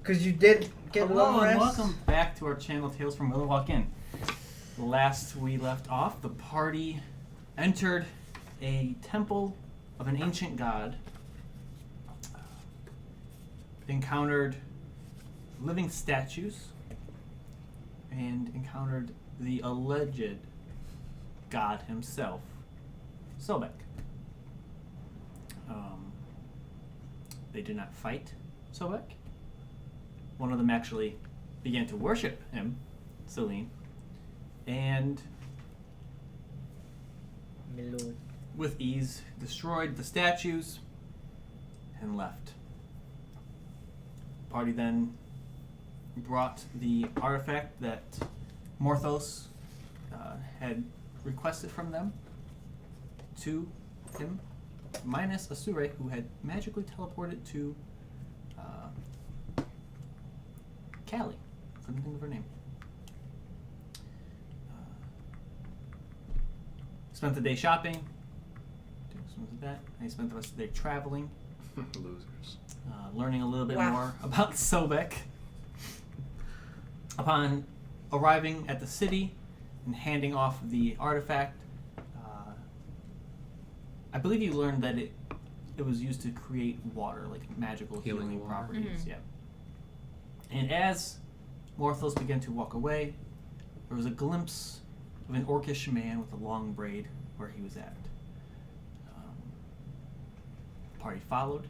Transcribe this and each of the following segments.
Because you did get a long Hello and rest. welcome back to our channel, Tales from Willowwalk Inn. Last we left off, the party entered a temple of an ancient god, encountered living statues, and encountered the alleged god himself, Sobek. They did not fight Sobek. One of them actually began to worship him, Celine, and My lord. with ease destroyed the statues and left. Party then brought the artifact that Morthos had requested from them to him, minus Asure, who had magically teleported to Callie. Couldn't think of her name. Spent the day shopping. Doing some of that. And he spent the rest of the day traveling. Losers. Learning a little bit Wow. more about Sobek. Upon arriving at the city and handing off the artifact, I believe you learned that it was used to create water, like magical Healing healing water. properties. Mhm. Yeah. And as Morthos began to walk away, there was a glimpse of an orcish man with a long braid where he was at. The party followed,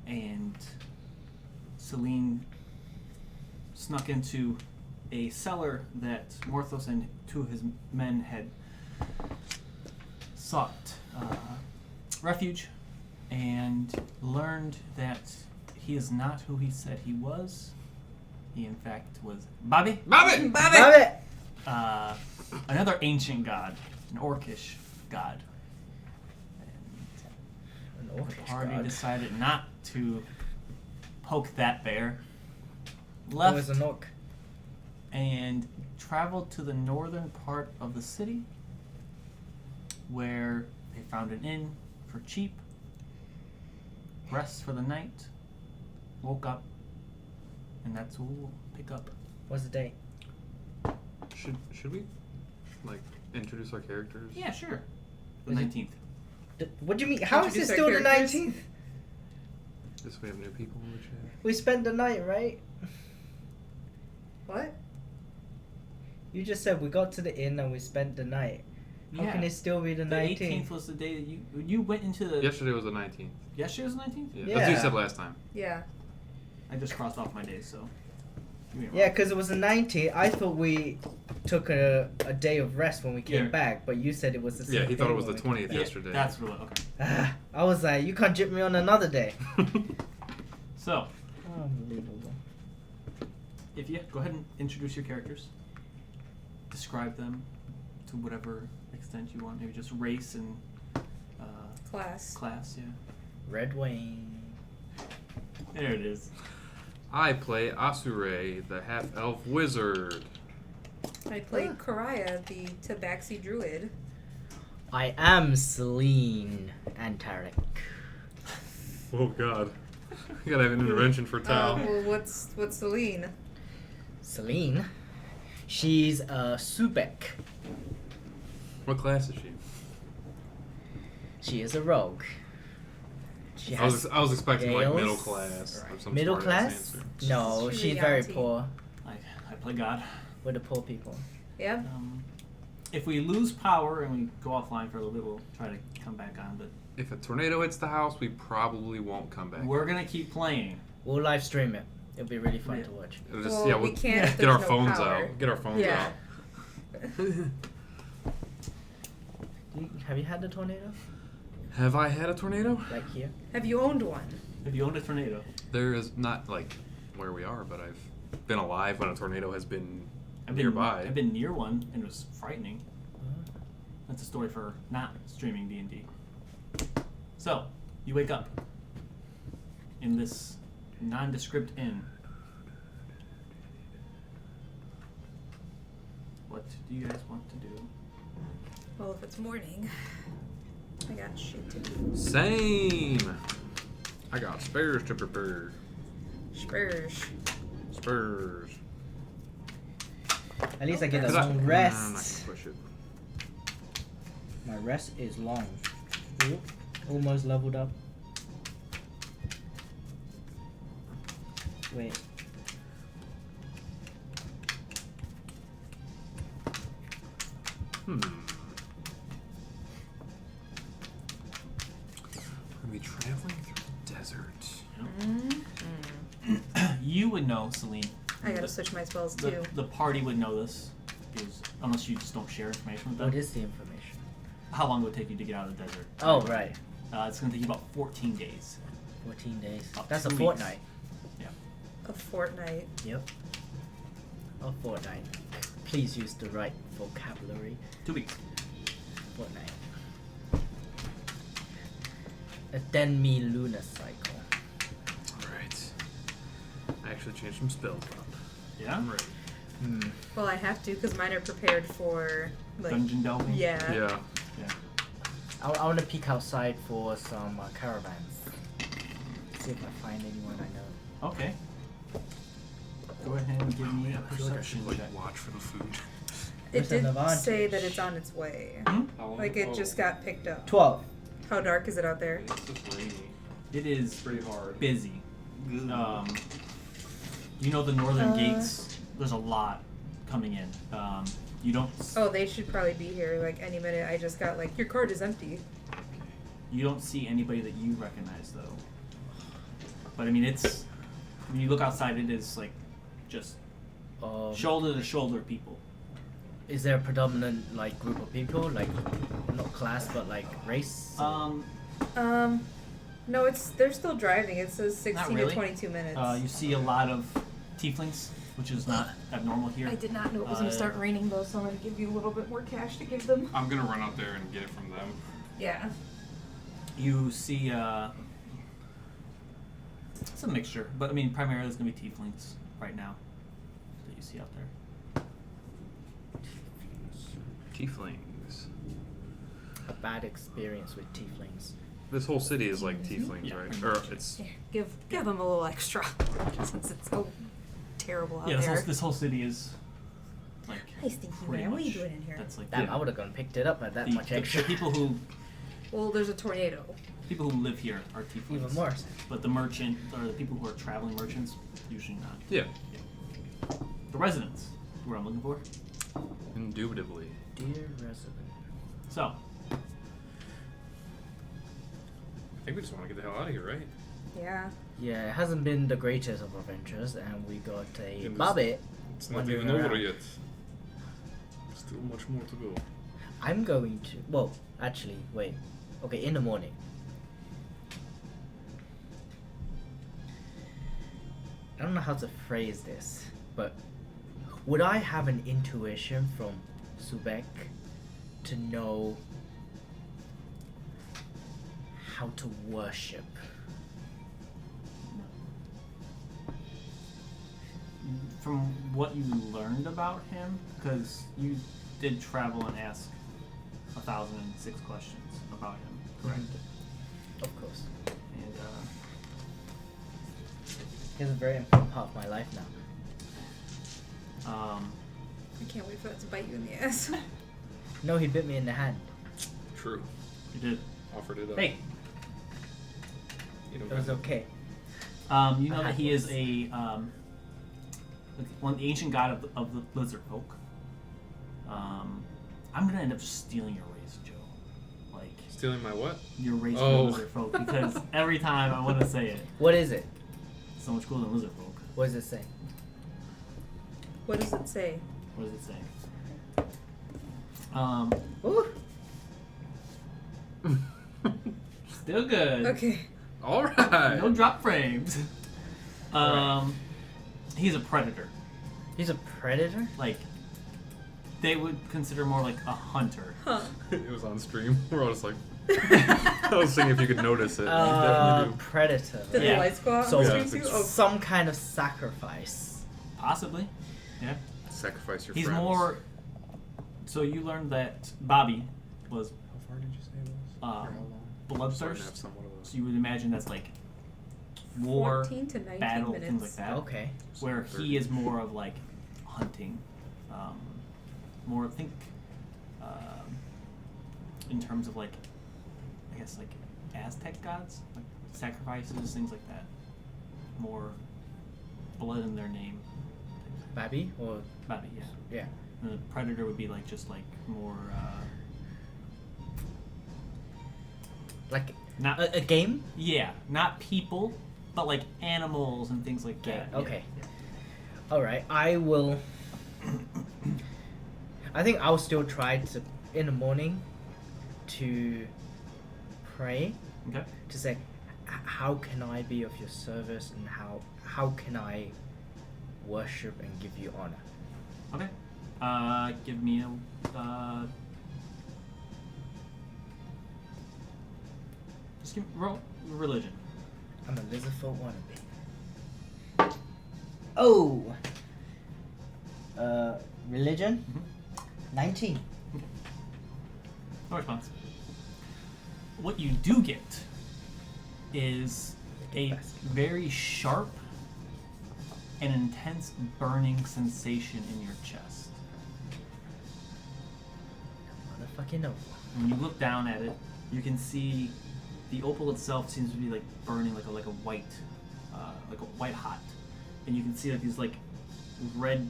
and Celine snuck into a cellar that Morthos and two of his men had sought refuge, and learned that he is not who he said he was. He, in fact, was Bobby, Bobby! Love it! another ancient god, an orcish god. And An the orcish party god. decided not to poke that bear. It Left was an orc. and traveled to the northern part of the city, where they found an inn for cheap, rest for the night, woke up, and that's what we'll pick up. What's the date? Should we like introduce our characters? Yeah, sure. The Is it- 19th. What do you mean? How is it Introduce our still the characters? 19th? This we have new people in the chat. We spent the night, right? What? You just said we got to the inn and we spent the night. How can it still be the The 19th? 18th was the day that you went into the... Yesterday was the 19th. Yesterday was the 19th? Yeah. Yeah. That's what you said last time. Yeah. I just crossed off my days, so... you ain't Yeah, wrong. because it was the 19th. I thought we took a day of rest when we came Yeah. back, but you said it was the same Yeah, he thought day it was when the we came 20th back. yesterday. That's what it was. Okay. I was like, you can't jip me on another day. So, Unbelievable. if you go ahead and introduce your characters, describe them to whatever extent you want, maybe just race and Class. class, yeah. Red Wayne. There it is. I play Asure, the half-elf wizard. I played Karaya, the Tabaxi druid. I am Celine Antarik. Oh God. You gotta have an intervention for Tal. Well, what's Celine? Celine? She's a Subek. What class is she? She is a rogue. She I was has expecting like scales. middle class or some middle smart-ass class? answer. No, She's she's a very Yanti. poor. I play God. With the poor people. Yeah. If we lose power and we go offline for a little bit, we'll try to come back on, but If a tornado hits the house, we probably won't come back. we're gonna keep playing. We'll live stream it. It'll be really fun Yeah. to watch. It'll just, Well, yeah, we we'll can't if get our there's no phones power. out. Get our phones Yeah. Have you had the tornado? out. Have I had a tornado? Like here? Have you owned one? If you owned a tornado, There is not like where we are, but I've been alive when a tornado has been I've nearby. I've been near one and it was frightening. That's a story for not streaming D&D. So, you wake up in this nondescript inn. What do you guys want to do? Well, if it's morning, I got shit to do. Same. I got spares to prepare. Spurs. Spurs. At least I get a Cause I- long I'm not rest. gonna push it. My rest is long. Oop, almost leveled up. Wait. We're gonna be traveling through the desert. You would know, Celine. I gotta switch my spells too. The party would know this, because unless you just don't share information with them. What is the information? How long would it take you to get out of the desert? Oh, right. It's going to take you about 14 days. 14 days. About That's a 2 weeks. fortnight. A fortnight. Yep. A fortnight. Please use the right vocabulary. 2 weeks. Fortnite. A 10-me lunar cycle. Alright. I actually changed some spells up. Yeah? I'm ready. Well, I have to because mine are prepared for like. Dungeon delving? Yeah. Yeah. Yeah. I want to peek outside for some caravans. See if I find anyone I know. Okay. Go ahead and give me a I feel like I perception should check. watch for the food. It There's an did say advantage. that it's on its way. Hmm? Like it just got picked up. 12. How dark is it out there? It's just rainy. It is Pretty hard. busy. You know the northern Uh. gates, there's a lot coming in. You don't Oh, they should probably be here like any minute. I just got like your card is empty. you don't see anybody that you recognize though. But I mean it's when you look outside it is like just shoulder to shoulder people. Is there a predominant like group of people, like not class but like race? No, they're still driving. It says 16 really. to 22 minutes. You see a lot of tieflings, which is not abnormal here. I did not know it was Uh, gonna start raining though, so I'm gonna give you a little bit more cash to give them. I'm gonna run out there and get it from them. Yeah. You see it's a mixture, but I mean primarily it's gonna be tieflings right now that you see out there. Tieflings. A bad experience with tieflings. This whole city is like tieflings, Yeah, right? pretty Or much. it's Here, give them a little extra since it's so terrible out Yeah, there. this whole city is like Hi, Stinky pretty Man. What are you much- doing in here? That's like Damn, I would have gone picked it up at that the, much extra. the people who Well, there's a tornado. live here are tieflings. Even worse. But the merchant or the people who are traveling merchants usually not. yeah, The residents, who I'm looking for. indubitably. Dear resident. So I think we just want to get the hell out of here, right? Yeah. Yeah, it hasn't been the greatest of adventures, and we got a In this- Bobbit. It's not wandering even over around. yet. Still much more to go. I'm going to. Well, actually, wait. Okay, in the morning. I don't know how to phrase this, but would I have an intuition from Subek to know how to worship? from what you learned about him, because you did travel and ask 1,006 questions about him, correct? Of course. And He's a very important part of my life now. I can't wait for that to bite you in the ass. No, he bit me in the hand. True. you did. Offered it up. Hey, You know, It was okay. you know that he is a the ancient god of the lizard folk. I'm gonna end up just stealing your race, Joe. Like Stealing my what? your race Oh. from lizard folk, because every time I want to say it, What is it? it's so much cooler than lizard folk. What does it say? What does it say? What does it say? Ooh. Still good. Okay. All right. No drop frames. He's a predator. He's a predator? Like they would consider more like a hunter. Huh. It was on stream. We're all just like. I was seeing if you could notice it. You definitely do. Predator. Did Yeah. the lights go out So on the Yeah, stream too? it's- Oh. some kind of sacrifice. Possibly. Yeah. Sacrifice your He's friends. more. So you learned that Bobby was How far did you say it was? For how long? Starting to have bloodthirst. somewhat of a- So you would imagine that's like war, 14 to 19 battle, minutes. things like that. Okay. Where he is more of like hunting, more think in terms of like, I guess like Aztec gods, like sacrifices, things like that. More blood in their name. Babi or Babi, yeah. yeah. And the predator would be like just like more Like not a game? yeah, not people, but like animals and things like that. yeah. Okay. All right. I will. I think I'll still try to in the morning to pray Okay. to say, how can I be of your service and how can I worship and give you honor? Okay. Give me a just give roll religion. I'm a lizardfolk wannabe. Oh. Religion. Mm-hmm. 19. No response. What you do get is a very sharp and intense burning sensation in your chest. Motherfucking no. When you look down at it, you can see the opal itself seems to be like burning like a white hot, and you can see like these like red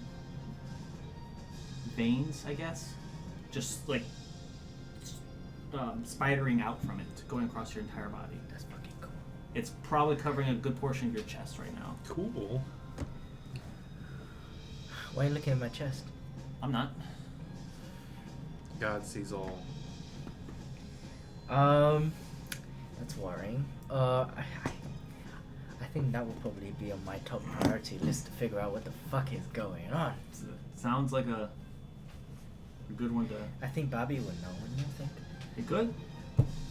veins, I guess, just like spidering out from it, going across your entire body. That's fucking cool. It's probably covering a good portion of your chest right now. Cool. Why are you looking at my chest? I'm not. God sees all. That's worrying. I think that will probably be on my top priority list to figure out what the fuck is going on. Sounds like a good one to. I think Bobby would know, wouldn't you think? You good?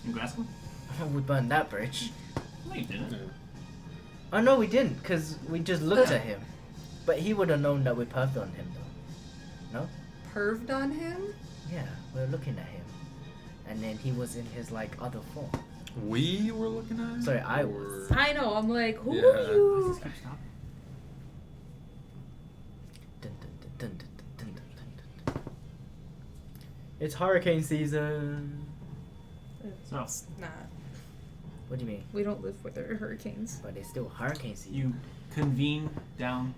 You go ask him? We burned that bridge. No, you didn't. Yeah. Oh no, we didn't, cause we just looked at him. But he would have known that we perved on him, though. No? Perved on him? Yeah, we were looking at him, and then he was in his like other form. We were looking at it? Sorry, I Or- was. I know. I'm like, who Yeah. are Let's you? just keep stopping. Dun, dun, dun, dun, dun, dun, dun, dun, dun. It's hurricane season. So It's not. What do you mean? We don't live with hurricanes. But it's still hurricane season. you convene down,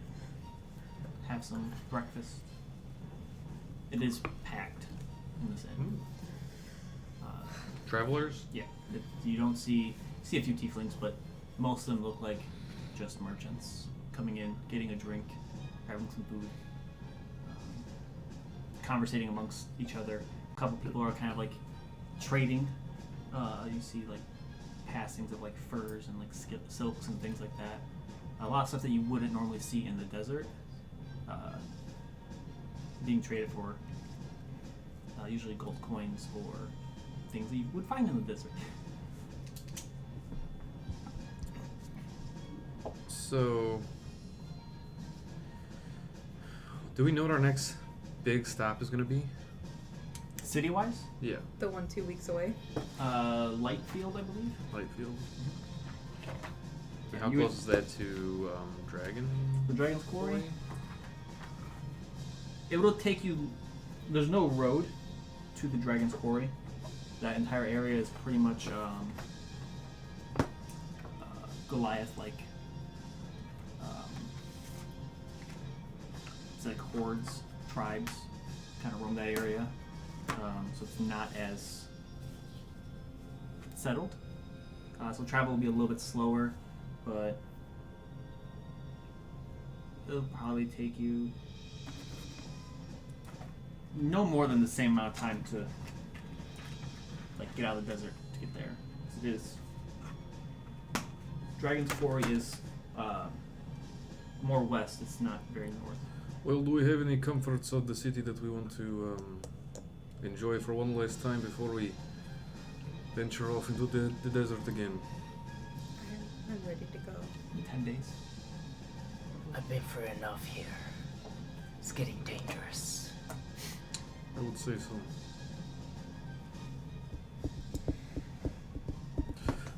have some breakfast. It is packed in this inn. Travelers? Yeah, you don't see a few tieflings, but most of them look like just merchants coming in, getting a drink, having some food, conversating amongst each other. A couple people are kind of like trading. You see like passings of like furs and like silks and things like that. A lot of stuff that you wouldn't normally see in the desert, being traded for usually gold coins or things that you would find in the desert. So, do we know what our next big stop is going to be? City-wise, Yeah, The one 2 weeks away. Lightfield, I believe. Lightfield. Yeah, How you would- close is that to Dragon? The Dragon's Quarry. It will take you. There's no road to the Dragon's Quarry. That entire area is pretty much Goliath-like. It's like hordes, tribes, kind of roam that area. So it's not as settled. So travel will be a little bit slower, but it'll probably take you no more than the same amount of time to like get out of the desert to get there. It is Dragon's Quarry is more west. It's not very north. Well, do we have any comforts of the city that we want to enjoy for one last time before we venture off into the desert again? I'm ready to go. In 10 days. I've been through enough here. It's getting dangerous. I would say so.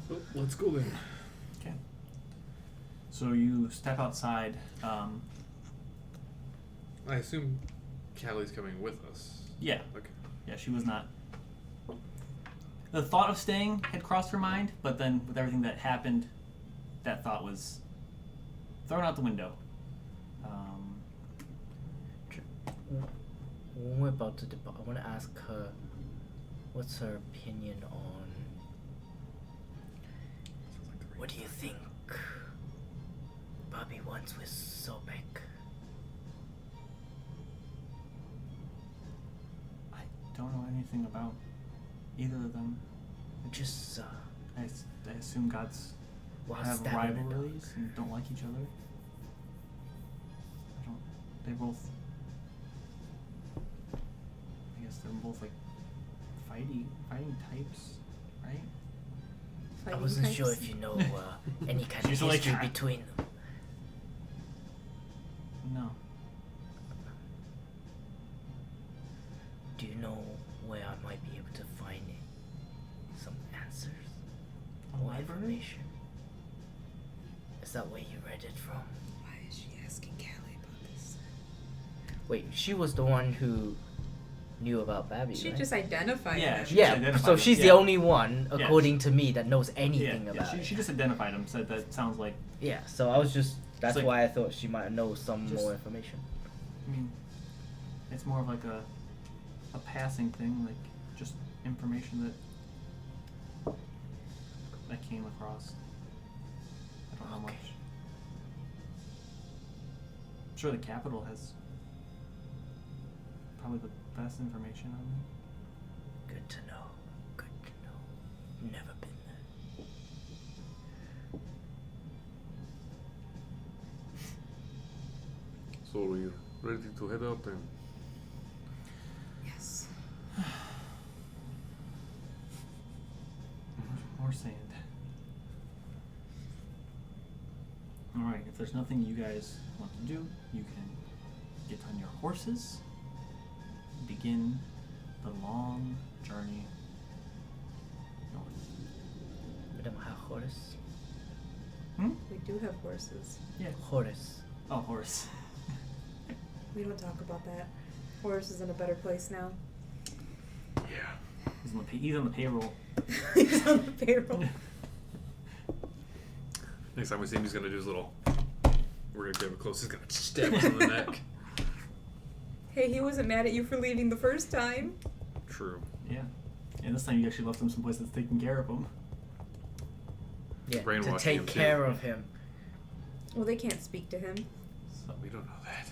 Well, let's go then. Okay. So you step outside. I assume Callie's coming with us. Yeah. Okay. Yeah, she was not. The thought of staying had crossed her mind, but then with everything that happened, that thought was thrown out the window. When we're about to depart, I want to ask her, what's her opinion on... What do you think Bobby wants with Sobek? I don't know anything about either of them. Just, I assume gods while have stabbing it. rivalries and don't like each other. I don't. They both. I guess they're both like fighting types, right? I Fighting wasn't types? sure if you know any kind of She's like history that. between them. No. Do you know where I might be able to find some answers? A Or library? information? Is that where you read it from? Why is she asking Callie about this? Wait, she was the one who knew about Babby, She right? just identified Yeah, him. she just Yeah, identified so him. she's the Yeah. only one, Yeah, according to me, that knows anything Yeah, about it. she just identified him. Said that sounds like. Yeah, so I was just... That's like- why I thought she might know some Just- more information. I mean, it's more of like a passing thing, like just information that I came across. I don't know Okay. much. I'm sure the capital has probably the best information on me. Good to know. Good to know. Never been there. So we're ready to head out then. Yes. More sand. Alright, if there's nothing you guys want to do, you can get on your horses, begin the long journey north. We don't have Horus. Hmm? We do have horses. Yeah. Horus. Oh, horse. We don't talk about that. Horse is in a better place now. Yeah. He's on the payroll. He's on the payroll. Next time we see him, he's gonna do his little. We're gonna get him close. He's gonna stab us in the neck. Hey, he wasn't mad at you for leaving the first time. True. Yeah. And this time you actually left him someplace that's taking care of him. Yeah, to Brainwashing take him, too. care of him. Well, they can't speak to him. So We don't know that.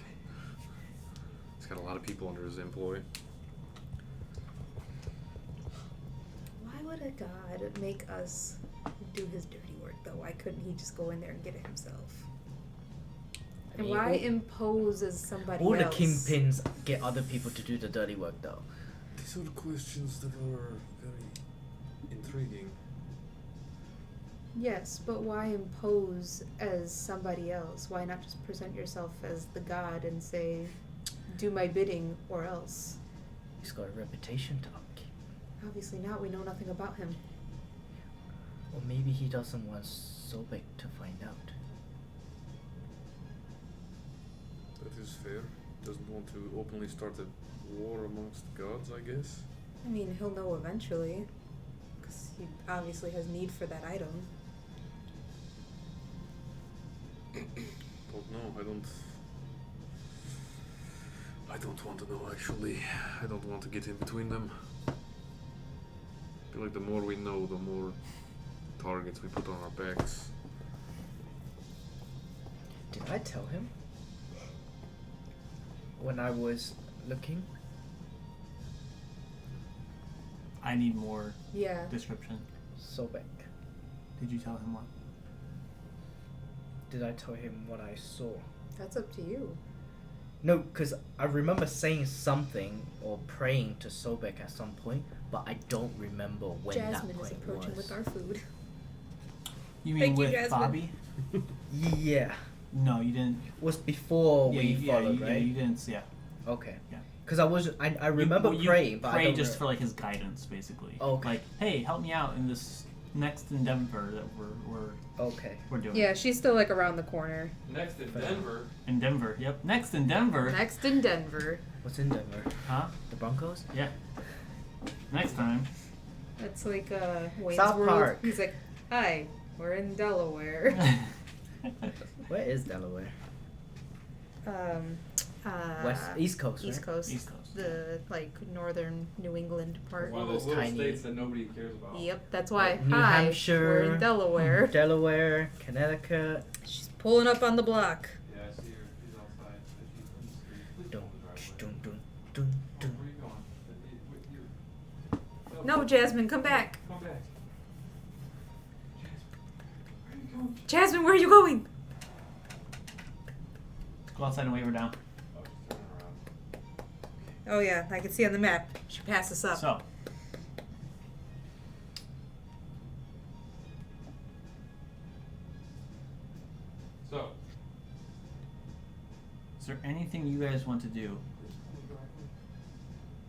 He's got a lot of people under his employ. Why would a god make us do his dirty work, though? Why couldn't he just go in there and get it himself? I And mean, why all- impose as somebody All the else? kingpins get other people to do the dirty work, though. These are questions that are very intriguing. Yes, but why impose as somebody else? Why not just present yourself as the god and say, do my bidding or else? He's got a reputation to upkeep. Obviously not. We know nothing about him. Or maybe he doesn't want Sobek to find out. That is fair. Doesn't want to openly start a war amongst gods, I guess. I mean, he'll know eventually. Because he obviously has need for that item. Don't know. I don't want to know, actually. I don't want to get in between them. I feel like the more we know, the more targets we put on our backs. Did I tell him? When I was looking? I need more Yeah. description. Sobek. Did you tell him what? Did I tell him what I saw? That's up to you. No, because I remember saying something or praying to Sobek at some point, but I don't remember when Jasmine that is point approaching was. with our food. You mean Thank you, with Jasmine. Bobby? Yeah. No, you didn't. Was before yeah, we you, followed, yeah, right? you didn't. Yeah. Okay. Yeah. Because I remember you praying, but I pray don't just re- for like his guidance, basically. Okay. Like, hey, help me out in this next in Denver that Okay. we're doing. Yeah, she's still like around the corner. Next in Denver. In Denver. Yep. Next in Denver. Next in Denver. What's in Denver? Huh? The Broncos? Yeah. Next time. That's like Wayne's South World. Park. He's like, hi, we're in Delaware. Where is Delaware? East Coast, right? East Coast. East Coast. The like northern New England part. One of those those little tiny- states that nobody cares about. Yep, that's why. New Hi, Hampshire. we're in Delaware. Delaware, Connecticut. She's pulling up on the block. Yeah, I see her. She's outside. She's in the street. Please Dun, open the driveway. dun, dun, Oh, dun, where are you going? No, Jasmine, come back. Come back. Jasmine, where are you going? Jasmine, where are you going? Go outside and wave her down. Oh, she's turning around. Oh yeah, I can see on the map. She passed us up. So. So, Is there anything you guys want to do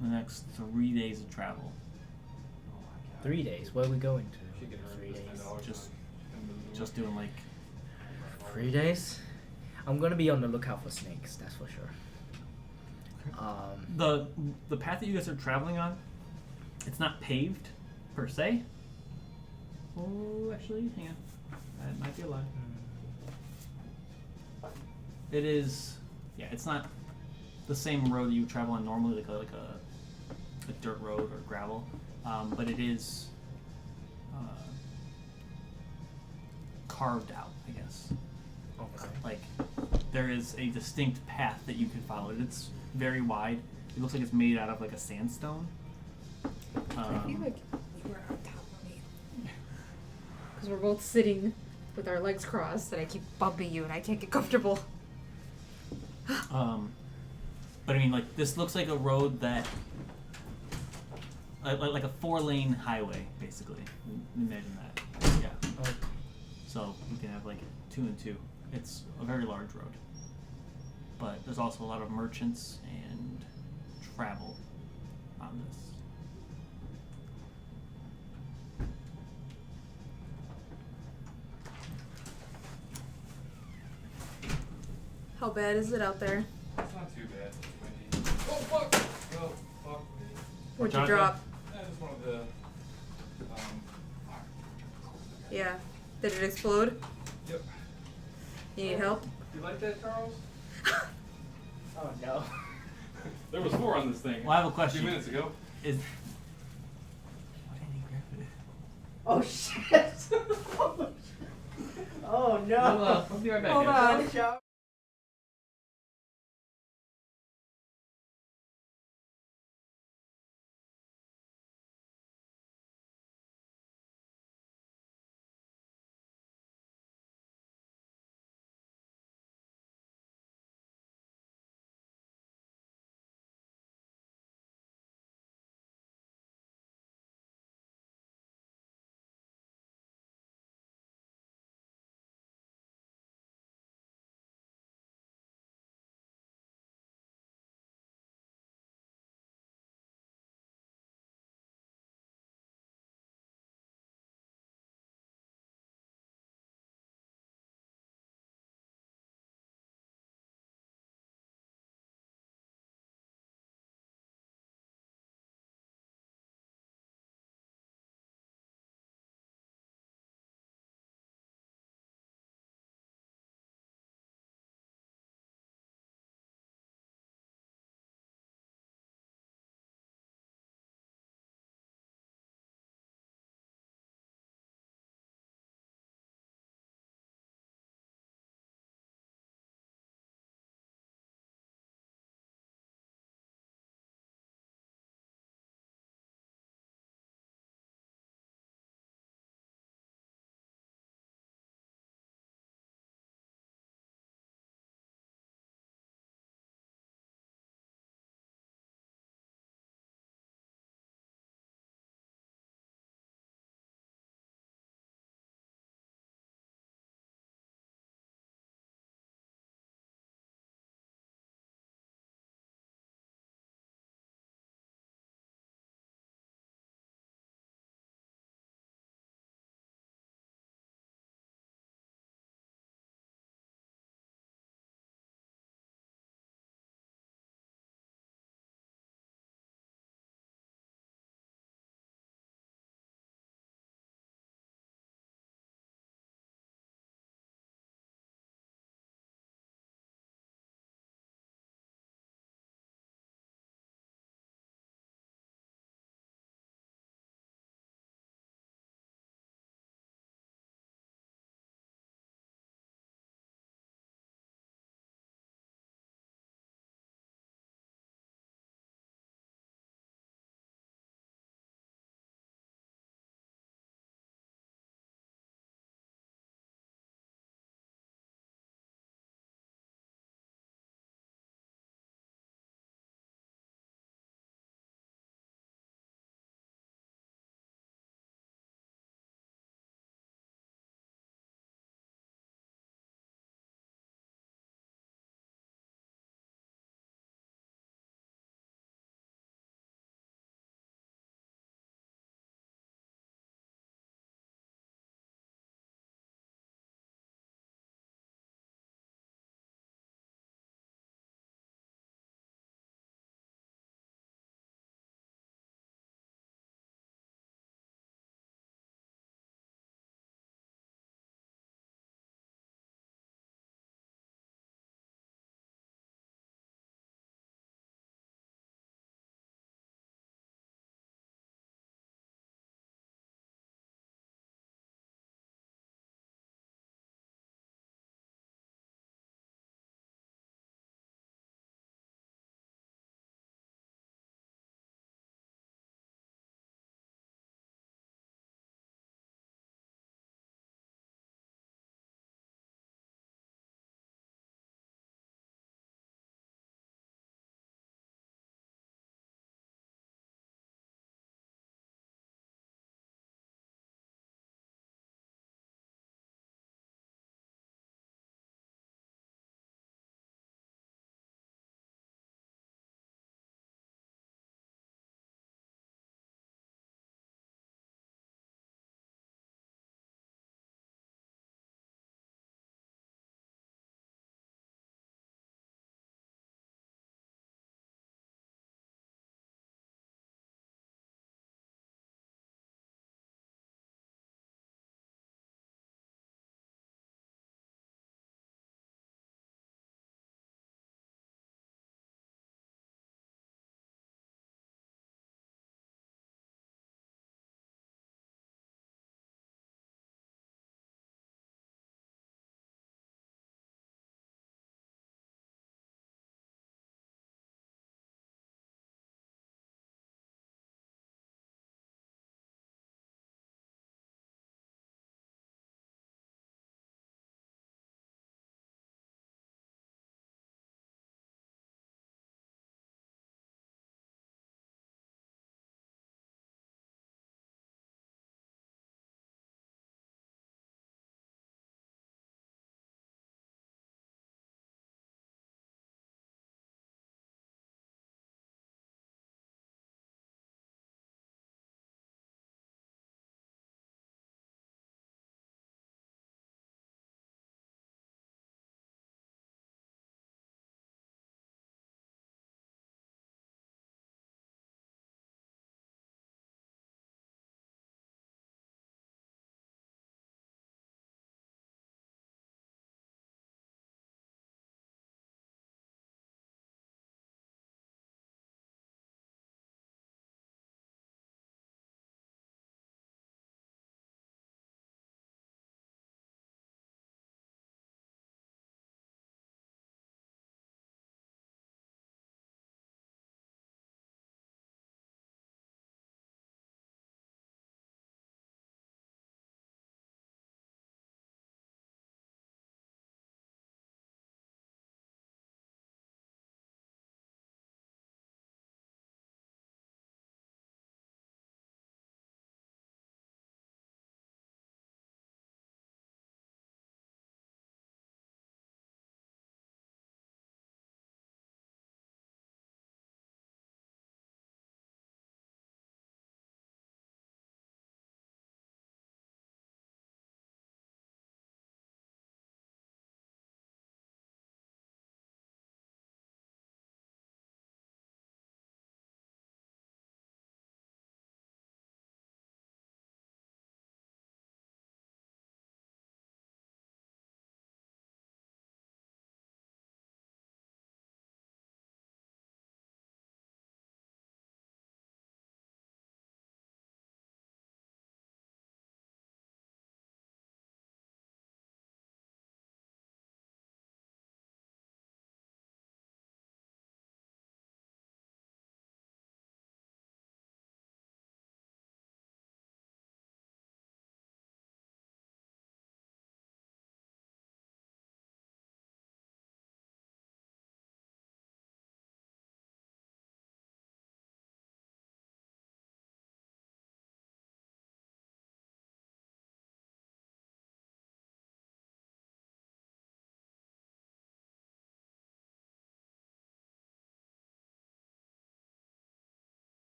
in the next 3 days of travel? 3 days. Where are we going She to? can earn 3 this days. $10 Just- on- she can move the Just work. doing like 3 days? I'm gonna be on the lookout for snakes, that's for sure. the path that you guys are traveling on. It's not paved per se. Oh, actually, hang on. That might be a lie. It is. Yeah, it's not the same road that you travel on normally, like a dirt road or gravel, but it is carved out, I guess. Okay. Like there is a distinct path that you can follow. It's very wide. It looks like it's made out of like a sandstone. I feel like you were on top of me. Because we're both sitting with our legs crossed, and I keep bumping you, and I can't get comfortable. But I mean, like this looks like a road that, like a 4-lane highway, basically. Imagine that. Yeah. Oh, So you can have like 2 and 2. It's a very large road. But there's also a lot of merchants and travel on this. How bad is it out there? It's not too bad. Windy. Oh, fuck! Oh, fuck me. What'd you Jonathan? drop? I just wanted to, Yeah. Did it explode? Yep. You need help? You like that, Charles? oh no. There was 4 on this thing. Well, I have a A few question. minutes ago. Is why didn't he grab it? Oh shit! oh no! We'll be right back. Hold guys. on.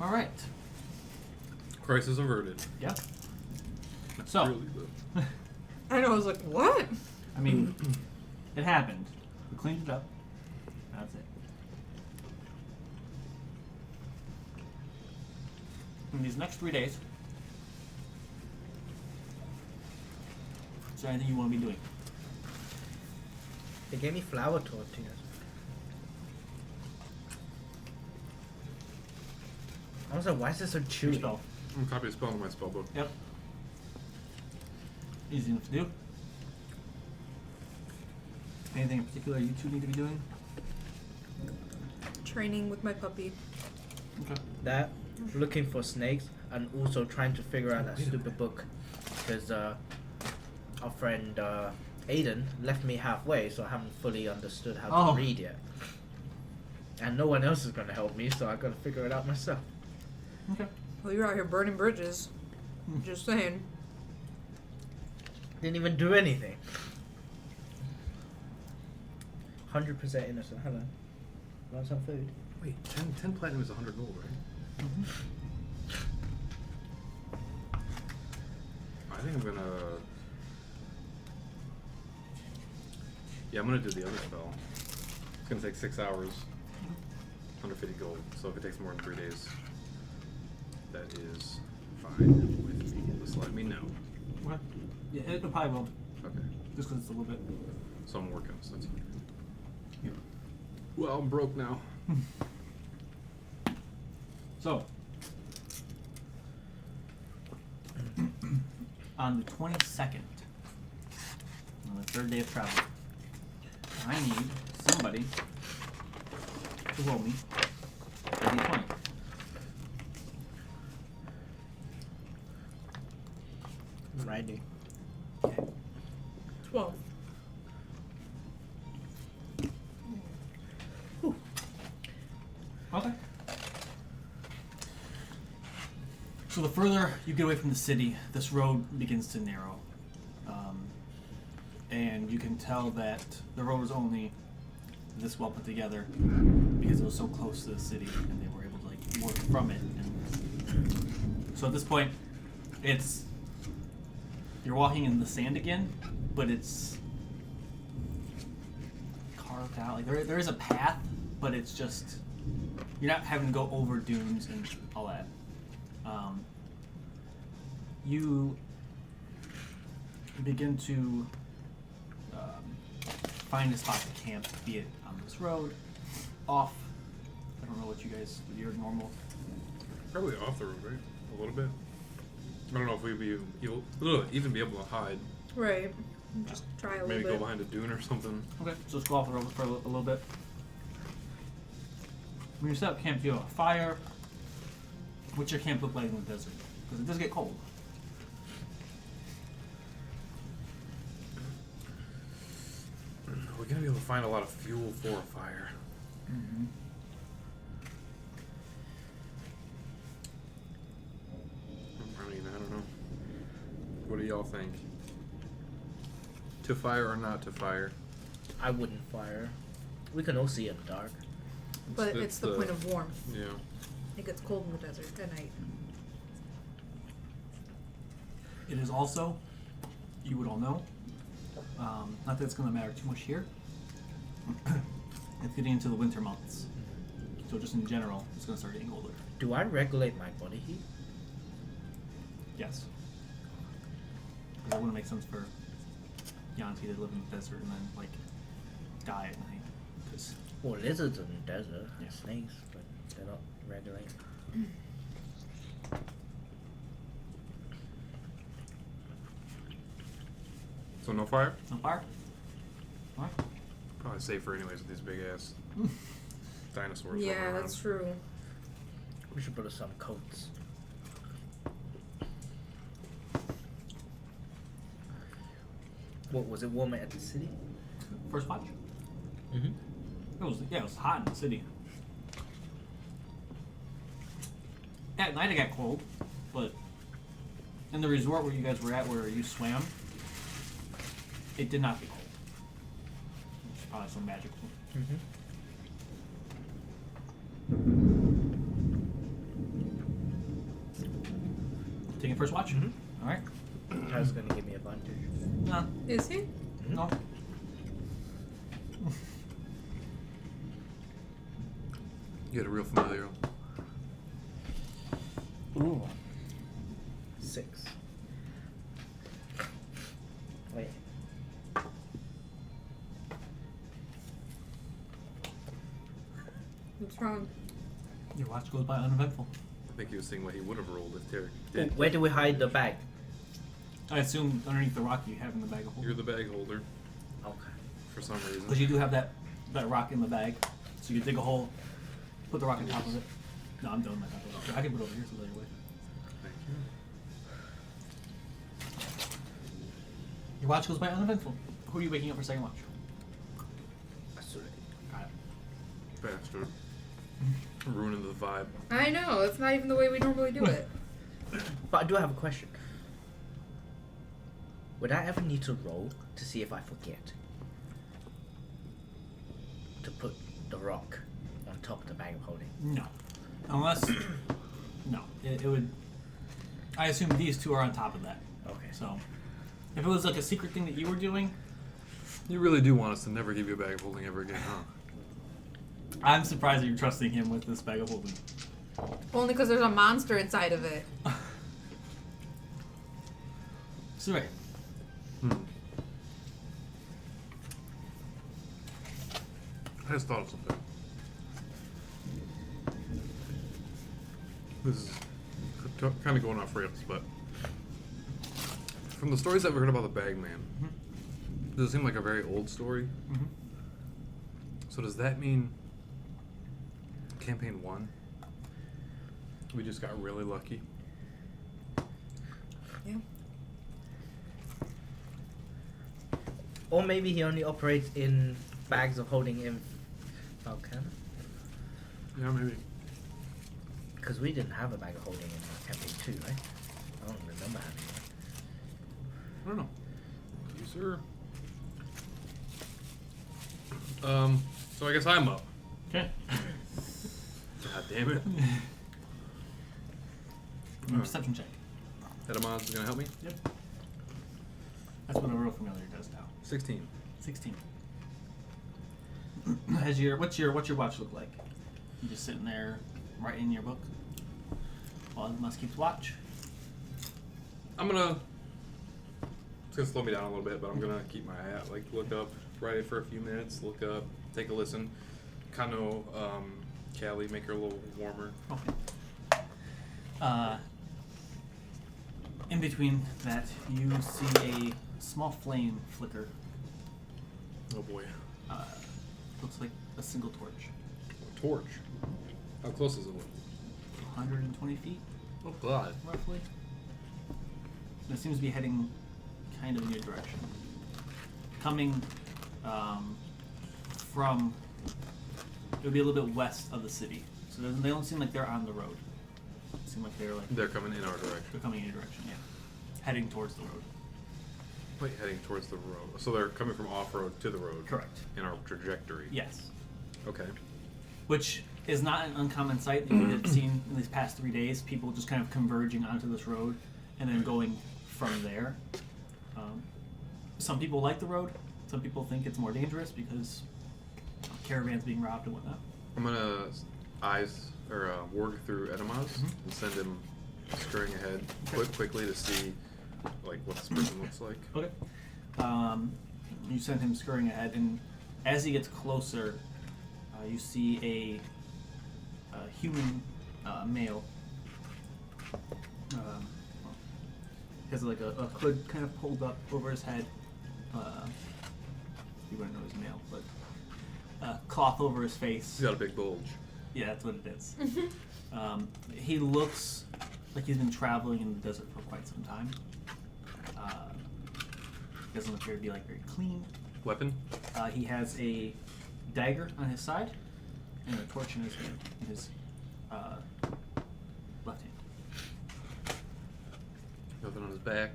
All right. Crisis averted. Yeah. So, Really good. I know. I was like, what? I mean, it happened. We cleaned it up. That's it. In these next 3 days, is there anything you want to be doing? They gave me flour tortillas. I was like, why is it so Your chewy? spell. Copy a spell in my spell book. Yep. Easy enough to do. Anything in particular you two need to be doing? Training with my puppy. Okay. That, looking for snakes, and also trying to figure out that stupid book. Because our friend Aiden left me halfway, so I haven't fully understood how to read yet. And no one else is going to help me, so I got to figure it out myself. Okay. Well, you're out here burning bridges. Just saying. Didn't even do anything. 100% innocent. Hello. Want some food? Wait, 10 platinum is 100 gold, right? I think I'm gonna. Yeah, I'm gonna do the other spell. It's gonna take 6 hours. 150 gold. So if it takes more than 3 days, that is fine with me. Just let me know. Okay. Yeah, it probably will. Okay. Just because it's a little bit. So I'm working, so that's fine. Yeah. Well, I'm broke now. So, on the 22nd, on the third day of travel, I need somebody to roll me a d20. Righty. Okay. 12. Okay. So the further you get away from the city, this road begins to narrow. And you can tell that the road was only this well put together because it was so close to the city and they were able to like work from it. And so at this point, you're walking in the sand again, but it's carved out. Like there is a path, but it's just you're not having to go over dunes and all that. You begin to find a spot to camp, be it on this road, off. I don't know what you guys, your normal. Probably off the road, right? A little bit. I don't know if we'd be even be able to hide. Right. Just try a little Maybe bit. go behind a dune or something. Okay, so let's go off the road for a little bit. When you set up camp, you have a fire. What's your camp look like in the desert? Because it does get cold. We're gonna be able to find a lot of fuel for a fire. Mm-hmm. I mean, I don't know. What do y'all think? To fire or not to fire? I wouldn't fire. We can all see in the dark. But it's the point of warmth. Yeah. It gets cold in the desert at night. It is also, you would all know, not that it's going to matter too much here, it's getting into the winter months. So just in general, it's going to start getting colder. Do I regulate my body heat? Yes. Because that wouldn't make sense for Yanti to live in the desert and then, like, die at night. Because Well, lizards in the desert, Yeah. snakes, but they're not regulated. So no fire? on fire? Alright. Probably safer anyways with these big ass dinosaurs. Yeah, running that's true. We should put us some coats. What was it warmer at the city? First watch? Mm-hmm. It was hot in the city. At night it got cold, but in the resort where you guys were at, where you swam, it did not get cold. It's probably so magical. Mm-hmm. your first watch? Mhm. All right. That's gonna give me advantage. No. Is he? No. You had a real familiar. Ooh. 6. Wait. What's wrong? Your watch goes by uneventful. I think he was seeing what he would have rolled if Tarek Ooh, did. where do we hide the bag? I assume underneath the rock you have in the bag of holding. You're the bag holder Okay. for some reason. Because you do have that rock in the bag, so you dig a hole, put the rock on top of it. No, I'm done with my top of it. I can put it over here so that way. Thank you. Your watch goes by uneventful. Who are you waking up for second watch? Sorry. Got it. Bastard. Ruining the vibe. I know. It's not even the way we normally do it. But I do have a question. Would I ever need to roll to see if I forget to put the rock on top of the bag of holding? No. Unless... no. It would... I assume these two are on top of that. Okay. So... if it was like a secret thing that you were doing, You really do want us to never give you a bag of holding ever again, huh? I'm surprised that you're trusting him with this bag of holding. Only because there's a monster inside of it. So right. I just thought of something. This is kind of going off rails, but from the stories that we heard about the Bagman, does it seem like a very old story? Mm-hmm. So does that mean campaign 1? We just got really lucky. Yeah. Or maybe he only operates in bags of holding in Falcon. Yeah, maybe. Because we didn't have a bag of holding in campaign 2, right? I don't remember having one. I don't know. You, sir. So I guess I'm up. Okay. God damn it. Perception check. Edamaz is gonna help me. Yep. That's what a real familiar does now. 16. 16. What's your watch look like? You just sitting there writing your book while Edamaz keeps watch. I'm gonna. It's gonna slow me down a little bit, but I'm gonna keep my eye out. Like, look up, write it for a few minutes, look up, take a listen. Kind of, Callie, make her a little warmer. Okay. In between that, you see a small flame flicker. Oh boy. Looks like a single torch. A torch. How close is it? 120 feet, Oh god. roughly. And it seems to be heading kind of in your direction. Coming from... it would be a little bit west of the city. So they don't seem like they're on the road. They seem like They're coming in our direction. they're coming in your direction, yeah. Heading towards the road. Wait, heading towards the road. So they're coming from off-road to the road. Correct. In our trajectory. Yes. Okay. Which is not an uncommon sight that you have seen in these past 3 days. People just kind of converging onto this road and then going from there. Some people like the road. Some people think it's more dangerous because caravans being robbed and whatnot. I'm gonna warg through Edamaz and send him scurrying ahead quickly to see like what this person looks like. Okay. You send him scurrying ahead, and as he gets closer, you see a human male. Has like a hood kind of pulled up over his head. You wouldn't know he's male, but cloth over his face. He's got a big bulge. Yeah, that's what it is. He looks like he's been traveling in the desert for quite some time. Doesn't appear to be like very clean. Weapon? He has a dagger on his side and a torch in his hand, in his left hand. Nothing on his back.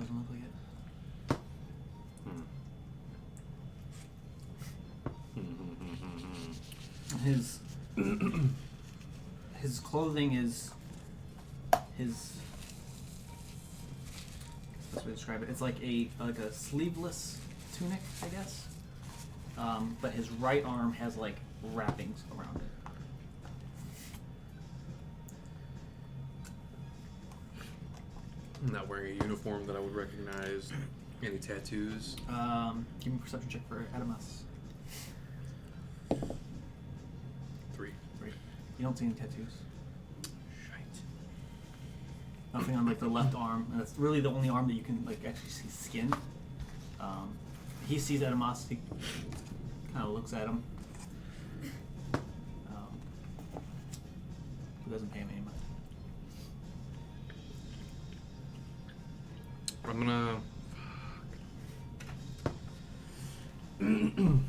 Doesn't look like it. His clothing is his best way to describe it. It's like a sleeveless tunic, I guess. But his right arm has like wrappings around it. I'm not wearing a uniform that I would recognize. Any tattoos? Give me a perception check for Adamas. 3. You don't see any tattoos. Shite. Nothing on like the left arm, and that's really the only arm that you can like actually see skin. He sees Adamas. He kind of looks at him. He doesn't pay him any mind. I'm gonna. I'm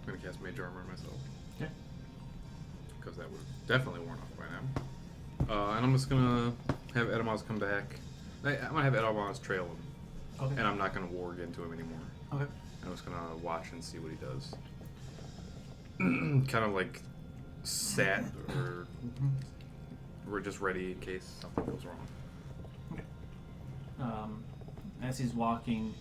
gonna cast Mage Armor on myself. Okay. Because that would definitely worn off by now. And I'm just gonna have Edamos come back. I'm gonna have Edamos trail him. Okay. And I'm not gonna warg into him anymore. Okay. I'm just gonna watch and see what he does. Kind of like sat or we're just ready in case something goes wrong. Okay. As he's walking,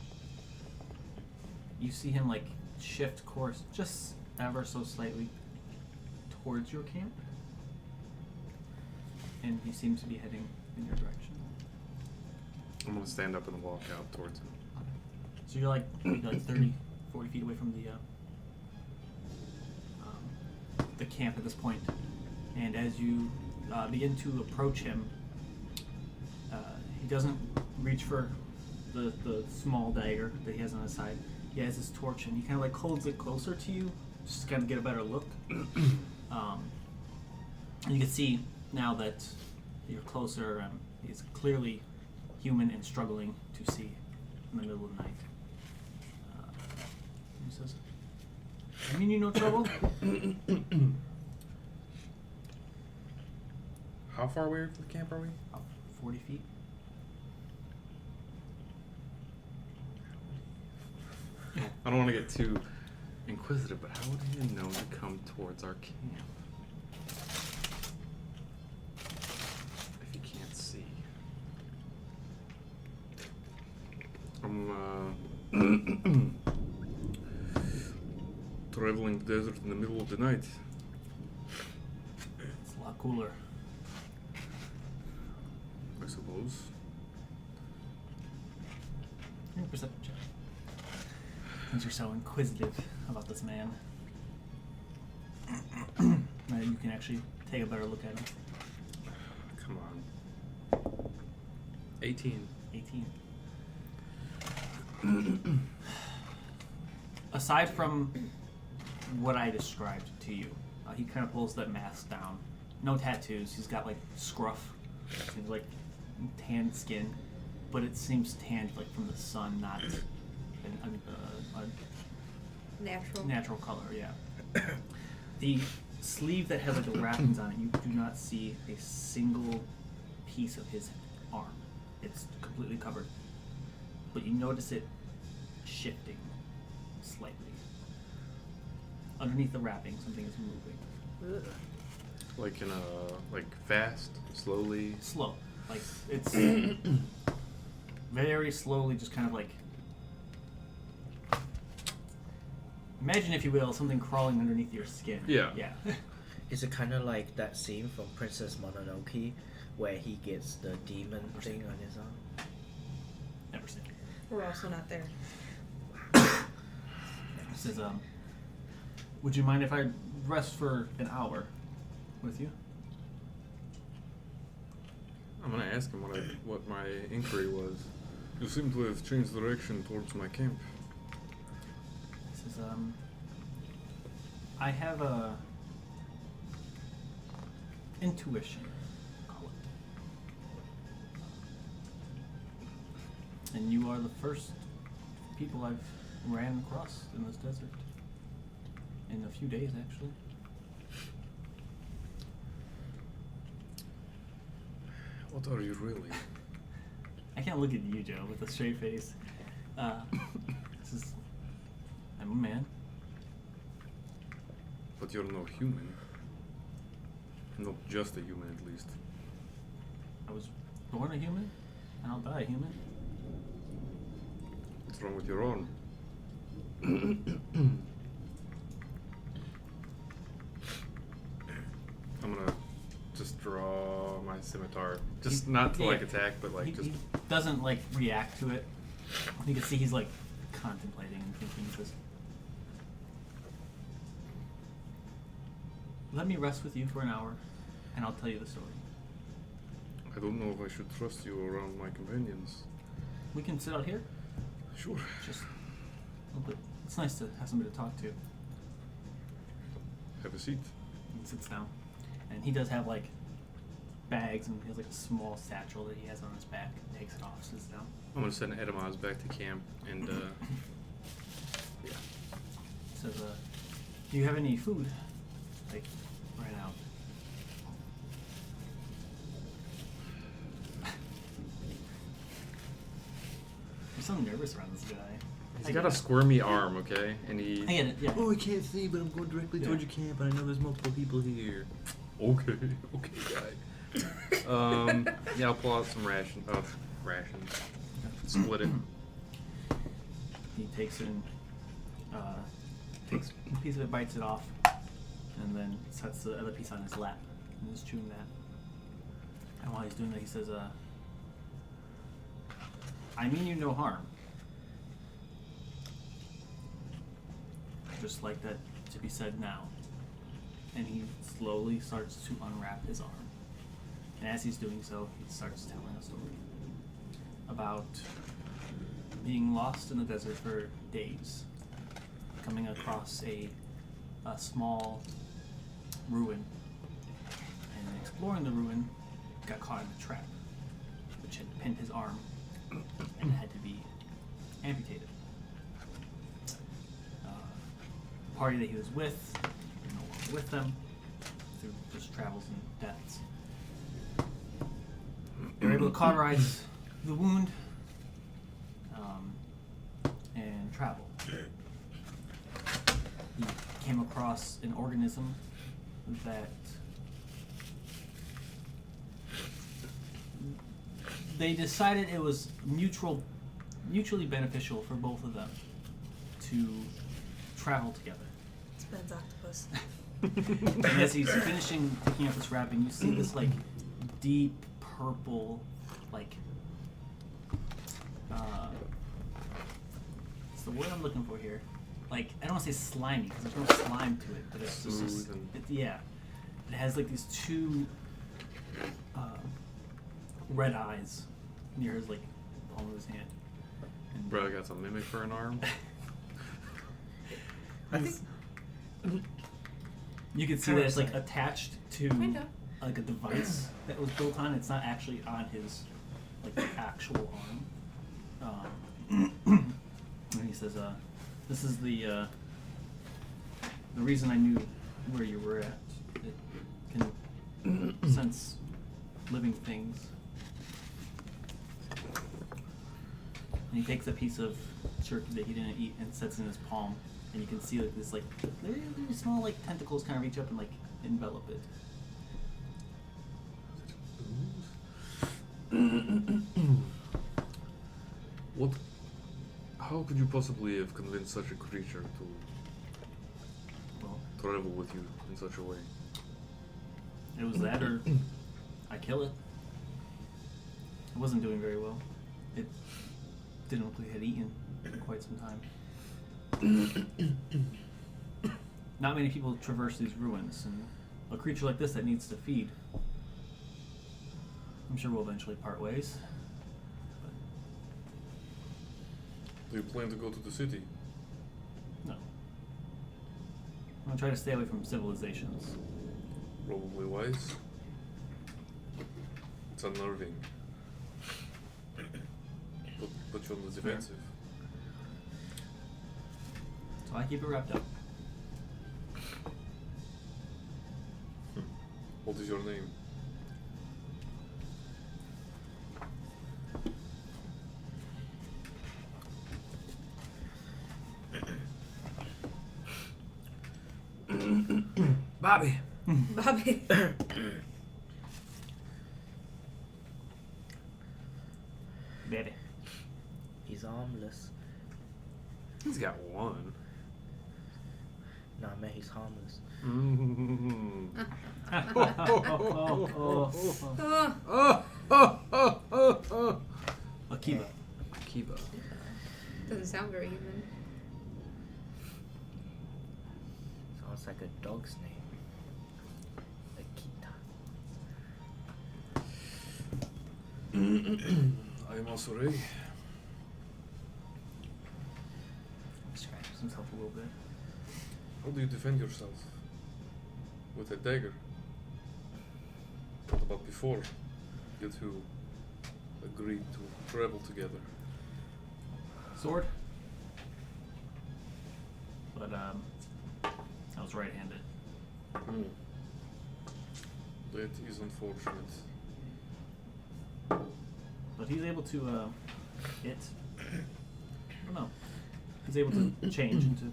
you see him like shift course just ever so slightly towards your camp, and he seems to be heading in your direction. I'm gonna stand up and walk out towards him. So you're like maybe 30, 40 feet away from the camp at this point, and as you begin to approach him, he doesn't reach for the small dagger that he has on his side. He has his torch, and he kind of like holds it closer to you, just to kind of get a better look. And you can see now that you're closer, he's clearly human and struggling to see in the middle of the night. He says, "I mean you no trouble?" How far away from the camp are we? About 40 feet. I don't want to get too inquisitive, but how would he know to come towards our camp? If he can't see. I'm traveling the desert in the middle of the night. It's a lot cooler. I suppose. Give me a perception check. Since you're so inquisitive about this man. You can actually take a better look at him. Come on. 18. 18. Aside from what I described to you, he kind of pulls that mask down. No tattoos. He's got like scruff, seems like tanned skin, but it seems tanned like from the sun, not a natural color. Yeah. The sleeve that has like the wrappings on it, you do not see a single piece of his arm. It's completely covered, but you notice it shifting slightly. Underneath the wrapping, something is moving. Like in a, like fast, slowly. Slow. Like, it's very slowly just kind of like, imagine if you will, something crawling underneath your skin. Yeah. Yeah. Is it kind of like that scene from Princess Mononoke where he gets the demon thing on his arm? Never seen it. We're also not there. This is, would you mind if I rest for an hour with you? I'm gonna ask him what my inquiry was. You seem to have changed direction towards my camp. This is, I have a intuition, call it. And you are the first people I've ran across in this desert. In a few days, actually. What are you really? I can't look at you, Joe, with a straight face. This is... I'm a man. But you're no human. Not just a human, at least. I was born a human, and I'll die a human. What's wrong with your arm? I'm gonna just draw my scimitar. Just not to like attack, but like He doesn't like react to it. You can see he's like contemplating and thinking. Just let me rest with you for an hour, and I'll tell you the story. I don't know if I should trust you around my companions. We can sit out here. Sure. Just a little bit. It's nice to have somebody to talk to. Have a seat. He sits down, and he does have like bags, and he has like a small satchel that he has on his back. Takes it off, sits down. I'm gonna send Edamaz back to camp and yeah. Says, "Do you have any food? Like right now?" I'm so nervous around this guy. He's got a squirmy arm, okay? And he. I get it. Yeah. Oh, I can't see, but I'm going directly Yeah. towards your camp, and I know there's multiple people here. Okay, guy. Yeah, I'll pull out some rations. Split it. He takes it and takes a piece of it, bites it off, and then sets the other piece on his lap and is chewing that. And while he's doing that, he says, "I mean you no harm. Just like that to be said now." And he slowly starts to unwrap his arm. And as he's doing so, he starts telling a story about being lost in the desert for days, coming across a small ruin, and exploring the ruin, got caught in a trap, which had pinned his arm and had to be amputated. The party that he was with, no longer with them, through just travels and deaths. They were able to cauterize the wound and travel. He came across an organism that they decided it was mutually beneficial for both of them to travel together. It's Ben's octopus. And as he's finishing picking up this wrapping, you see this like deep purple, like it's the word I'm looking for here. Like I don't want to say slimy because there's no slime to it, but it's just Smooth and- yeah. It has like these two red eyes near his like palm of his hand. And Bro, I got some mimic for an arm. I think you can see that it's like attached to Kinda. like a device that was built on. It's not actually on his like actual arm. And he says, "This is the reason I knew where you were at. It can sense living things." And he takes a piece of turkey that he didn't eat and sets it in his palm, and you can see like this like very, very small like tentacles kind of reach up and like envelop it. What? How could you possibly have convinced such a creature to Well, travel with you in such a way? it was that or I kill it. It wasn't doing very well. It didn't look like it had eaten for quite some time. Not many people traverse these ruins, and a creature like this that needs to feed. I'm sure we'll eventually part ways. But Do you plan to go to the city? no. I'm gonna try to stay away from civilizations. Probably wise. It's unnerving. Put you on the defensive. So I keep it wrapped up. What is your name? Bobby. Bobby. Baby. He's armless. He's got one. No, I meant he's harmless. Akiba. Akiba. Doesn't sound very human. Sounds like a dog's name. Akita. I am also ready. Scratches himself a little bit. How do you defend yourself? With a dagger? What about before you two agreed to travel together? Sword. But I was right-handed. That is unfortunate. But he's able to hit. I don't know. He's able to change into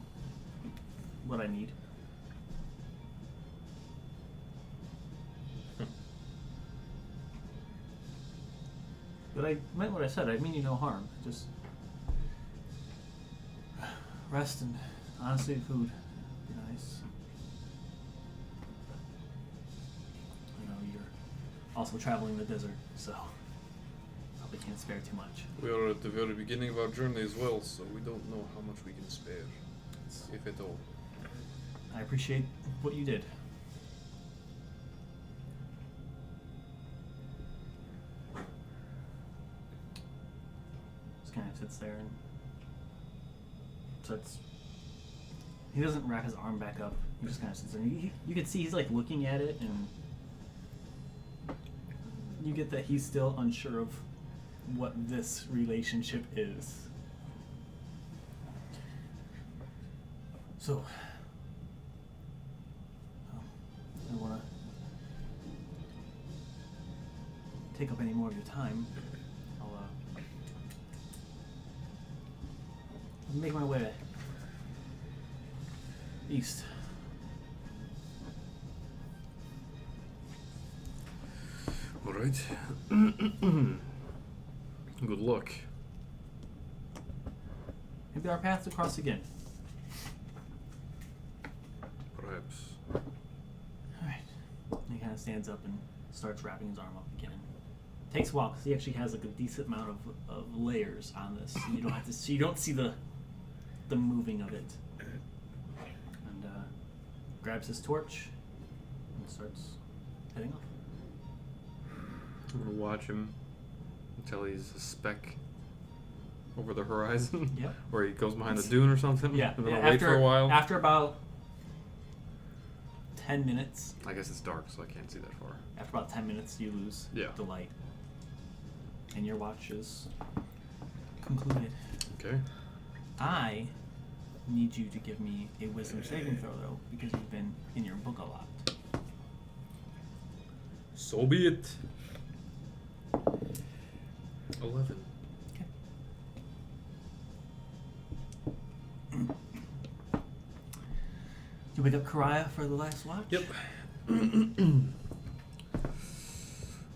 what I need. But I meant what I said. I mean you no harm. Just rest and honestly food would be nice. I know you're also traveling the desert, so probably can't spare too much. We are at the very beginning of our journey as well, so we don't know how much we can spare, if at all. I appreciate what you did. Just kind of sits there and starts. He doesn't wrap his arm back up. He just kind of sits there. You can see he's like looking at it, and you get that he's still unsure of what this relationship is. So, I don't want to take up any more of your time. I'll make my way east. All right. Good luck. Maybe our paths will cross again. Perhaps. Alright. He kind of stands up and starts wrapping his arm up again. Takes a while because he actually has like a decent amount of layers on this. So you don't have to see, you don't see the moving of it. And grabs his torch and starts heading off. I'm gonna watch him until he's a speck over the horizon. Yep. Or he goes behind a dune or something. Yeah. And then yeah, I'll wait for a while. After about 10 minutes. I guess it's dark, so I can't see that far. After about 10 minutes, you lose the light. And your watch is concluded. Okay. I need you to give me a wisdom saving throw, though, because you've been in your book a lot. So be it. 11. Okay. You wake up Karaya for the last watch? Yep.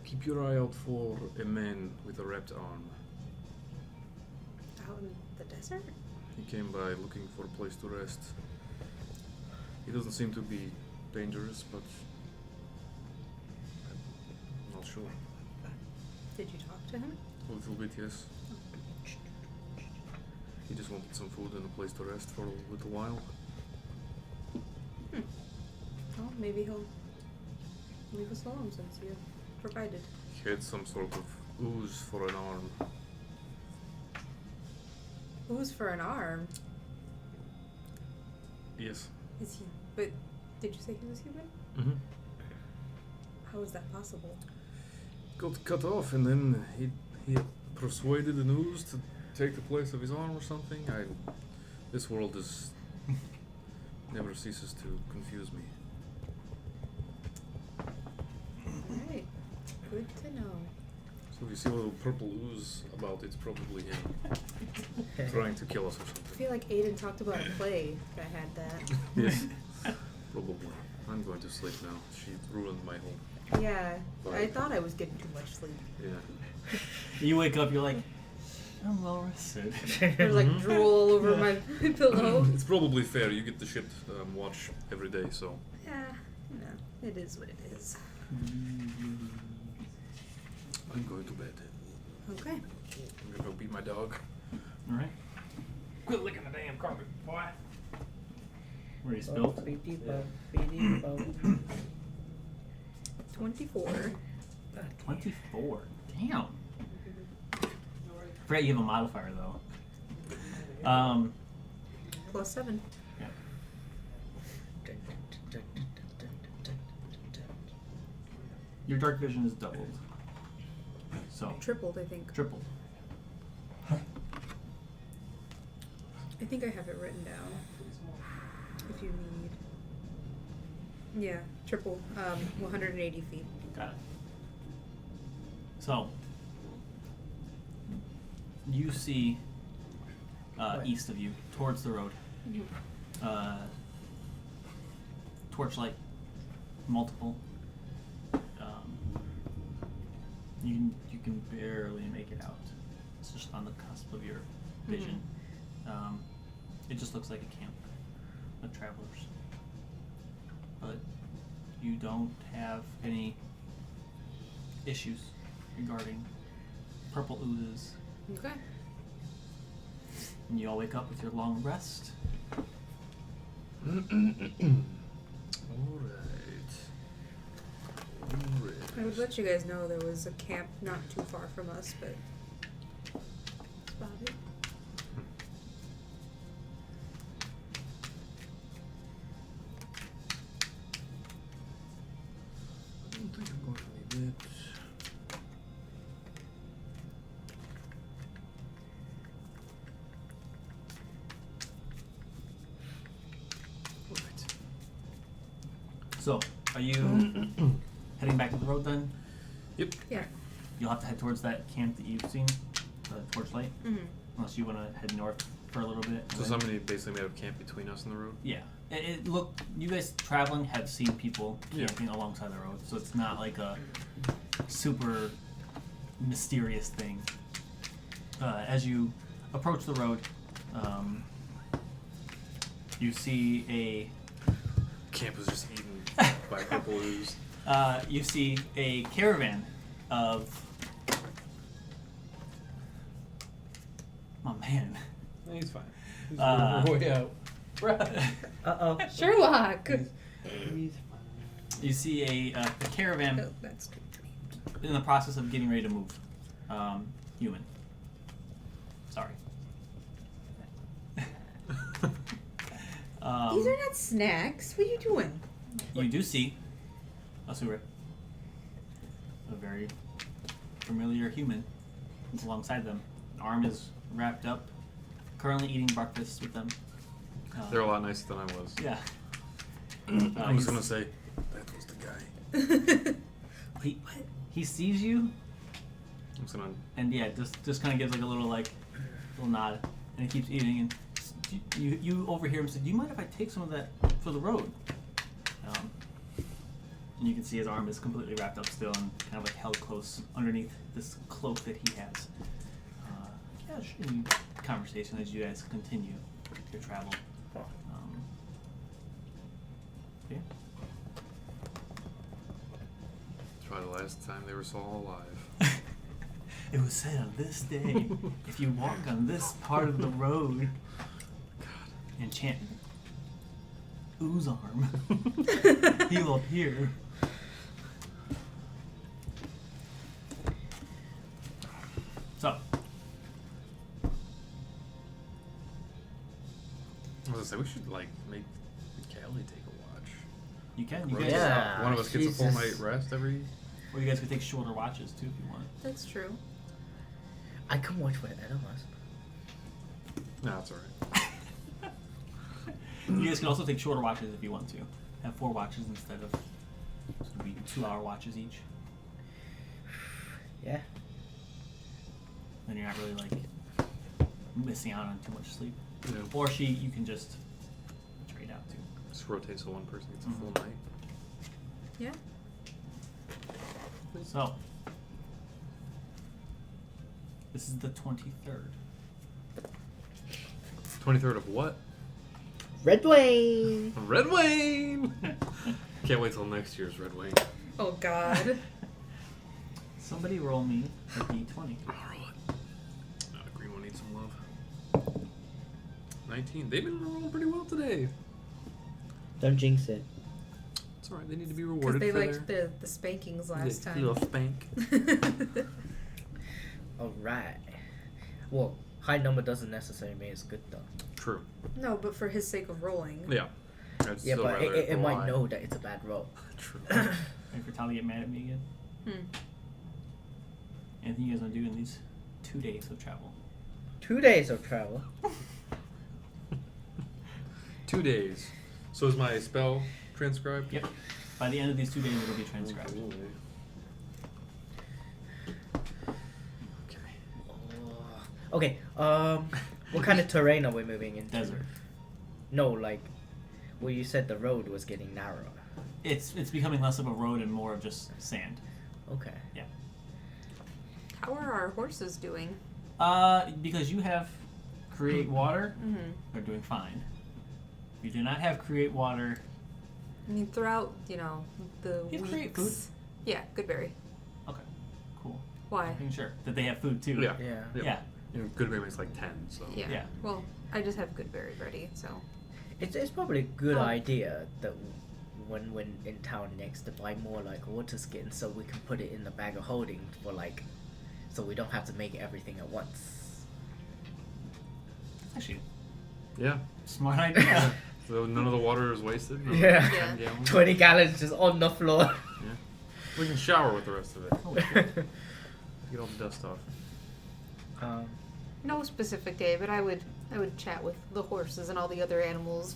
Keep your eye out for a man with a wrapped arm. Out in the desert? He came by looking for a place to rest. He doesn't seem to be dangerous, but I'm not sure. Did you talk to him? A little bit, yes. He just wanted some food and a place to rest for a little while. Well, maybe he'll leave us alone since you provided. He had some sort of ooze for an arm. Who's for an arm? Yes. Is he? But did you say he was human? Mm-hmm. How is that possible? Got cut off, and then he persuaded the ooze to take the place of his arm or something. This world is never ceases to confuse me. Alright. Good to know. So if you see a little purple ooze about, it's probably him trying to kill us or I something. feel like Aiden talked about a play that had that. Yes. Probably. I'm going to sleep now. She ruined my whole. Yeah, I Right. thought I was getting too much sleep. Yeah. You wake up, you're like, I'm well rested. There's like drool all over my pillow. It's probably fair. You get the shift watch every day, so. Yeah, no, it is what it is. I'm going to bed. Okay. I'm gonna go beat my dog. All right. Quit licking the damn carpet, boy. Where you spilled? 24. 24. Damn. I forgot you have a modifier though. Plus 7. Yeah. Your dark vision is doubled. So Tripled, I think. tripled. I think I have it written down. If you need. Yeah, triple. 180 feet. Got it. So you see east of you, towards the road, torchlight, multiple. You can barely make it out. It's just on the cusp of your vision. It just looks like a camp of travelers, but you don't have any issues regarding purple oozes. Okay. And you all wake up with your long rest. I would let you guys know there was a camp not too far from us, but. Spotted. I don't think I'm going to need it. Right. So, are you heading back to the road then? Yep. Yeah. You'll have to head towards that camp that you've seen, the torchlight, Mm-hmm. unless you want to head north for a little bit. So somebody basically made a camp between us and the road? Yeah. It look, you guys traveling have seen people Yeah. camping alongside the road, so it's not like a super mysterious thing. As you approach the road, you see Camp was just eaten by purple ooze. you see a caravan of. Oh man. He's fine. He's way out. Uh-oh. Sherlock! You see a caravan Oh, that's good. in the process of getting ready to move. Human. Sorry. These are not snacks. What are you doing? You do see Asura, a very familiar human, alongside them. Arm is wrapped up, currently eating breakfast with them. They're a lot nicer than I was. Yeah. I was gonna say, that was the guy. He sees you, I'm just gonna. and yeah, just kind of gives like a little nod, and he keeps eating. And you overhear him say, "Do you mind if I take some of that for the road?" And you can see his arm is completely wrapped up still and kind of like held close underneath this cloak that he has. In conversation as you guys continue your travel. Yeah. It's probably the last time they were so alive. It was said on this day, if you walk on this part of the road, enchantment, ooze arm, he will appear. So, I was gonna say we should like make Callie take a watch. you can, you Right? guys, Yeah. One of us gets a full Jesus. night rest every. or you guys could take shorter watches too if you want. That's true. I can watch with Animals. No, that's alright. You guys can also take shorter watches if you want to. Have 4 watches instead of, so it'll be 2-hour watches each. Yeah. Then you're not really like missing out on too much sleep. Yeah. Or you can just trade out too. Just rotate so one person gets a full Mhm. night. Yeah. So, this is the 23rd. 23rd of what? Red Wayne. Red Wayne! Can't wait till next year's Red Wayne. Oh God. Somebody roll me a d20. I'll roll it. Green one needs some love. 19. They've been rolling pretty well today. Don't jinx it. It's alright, they need to be Because rewarded they for liked the spankings last their time. little spank. Alright. Well, high number doesn't necessarily mean it's good though. True. No, but for his sake of rolling. Yeah. I'd Yeah, still but rather it might lie. know that it's a bad roll. True. Wait for Tali to get mad at me again. Anything you guys want to do in these 2 days of travel? 2 days of travel. 2 days. So is my spell transcribed? Yep. By the end of these 2 days, it'll be transcribed. Okay. Okay, what kind of terrain are we moving into? Desert. No, like, well, you said the road was getting narrower. It's becoming less of a road and more of just sand. Okay. Yeah. How are our horses doing? Because you have create water, Mm-hmm. they're doing fine. If you do not have create water, I mean, throughout, the You weeks. create food? Yeah, Goodberry. okay, cool. Why? Making sure that they have food too. Yeah. Yeah. Yep. Yeah. Goodberry makes like 10, so. Yeah. Yeah. Well, I just have Goodberry ready, so. It's probably a good Oh. idea that when in town next to buy more like water skins so we can put it in the bag of holding for like, so we don't have to make everything at once. Actually, Yeah. smart idea. So none of the water is wasted? No, Yeah. 10 gallons? 20 gallons just on the floor. Yeah. We can shower with the rest of it. Holy shit. Get all the dust off. No specific day, but I would chat with the horses and all the other animals.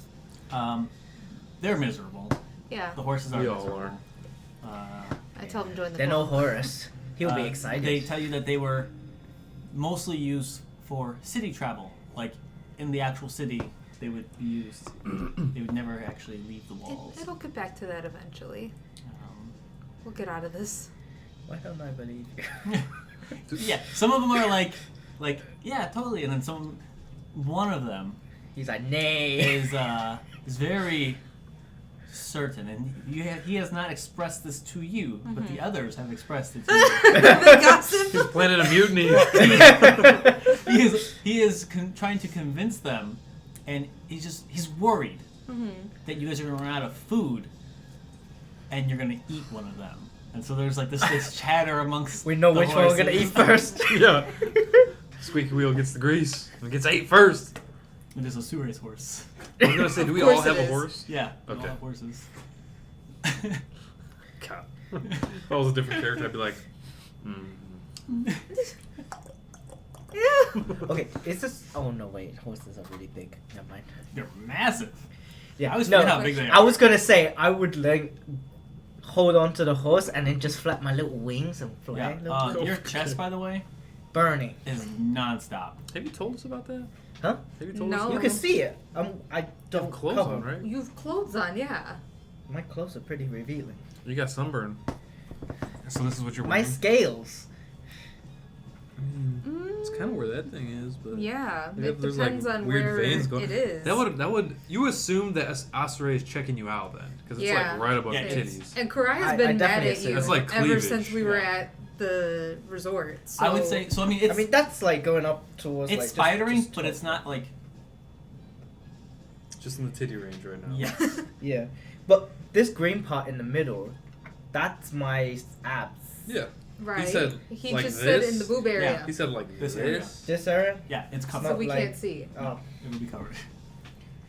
They're miserable. Yeah. The horses are We all miserable. I tell them to join the They know club. Horace. He'll be excited. They tell you that they were mostly used for city travel. Like, in the actual city, they would be used. They would never actually leave the walls. It'll get back to that eventually. We'll get out of this. Why don't I believe you? Yeah, some of them are like, yeah, totally. And then one of them He's like, nay. is very certain, and he has not expressed this to you, but the others have expressed it to you. The gossip. He's planning a mutiny. he is trying to convince them, and he's worried that you guys are going to run out of food, and you're going to eat one of them. And so there's like this chatter amongst We know the which one we're gonna horses. eat first. Yeah. Squeaky wheel gets the grease and gets ate first. And there's a Sure's horse. I was gonna say, do we Of all course have it a is. horse? Yeah, we all Okay. have horses. God. If I was a different character, I'd be like, Okay, is this? Oh no, wait. Horses are really big. Never mind. They're massive. Yeah, I always no. forget how big they are. I was gonna say I would like hold on to the horse and then just flap my little wings and fly. a little Yeah. bit. Your chest, by the way, Burning. is nonstop. have you told us about that? Huh? Have you told No. us? You can see it. I You don't have clothes cover. on, right? You've clothes on, yeah. My clothes are pretty revealing. You got sunburn. So this is what you're My wearing? scales. It's kind of where that thing is, but Yeah, Yeah, it there's, depends like, on weird where veins going- it is. that would you assume that Asure is checking you out then, because it's Yeah. like right above Yeah, your it's- titties. And Karai has I been mad definitely at assume. you It's like ever cleavage, since we were yeah. at the resort. So I would say so. I mean, it's I mean, that's like going up towards. it's like, spidering, just but it's not like Just in the titty range right now. yes. Yeah, but this green part in the middle, that's my abs. Yeah. right. said, he like just said this? in the boob area. Yeah. He said like This this. area. This area. Yeah, it's So covered. Not we like- can't see. Oh. It will be covered.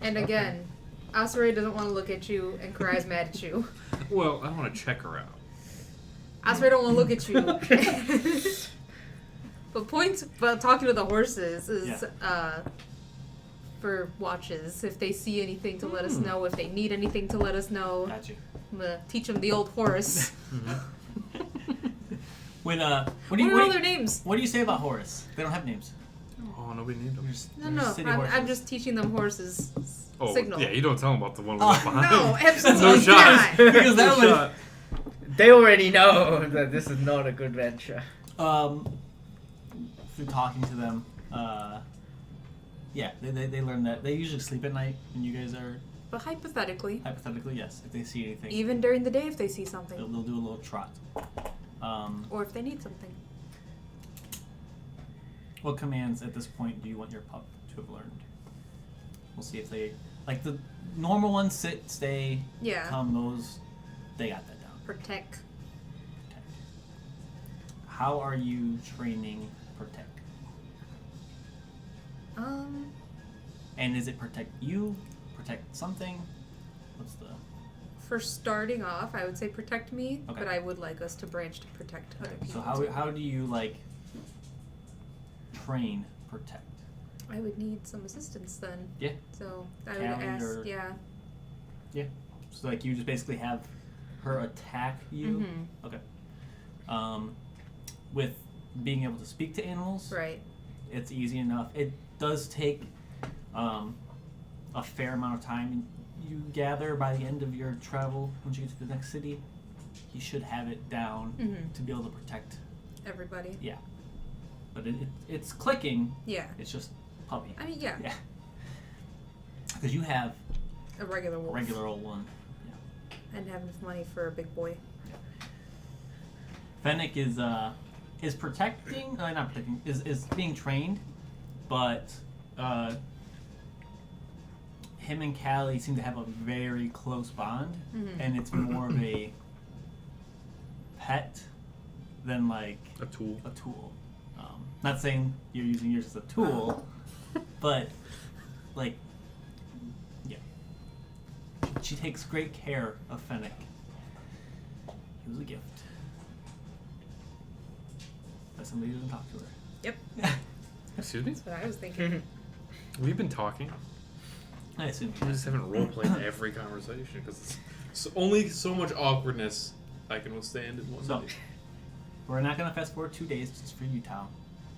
And again, Asare doesn't want to look at you, and Karai's mad at you. Well, I want to check her out. Asare don't want to look at you. But points about talking to the horses is for watches. If they see anything to let us know. If they need anything to let us know. Got you. I'm gonna teach them the old Horus. When what do What you are what all do their you, names? what do you say about Horus? They don't have names. Oh, nobody named They're him. just, No, they're no. just city I'm horses. just teaching them horses. Oh, signal. yeah, you don't tell them about the one we left behind. No, absolutely No shot. not. Because that No was shot. They already know that this is not a good venture. through talking to them, yeah, they learn that they usually sleep at night, and you guys are But hypothetically, hypothetically yes. If they see anything, even during the day, if they see something, they'll do a little trot. or if they need something. What commands at this point do you want your pup to have learned? We'll see if they like the normal ones: sit, stay, Yeah. come. Those they got that down. Protect. Protect. How are you training protect? And is it protect you? Protect something? What's the For starting off, I would say protect me, Okay. but I would like us to branch to protect other people. so how do you like train protect? I would need some assistance then. Yeah. So I would Callie ask, or- yeah. Yeah. So like you just basically have her attack you. Mhm. Okay. With being able to speak to animals, Right. it's easy enough. It does take a fair amount of time. You gather by the end of your travel, once you get to the next city, you should have it down Mhm. to be able to protect. Everybody. Yeah. But it's clicking. Yeah. It's just puppy. I mean, yeah. Yeah. Because you have A regular a wolf. regular old one. Yeah. And have enough money for a big boy. Fennec is protecting, not protecting, is being trained, but him and Callie seem to have a very close bond, Mhm. and it's more of a pet than like A tool. a tool. Not saying you're using yours as a tool, but like, yeah, she takes great care of Fennec. It was a gift. By somebody who doesn't talk to her. Yep. Excuse me? That's what I was thinking. We've been talking. I assume. We just haven't roleplayed every conversation because it's only so much awkwardness I can withstand in one So, night. we're not going to fast forward 2 days just for Utah.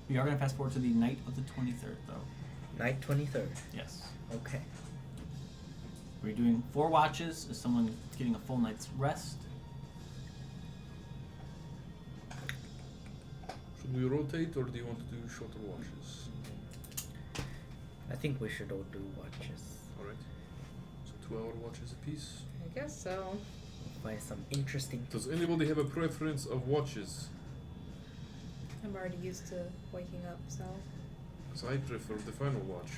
We are going to fast forward to the night of the 23rd, though. Night 23rd. Yes. Okay. We're doing 4 watches. Is someone getting a full night's rest? Should we rotate or do you want to do shorter watches? I think we should all do watches. Alright. So 2-hour watches apiece. I guess so. Find some interesting. Does anybody have a preference of watches? I'm already used to waking up, so. Because I prefer the final watch.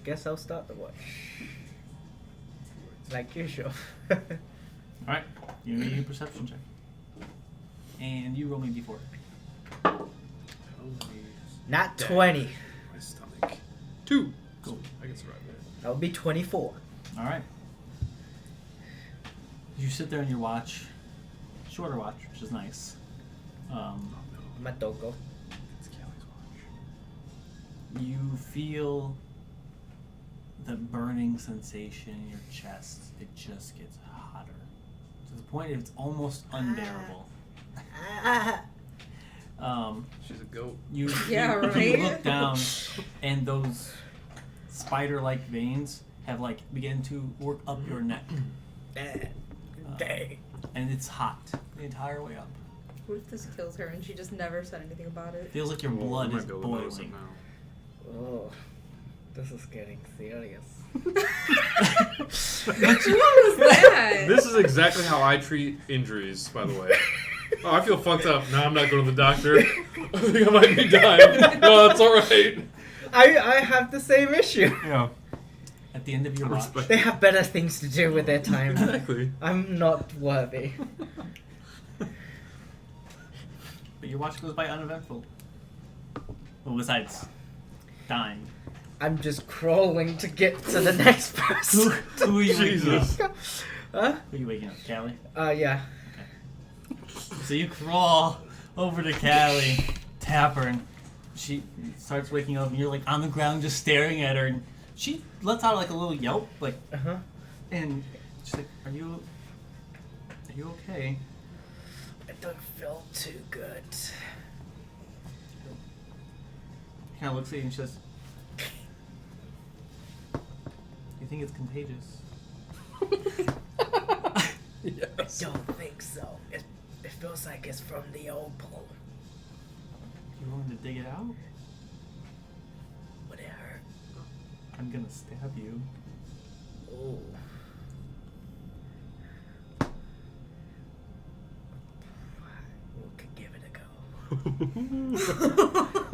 Guess I'll start the watch. Like usual. Alright. You need a perception check. And you roll me d4. Not Dang. 20. My stomach. 2! Cool. I can survive that. That would be 24. Alright. You sit there and you watch. Shorter watch, which is nice. Matoko. It's Callie's watch. You feel the burning sensation in your chest. It just gets hotter. To the point it's almost unbearable. She's a goat. You, Yeah, you right? look down and those spider-like veins have like begun to work up your neck. Dang. And it's hot the entire way up. What if this kills her and she just never said anything about it? Feels like your Well, blood I is might be able to notice it boiling. now. Oh, this is getting serious. What was that? This is exactly how I treat injuries, by the way. Oh, I feel fucked up. Now I'm not going to the doctor. I think I might be dying. No, it's alright. I have the same issue. Yeah. At the end of your watch, Respect. They have better things to do with their time. Exactly. I'm not worthy. but your watch goes by uneventful. Well, besides dying. I'm just crawling to get to the next Who, person. who are you waking up? Jesus. Huh? Who are you waking up? Callie? Yeah. So you crawl over to Callie, tap her, and she starts waking up, and you're like on the ground just staring at her, and she lets out like a little yelp, like, Uh-huh. and she's like, Are you okay? I don't feel too good. Kind of looks at you and she says, You think it's contagious? I don't think so. It feels like it's from the opal. You willing to dig it out? Would it hurt? I'm gonna stab you. Oh. We could give it a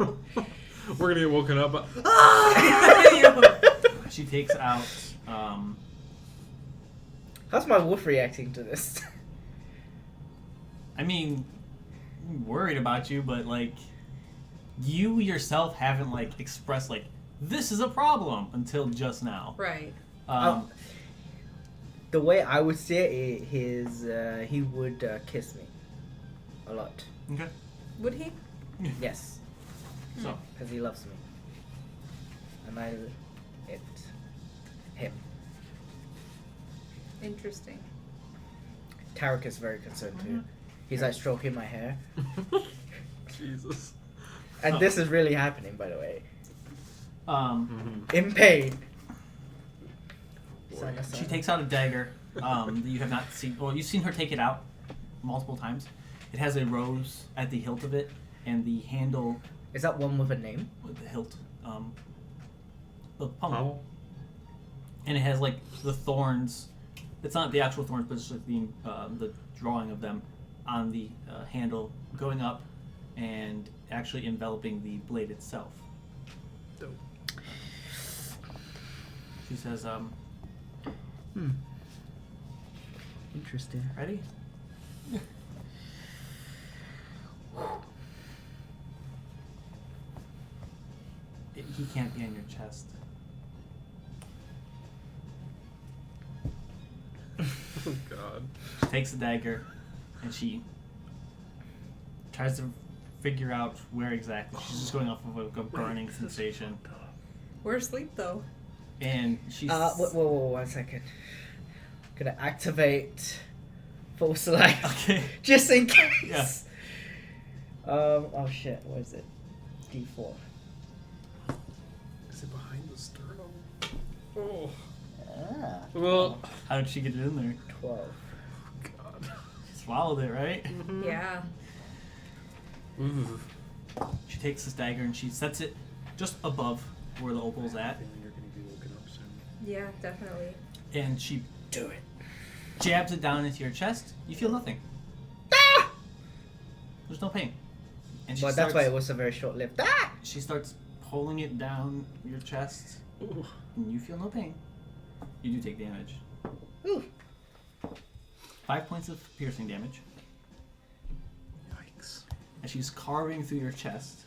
go. We're gonna get woken up. She takes out. How's my wolf reacting to this? I mean, I'm worried about you, but like, you yourself haven't like expressed like this is a problem until just now. Right. The way I would see it, he would kiss me a lot. Okay. Would he? Yes, So because he loves me, and him. Interesting. Tarek is very concerned too. He's like stroking my hair, Jesus. and Oh. this is really happening, by the way. Mm-hmm. In pain. Boy. she takes out a dagger that you have not seen. Well, you've seen her take it out multiple times. It has a rose at the hilt of it, and the handle Is that one with a name? with the hilt, the pommel. Powell? And it has like the thorns. It's not the actual thorns, but it's like the drawing of them on the handle going up and actually enveloping the blade itself. Dope. She says, Interesting. ready? He can't be on your chest. Oh God. She takes the dagger and she tries to figure out where exactly. She's just going off of a burning sensation. We're asleep though. And she's. Whoa, 1 second. Gonna activate false light. Okay. Just in case. Yeah. Oh shit, what is it? D4. Is it behind the sternum? Oh. Ah. Well. How did she get it in there? 12. God. She swallowed it, right? Yeah. Ooh. She takes this dagger and she sets it just above where the opal's at. Feeling you're gonna be woken up soon. Yeah, definitely. And she Do it. jabs it down into your chest. You feel nothing. Ah! There's no pain. And she Well, that's starts, why it was a very short lived. Ah! she starts pulling it down your chest. Ooh. And you feel no pain. You do take damage. Ooh. 5 points of piercing damage. Yikes. And she's carving through your chest.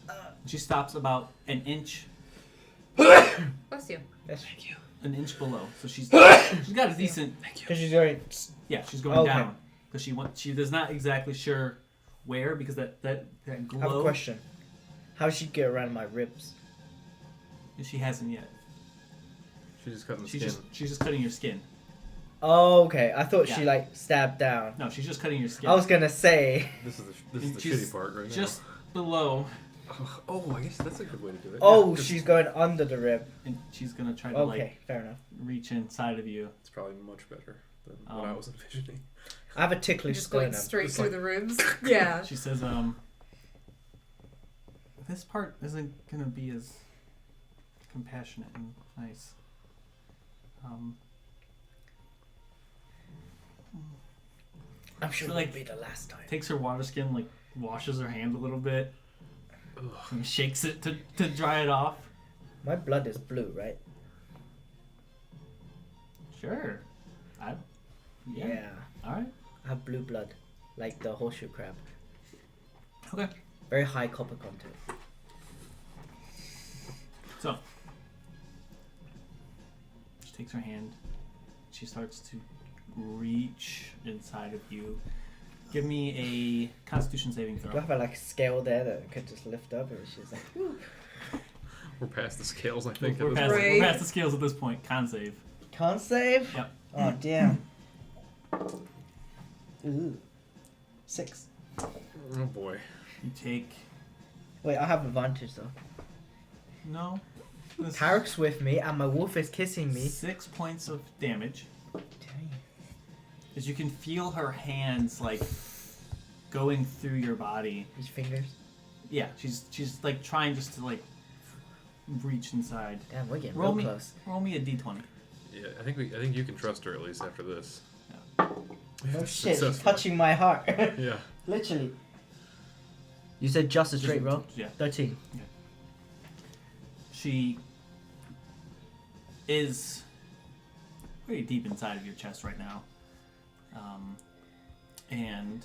She stops about an inch Bless you. Yes. below. So she's got a decent. Because she's going. Yeah, she's going Okay. down because she is not exactly sure where because that glow. I have a question. How did she get around my ribs? She hasn't yet. She's just cutting the She's skin. she's just cutting your skin. Oh, okay. I thought she Yeah. like stabbed down. No, she's just cutting your skin. I was gonna say. This is the She's shitty part right now. just below, Oh, I guess that's a good way to do it. Oh, Yeah, 'cause she's going under the rib. and she's gonna try to Okay, fair enough. reach inside of you. It's probably much better than what I was envisioning. I have a ticklish Just going sternum. straight Just through like- the ribs. Yeah. She says, this part isn't gonna be as compassionate and nice. I'm sure So, it'll like, be the last time. Takes her water skin, like washes her hand a little bit, Ugh. and shakes it to dry it off. My blood is blue, right? Sure. Yeah. All right. I have blue blood, like the horseshoe crab. Okay. Very high copper content. So she takes her hand. She starts to reach inside of you. Give me a Constitution saving Do I throw. have a like scale there that I could just lift up and she's like, whew. We're past the scales, I think. We're at this past, point. Right. we're past the scales at this point. Con save. Can't save? Yep. Oh, damn. Ooh. 6. Oh boy. You take Wait, I have advantage though. no. Tarek's with me, and my wolf is kissing me. 6 points of damage. Dang. As you can feel her hands like going through your body. His fingers. Yeah, she's like trying just to like reach inside. Damn, we're getting Roll real me, close. roll me a d20. Yeah, I think you can trust her at least after this. No shit, she's Successful. touching my heart. Yeah. Literally. You said just a straight roll? Yeah. 13. She is pretty deep inside of your chest right now. And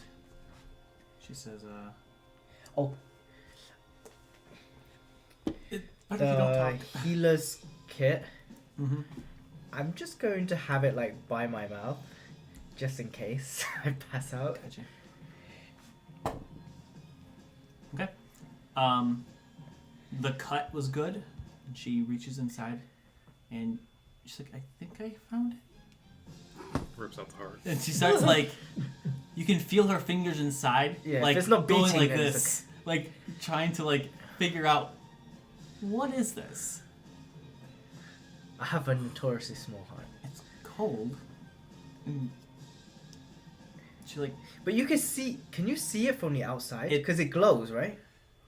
she says, Oh. But if you don't The talk. healer's kit. Mm-hmm. I'm just going to have it like by my mouth. Just in case I pass out. Gotcha. Okay. The cut was good. And she reaches inside and she's like, I think I found it. Rips out the heart. And she starts like, you can feel her fingers inside, Yeah, if like it's not going beating, like then it's this, like trying to like figure out what is this. I have a notoriously small heart. It's cold. And she like, But you can see. Can you see it from the outside? It- Because it glows, right?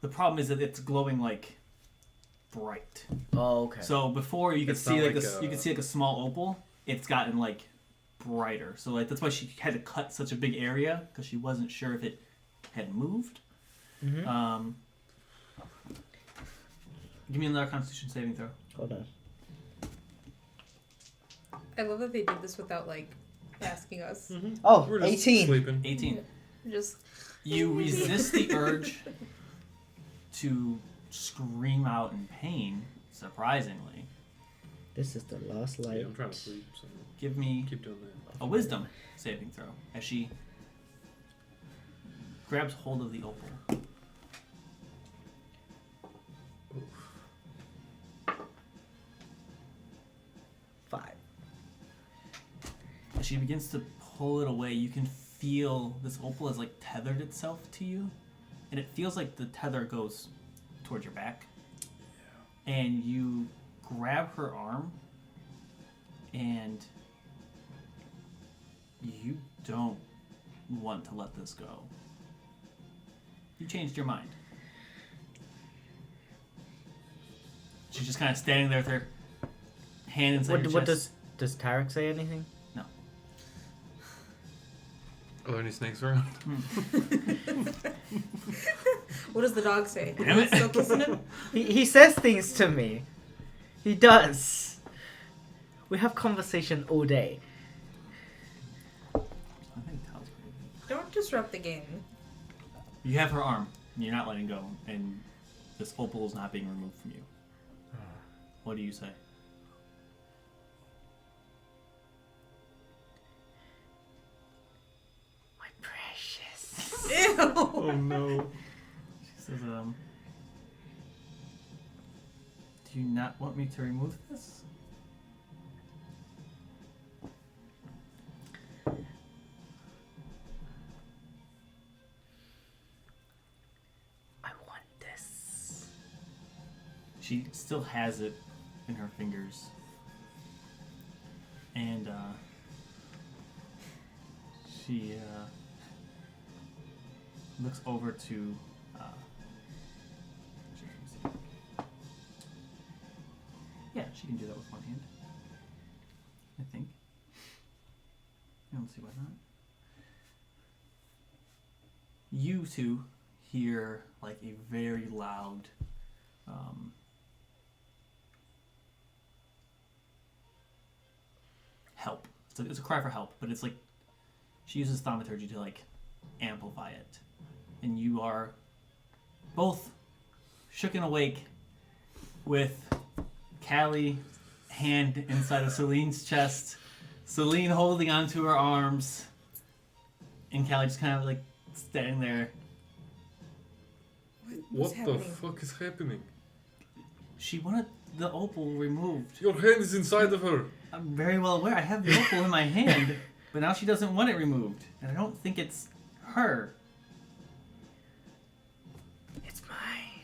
the problem is that it's glowing like bright. Oh, okay. So before you could It's see not like like you could see like a small opal. It's gotten like brighter. So like that's why she had to cut such a big area because she wasn't sure if it had moved. Mm-hmm. Give me another Constitution saving throw. Hold on. I love that they did this without like asking us. Oh, We're just 18. sleeping. 18. Just You resist the urge to scream out in pain. Surprisingly, This is the last light. Yeah, I'm trying to sleep, so give me keep doing that. a Wisdom saving throw as she grabs hold of the opal. Oof. 5. As she begins to pull it away, you can feel this opal has like tethered itself to you, and it feels like the tether goes towards your back. And you grab her arm, and you don't want to let this go. You changed your mind. She's just kind of standing there with her hand inside your What chest. does Tarek say anything? No. Are there any snakes around? what does the dog say? Damn it. Stop listening. He says things to me. He does. We have conversation all day. I think Tal's pretty good. Don't disrupt the game. You have her arm, and you're not letting go, and this opal is not being removed from you. What do you say? My precious. Ew. Oh no. She says, do you not want me to remove this? I want this. She still has it in her fingers. And, she, looks over to, yeah, she can do that with one hand. I think. I don't see why not. You two hear like a very loud help. It's a cry for help, but it's like she uses thaumaturgy to like amplify it. And you are both shook and awake with Callie hand inside of Celine's chest, Celine holding onto her arms, and Callie just kind of like standing there. What's What the happening? fuck is happening? She wanted the opal removed. Your hand is inside of her. I'm very well aware. I have the opal in my hand, but now she doesn't want it removed, and I don't think it's her. It's mine.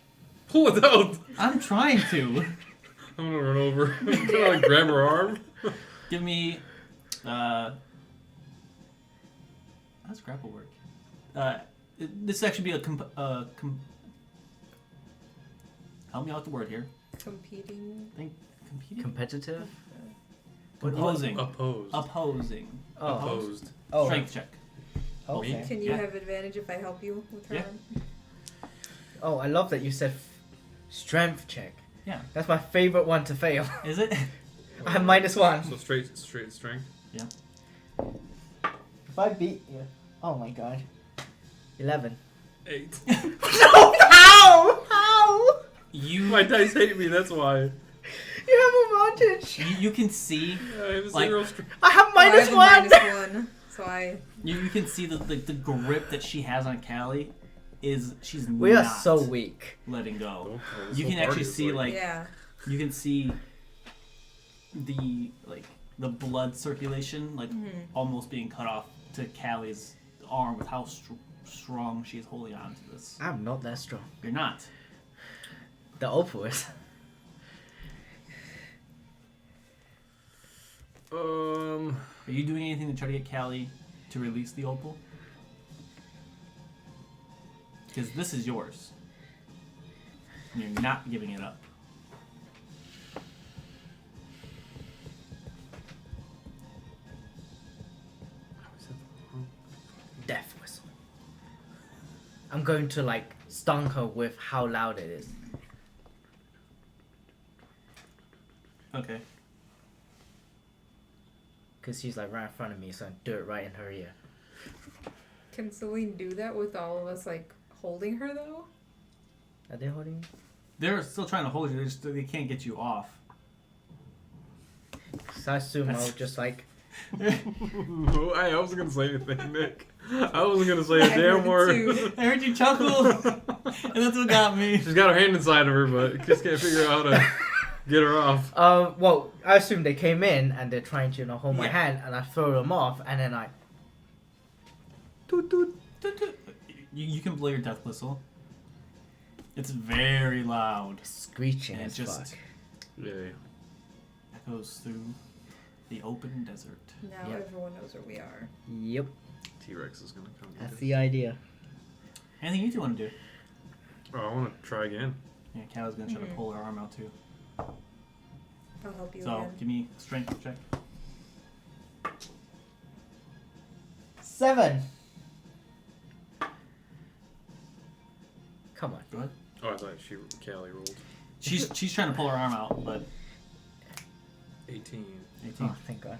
Pull it out. I'm trying to. I'm gonna run over. I'm gonna like, grab her arm. Give me. How's grapple work? This actually be a help me out with the word here. Competing. I think competing. Competitive? Opposing. Opposed. Opposing. Oh. Opposed. Oh. Strength check. Okay. Can you Yeah. have advantage if I help you with her? Yeah. arm? Oh, I love that you said strength check. Yeah. That's my favorite one to fail. Is it? I have -1. So straight strength. Yeah. If I beat you, oh my god, 11. 8. No, how? My dice hate me. That's why. You have advantage. You can see. I have Like- 0 strength. I have Oh, I have -1. a -1, so I. You can see the grip that she has on Callie is she's We are not so weak. letting go. Oh, this You whole can party actually is see like Yeah. you can see the blood circulation like almost being cut off to Callie's arm with how strong she's holding on to this. I'm not that strong. You're not. The opal is. Are you doing anything to try to get Callie to release the opal? Because this is yours. And you're not giving it up. Death whistle. I'm going to like stun her with how loud it is. Okay. Because she's like right in front of me, so I do it right in her ear. Can Celine do that with all of us like holding her though? Are they holding me? They're still trying to hold you. They can't get you off. So I assume I'll just like. I wasn't gonna say anything, Nick. I wasn't gonna say a I damn heard it word. too. I heard you chuckle, and that's what got me. She's got her hand inside of her, but just can't figure out how to get her off. Well, I assume they came in and they're trying to, hold my Yeah. hand, and I throw them off, and then I. Toot, toot, toot, toot. You can blow your death whistle. It's very loud. Screeching And it as just fuck. Yay. echoes through the open desert. Now Yep. everyone knows where we are. Yep, T-Rex is gonna come. that's get the idea. Anything you two want to do? us. Oh, I want to try again. Yeah, Callie's gonna try to pull her arm out too. I'll help you So again. give me a strength check. 7. Come on. Go ahead. Oh, I thought Callie rolled. She's trying to pull her arm out, but 18. 18. Oh, thank God.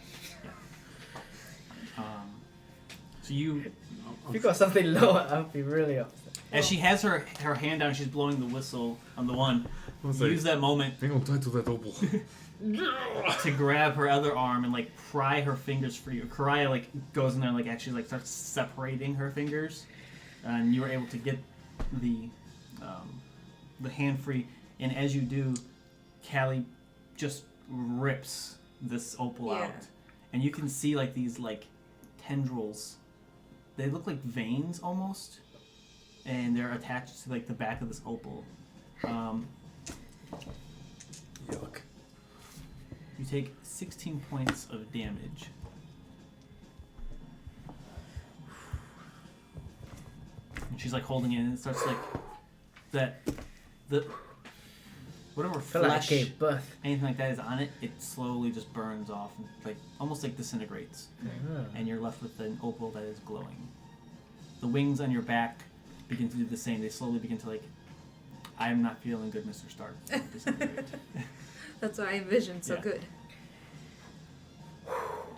So you, If you got something lower, I'd be really upset. as she has her hand down, she's blowing the whistle on the one. Use that moment Hang on tight to that opal. to grab her other arm and like pry her fingers free. Karaya like goes in there and like actually like starts separating her fingers, and you are able to get the hand free. And as you do, Callie just rips this opal Yeah. out, and you can see like these like tendrils. They look like veins almost, and they're attached to like the back of this opal. Yuck. You take 16 points of damage. And she's like holding it, and it starts like whatever I feel like I flesh, gave birth. anything like that is on it, it slowly just burns off, and like almost like disintegrates, and you're left with an opal that is glowing. The wings on your back begin to do the same. They slowly begin to like, I'm not feeling good, Mr. Stark. Disintegrate. That's what I envisioned. So Yeah. good.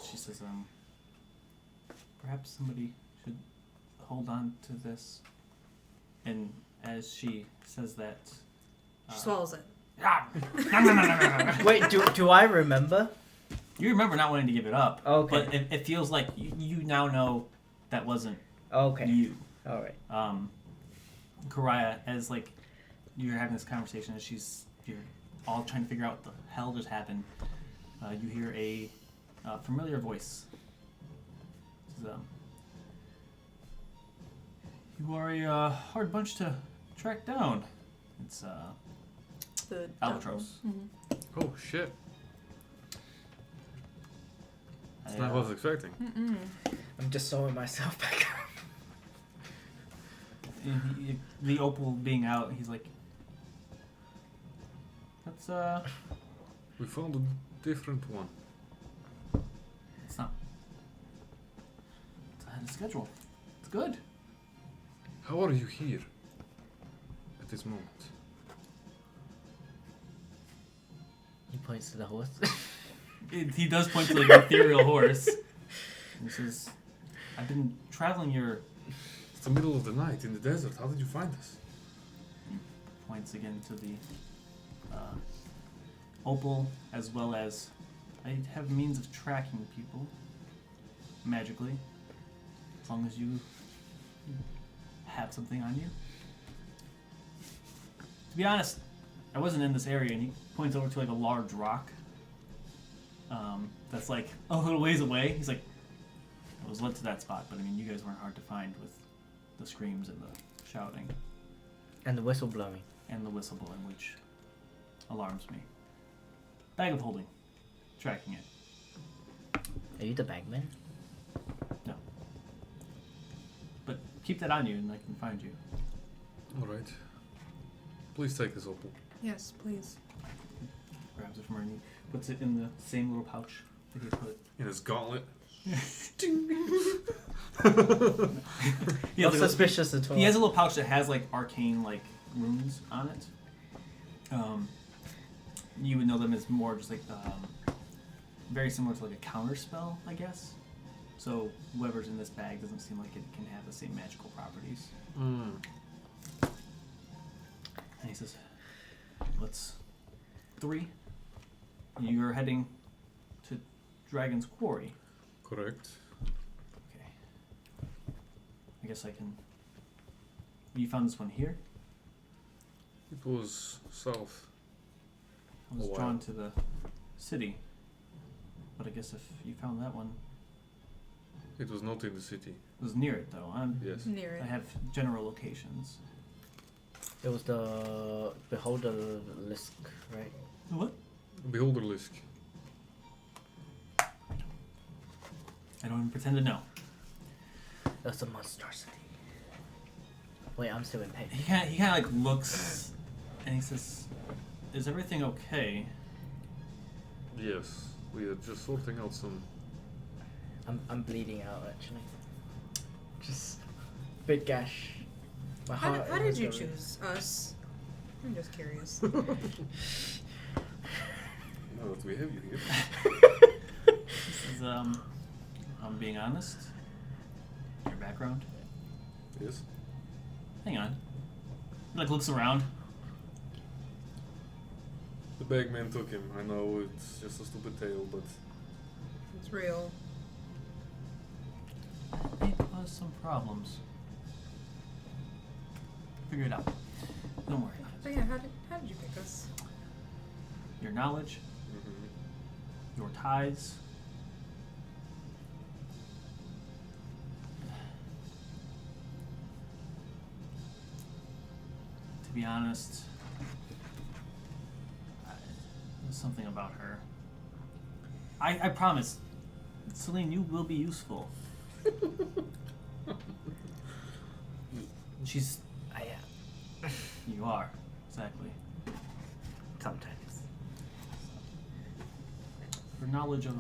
She says, perhaps somebody should hold on to this. And as she says that, She swallows it. Wait, do I remember? you remember not wanting to give it up. Okay. But it feels like you now know that wasn't Okay. you. All right. Karaya, as like you're having this conversation, as you're all trying to figure out what the hell just happened, you hear a familiar voice. It says, you are a hard bunch to track down. It's The Albatross. Mm-hmm. Oh shit! That's not what I was expecting. I'm just sewing myself back up. The opal being out, he's like, "Let's We found a different one. it's not. It's ahead of schedule. It's good." How are you here at this moment? He points to the horse. He does point to like an ethereal horse. He says, "I've been traveling your." It's the middle of the night in the desert. How did you find us? He points again to the opal, as well as I have means of tracking people magically, as long as you have something on you. To be honest, I wasn't in this area, and he points over to like a large rock that's like a little ways away. He's like, I was led to that spot, but I mean, you guys weren't hard to find with the screams and the shouting And the whistle blowing. and the whistle blowing, which alarms me. Bag of holding, tracking it. Are you the bagman? No, but keep that on you, and I can find you. All right. Please take this opal. Yes, please. Grabs it from her and he puts it in the same little pouch that he put. In his gauntlet. He Not has, like, suspicious at all. he has a little pouch that has like arcane like runes on it. You would know them as more just like very similar to like a counter spell, I guess. So whoever's in this bag doesn't seem like it can have the same magical properties. And he says, "Let's 3. You're heading to Dragon's Quarry." Correct. Okay. I guess I can. You found this one here? It was south. I was Oh, wow. drawn to the city. But I guess if you found that one, It was not in the city. it was near it though. Yes. Near I it. have general locations. It was the Beholder Lisk, right? What? Beholder Lisk. I don't even pretend to know. That's a monstrosity. Wait, I'm still in pain. He kind of like looks, and he says, "Is everything okay?" Yes. We are just sorting out some. I'm bleeding out actually. Just big gash. My How, heart. how did was you going. choose us? I'm just curious. Now that we have you here. This is I'm being honest. Your background. Yes. Hang on. He like looks around. The bagman took him. I know it's just a stupid tale, but It's real. It caused some problems. Figure it out. Don't worry about But it. yeah, how did you pick us? Your knowledge, your ties. To be honest, there's something about her. I promise, Celine, you will be useful. She's. I am. You are. Exactly. Sometimes. Her knowledge of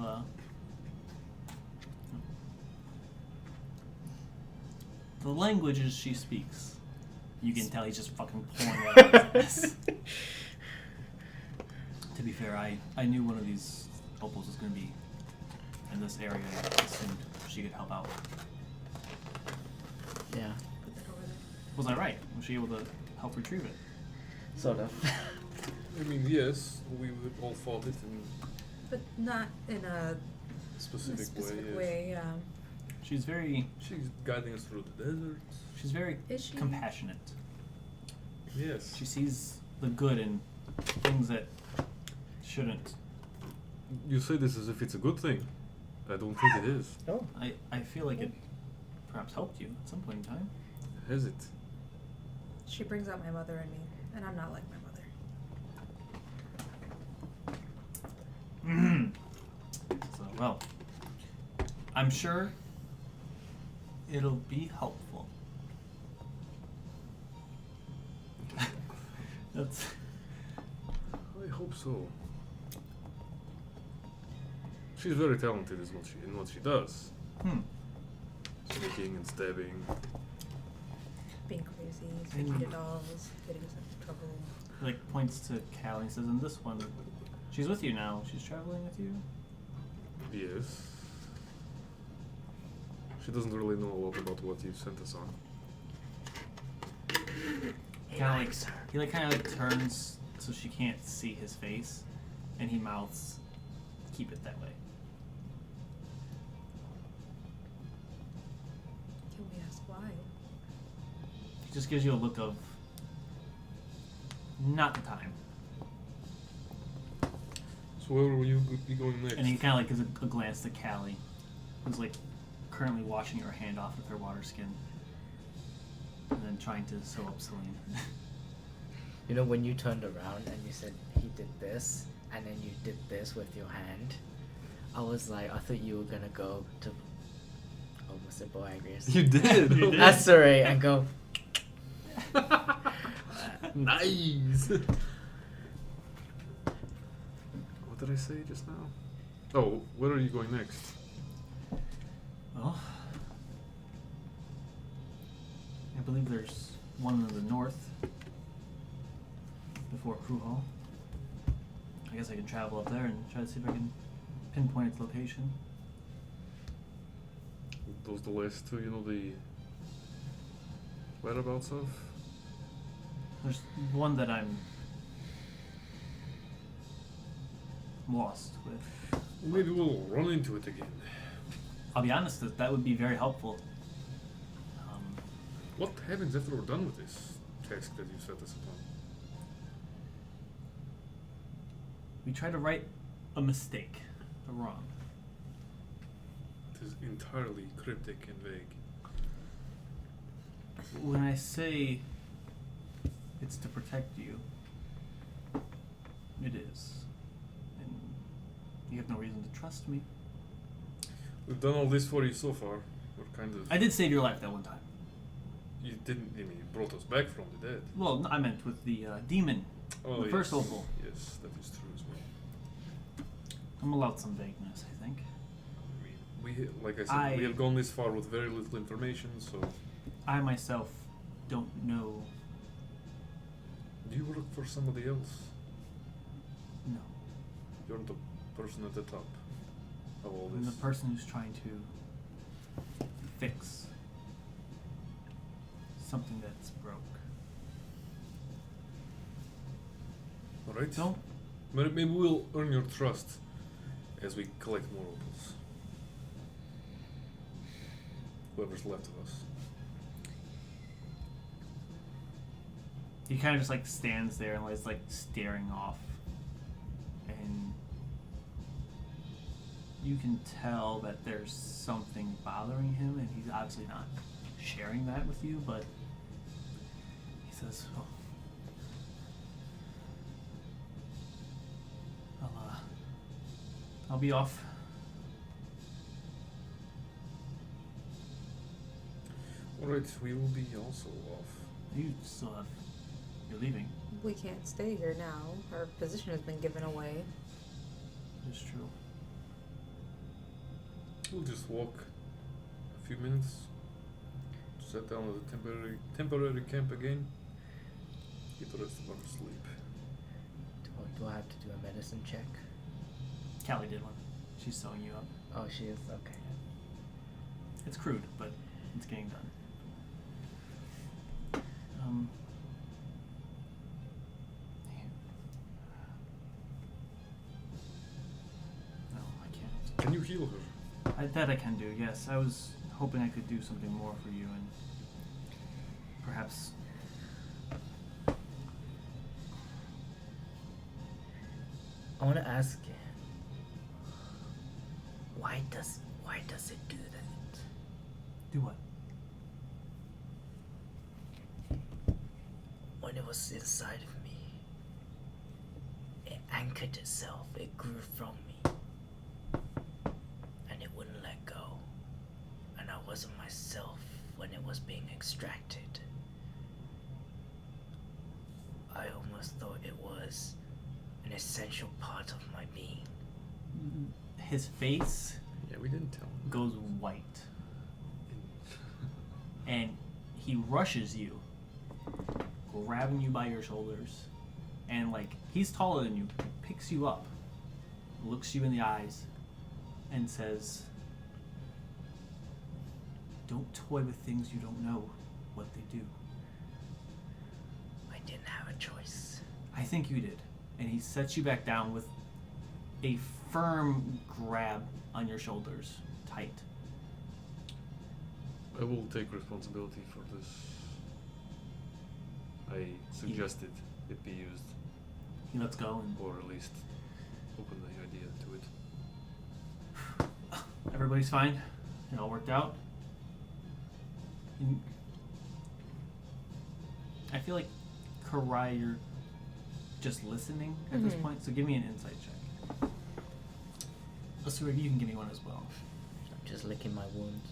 the languages she speaks. You can tell he's just fucking pouring it out of this. To be fair, I knew one of these opals was going to be in this area. I assumed she could help out. Yeah. Put that over there. Was I right? Was she able to help retrieve it? Sort of. I mean, yes, we would all fought it in But not in a a specific, way. way. Yeah. She's very, She's guiding us through the desert. she's very Is she? compassionate. Yes. She sees the good in things that shouldn't. You say this as if it's a good thing. I don't think it is. Oh. I feel like it perhaps helped you at some point in time. Has it? She brings out my mother in me, and I'm not like my mother. So, well, I'm sure it'll be helpful. That's. I hope so. She's very talented in what she does. Sneaking and stabbing. Being crazy, switching to dolls, getting us into trouble. Like points to Callie and says, and this one, she's with you now. She's traveling with you. Yes. She doesn't really know a lot about what you sent us on. He Kinda likes her. He kind of turns so she can't see his face, and he mouths, "Keep it that way." Can we ask why? He just gives you a look of not the time, So where will you be going next? and he kind of like gives a glance to Callie, who's like currently washing her hand off with her water skin, and then trying to sew up Celine. You know when you turned around and you said he did this, and then you did this with your hand, I was like, I thought you were gonna go to almost said Boagrius. You did. You did. Asuri and go. Nice. What did I say just now? Oh, where are you going next? Well, I believe there's one in the north before Kruhal. I guess I can travel up there and try to see if I can pinpoint its location. Those the last two, you know the whereabouts of? There's one that I'm lost with. Maybe we'll run into it again. I'll be honest, that would be very helpful. What happens after we're done with this task that you set us upon? We try to right a mistake, a wrong. It is entirely cryptic and vague. When I say it's to protect you, it is. And you have no reason to trust me. We've done all this for you so far. We're kind of. I did save your life that one time. You didn't. I mean, you brought us back from the dead. Well, I meant with the demon. Oh, The first yes. opal. Yes, that is true as well. I'm allowed some vagueness, I think. We, like I said, we have gone this far with very little information. So, I myself don't know. do you work for somebody else? No. You're the person at the top of all I'm this. the person who's trying to fix something that's broke. All right. Don't. Maybe we'll earn your trust as we collect more opals. Whoever's left of us. He kind of just like stands there and is like staring off, and you can tell that there's something bothering him, and he's obviously not sharing that with you, but he says, "Oh, I'll be off." Alright, we will be also off. You still have. You're leaving. We can't stay here now. Our position has been given away. It's true. We'll just walk a few minutes, set down at the temporary camp again, get the rest of our sleep. Do I have to do a medicine check? Callie did one. She's sewing you up. Oh, she is? Okay. It's crude, but it's getting done. No, I can't. Can you heal her? That I can do, yes. I was hoping I could do something more for you and perhaps. I want to ask, why does it do that? Do what? When it was inside of me, it anchored itself. It grew from me. wasn't myself when it was being extracted. I almost thought it was an essential part of my being. His face Yeah, we didn't tell him. goes white, and he rushes you, grabbing you by your shoulders, and like he's taller than you, picks you up, looks you in the eyes, and says, "Don't toy with things you don't know what they do." I didn't have a choice. I think you did. And he sets you back down with a firm grab on your shoulders, tight. I will take responsibility for this. I suggested it be used, He lets go, and or at least open the idea to it. everybody's fine. It all worked out. And I feel like Karai, you're just listening at this point, so give me an insight check. Asura, you can give me one as well. I'm just licking my wounds.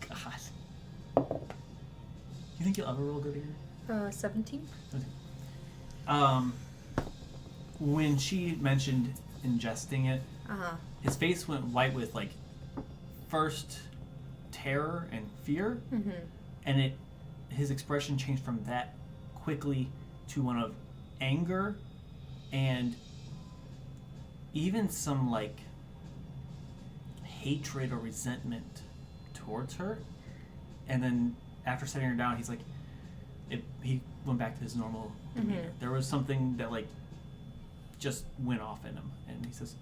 God. You think you'll ever roll good here? 17. When she mentioned ingesting it, his face went white with like first terror and fear, and his expression changed from that quickly to one of anger and even some like hatred or resentment towards her. And then after setting her down, he's like, he went back to his normal demeanor. There was something that like just went off in him, and he says,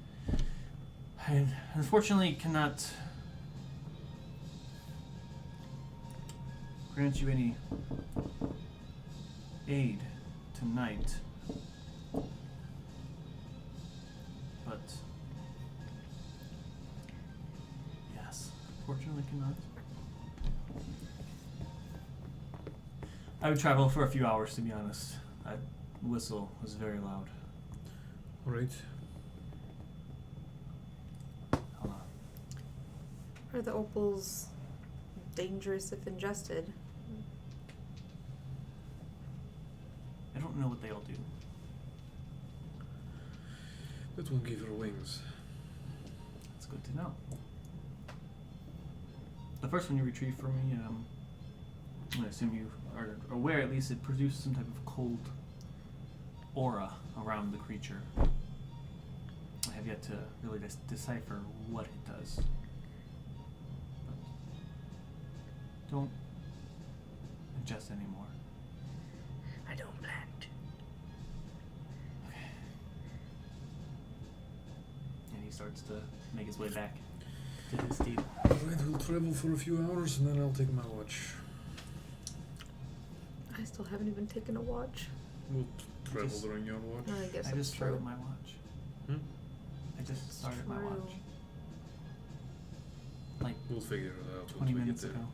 "I unfortunately cannot grant you any aid tonight, but yes, unfortunately cannot. I would travel for a few hours, to be honest. That whistle was very loud. Alright. Hold on. Are the opals dangerous if ingested? I don't know what they all do. That will give her wings. That's good to know. The first one you retrieved for me, I assume you are aware at least it produced some type of cold aura around the creature. I have yet to really decipher what it does. But don't ingest anymore. I don't plan to. Okay. And he starts to make his way back to his steed. Alright, we'll travel for a few hours and then I'll take my watch. I still haven't even taken a watch. We'll travel Just- during your watch. I guess I that's just started true. my watch. Hmm? I just started my True. watch. Like We'll figure it out 20 once we minutes get there. ago.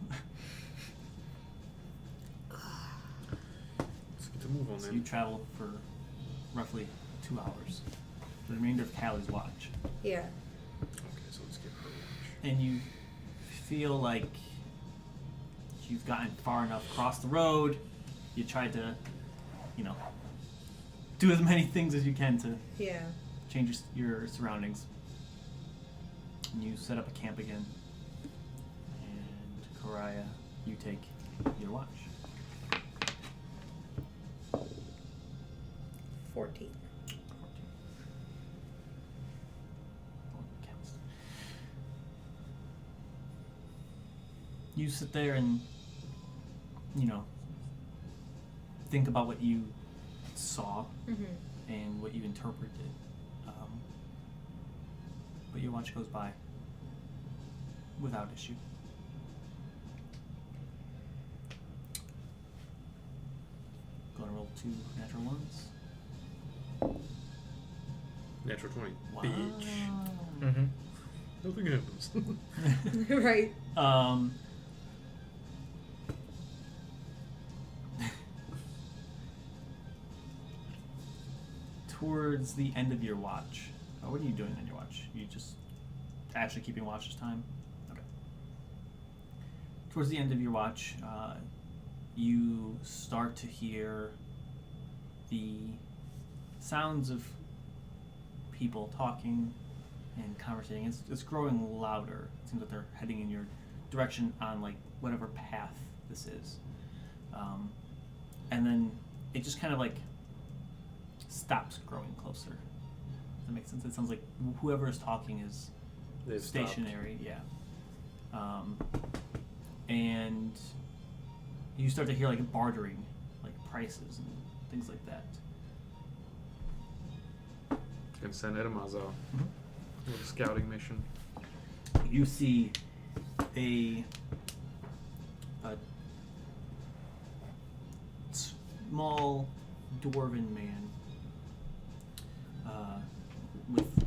Let's get to move on So then. you travel for roughly 2 hours. The remainder of Callie's watch. Yeah. Okay, so let's get her watch. And you feel like you've gotten far enough across the road. You tried to, do as many things as you can to Yeah. change your surroundings. And you set up a camp again. And Karaya, you take your watch. 14. 14. Counts. You sit there and, think about what you saw and what you interpreted. But your watch goes by without issue. Gonna roll 2 natural ones. Natural 20. Wow. Bitch. Mm-hmm. Nothing happens. Right. Towards the end of your watch, What are you doing on your watch? You just actually keeping watch this time? Okay. Towards the end of your watch, you start to hear the sounds of people talking and conversating. It's growing louder. It seems like they're heading in your direction on like whatever path this is. And then it just kind of like stops growing closer. Does that make sense? It sounds like whoever is talking is They've stationary. Yeah. And you start to hear like bartering, like prices and things like that. Can send Edamaz out. Little scouting mission. You see a small dwarven man with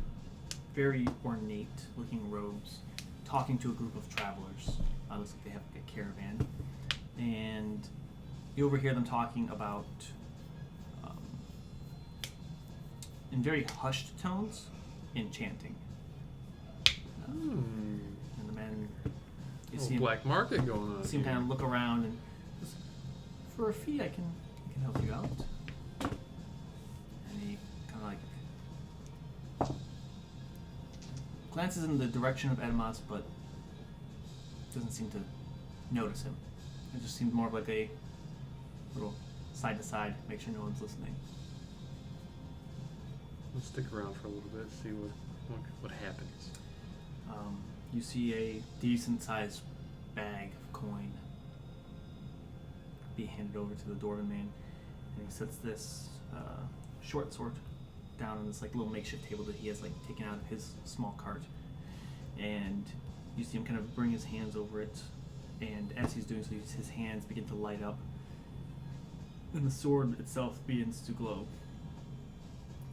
very ornate looking robes talking to a group of travelers. Looks like they have like a caravan. And you overhear them talking about, in very hushed tones, enchanting. And the man, you see him, Black market going on. see him here. kind of look around and goes, for a fee, I can help you out. And he kind of like glances in the direction of Edmas, but doesn't seem to notice him. It just seems more of like a little side to side, make sure no one's listening. Let's stick around for a little bit, see what happens. You see a decent sized bag of coin be handed over to the dwarven man, and he sets this short sword down on this like little makeshift table that he has like taken out of his small cart, and you see him kind of bring his hands over it, and as he's doing so, his hands begin to light up, and the sword itself begins to glow,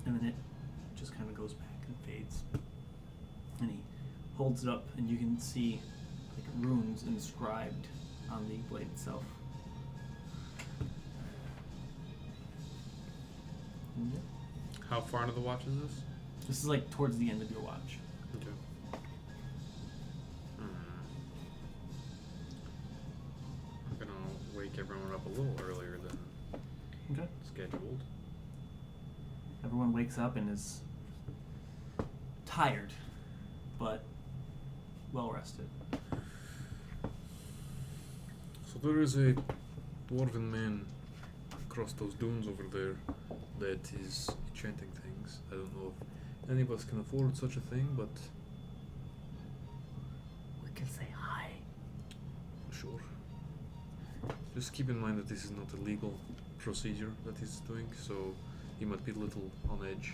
and then it just kind of goes back and fades, and he holds it up, and you can see like runes inscribed on the blade itself. And yeah, How far into the watch is this? this is like towards the end of your watch. Okay. I'm gonna wake everyone up a little earlier than Okay. scheduled. Everyone wakes up and is tired, but well rested. So there is a dwarven man across those dunes over there that is enchanting things. I don't know if any of us can afford such a thing, but We can say hi. sure. Just keep in mind that this is not a legal procedure that he's doing, so he might be a little on edge.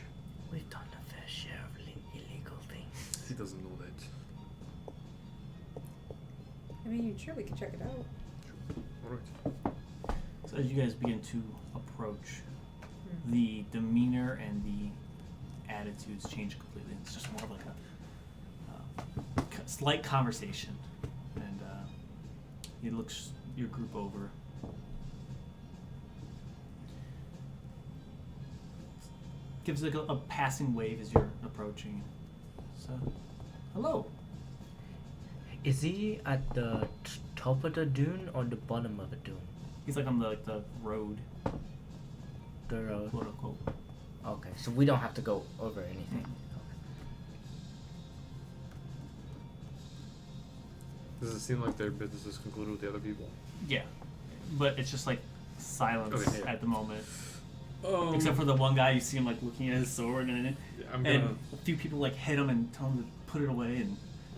We've done a fair share of illegal things. He doesn't know that. I mean, you surely could check it out. Alright. So as you guys begin to approach, the demeanor and the attitudes change completely. It's just more of like a slight conversation, and he looks your group over. Gives like a passing wave as you're approaching. So, hello. Is he at the top of the dune or the bottom of the dune? He's like on the road, The road. quote unquote. Okay, so we don't have to go over anything. Does it seem like their business is concluded with the other people? Yeah, but it's just like silence Okay, yeah. at the moment. Oh. Except for the one guy, you see him like looking at his sword, and I'm and gonna. a few people like hit him and tell him to put it away, and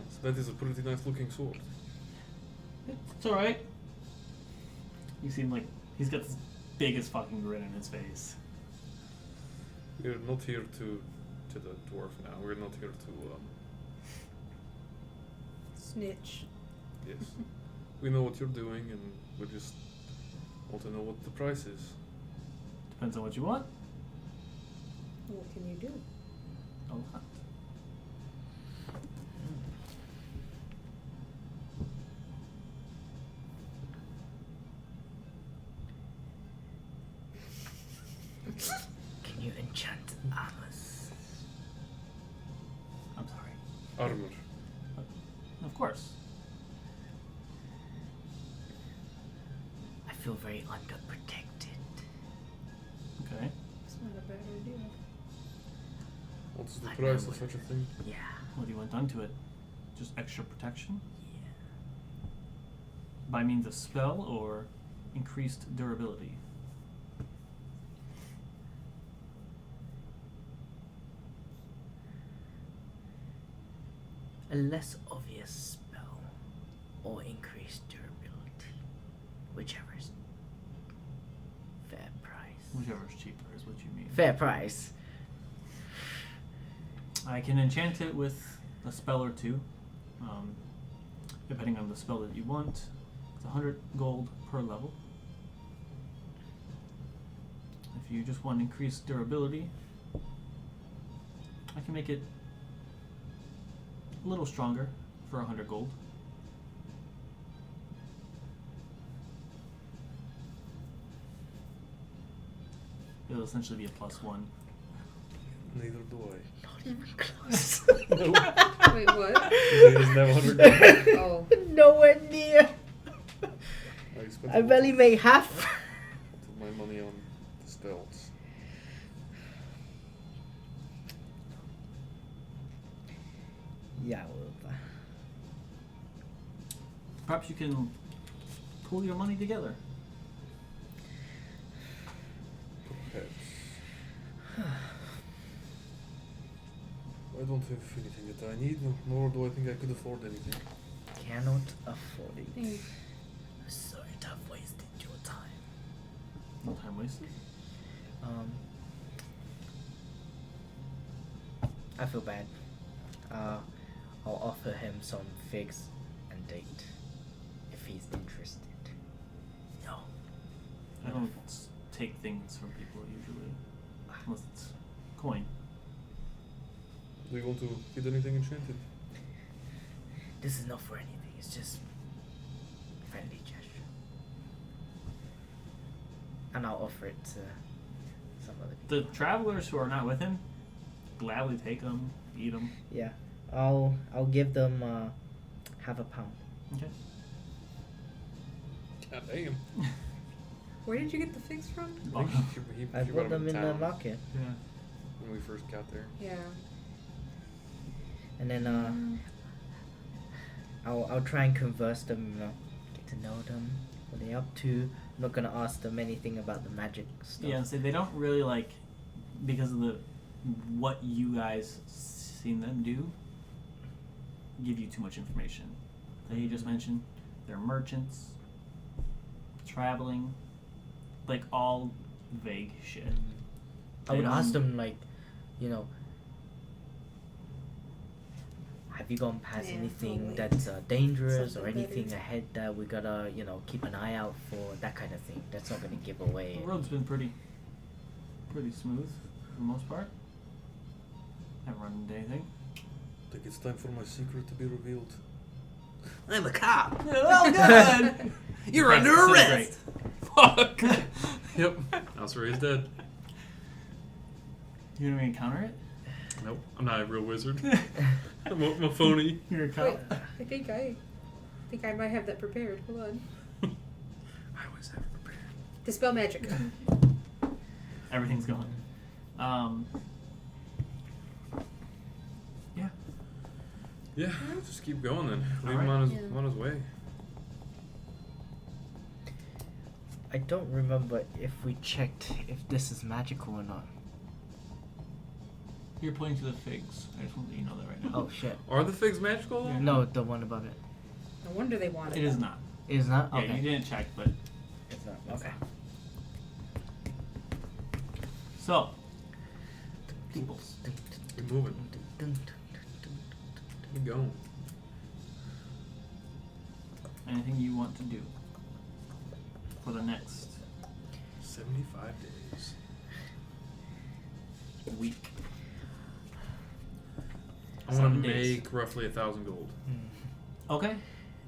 So that is a pretty nice looking sword. it's all right. You see him like he's got this biggest fucking grin on his face. We're not here to the dwarf now. We're not here to Snitch. yes. We know what you're doing, and we just want to know what the price is. Depends on what you want. What can you do? A lot. Can you enchant armors? Armor. Of course. I feel very underprotected. Okay. It's not a bad idea. What's the I price know of it. such a thing? Yeah. What do you want done to it? Just extra protection? Yeah. By means of spell or increased durability? A less obvious spell or increased durability. Whichever is fair price. Whichever is cheaper is what you mean. Fair price. I can enchant it with a spell or two, depending on the spell that you want. It's 100 gold per level. If you just want increased durability, I can make it a little stronger for 100 gold. It'll essentially be a +1. Neither do I. Not even close. No. Wait, what? He doesn't have 100 gold. Oh. Nowhere near. I spent I a lot barely make half. of my money on the spells. Yeah, well, Perhaps you can pool your money together. Perhaps. I don't have anything that I need, nor do I think I could afford anything. cannot afford it. Thanks. Sorry to have wasted your time. No time wasted. I feel bad. I'll offer him some figs and date if he's interested. No. I don't take things from people usually, unless it's coin. Do you want to get anything enchanted? This is not for anything. It's just friendly gesture. And I'll offer it to some other people. The travelers who are not with him gladly take them, eat them. Yeah. I'll give them half a pound. Okay. God damn. Where did you get the figs from? I think he I brought bought them them in the town market. Yeah. when we first got there. Yeah. And then I'll try and converse them, you know, get to know them, what they're up to. I'm not gonna ask them anything about the magic stuff. Yeah, and so they don't really like, because of the what you guys seen them do, give you too much information. They just mentioned they're merchants, traveling, like all vague shit. I would They ask don't- them like, you know, have you gone past Yeah, anything totally. that's dangerous or Something anything better. ahead that we gotta, you know, keep an eye out for, that kind of thing. That's not gonna give away. The road's been pretty smooth for the most part. Haven't run into anything. I think it's time for my secret to be revealed. I'm a cop. Well, good. You're Yes, under so arrest. Fuck! Yep. Alcerae's dead. You gonna encounter it? Nope. I'm not a real wizard. I'm a phony. You're a Wait, cop. I think I might have that prepared. Hold on. I always have it prepared. Dispel magic. Everything's gone. Yeah. Yeah, just keep going then. Leave Alright. him on his, Yeah. on his way. I don't remember if we checked if this is magical or not. You're pointing to the figs. I just want to let you know that right now. Oh shit. Are the figs magical though? Yeah. No, the one above it. No wonder they wanted It is them. not. It is not? Yeah, Okay. you didn't check, but It's not. It's Okay. so peoples. Keep moving. Keep going. Anything you want to do for the next 75 days. week? I want 7 to days. make roughly 1,000 gold. Okay.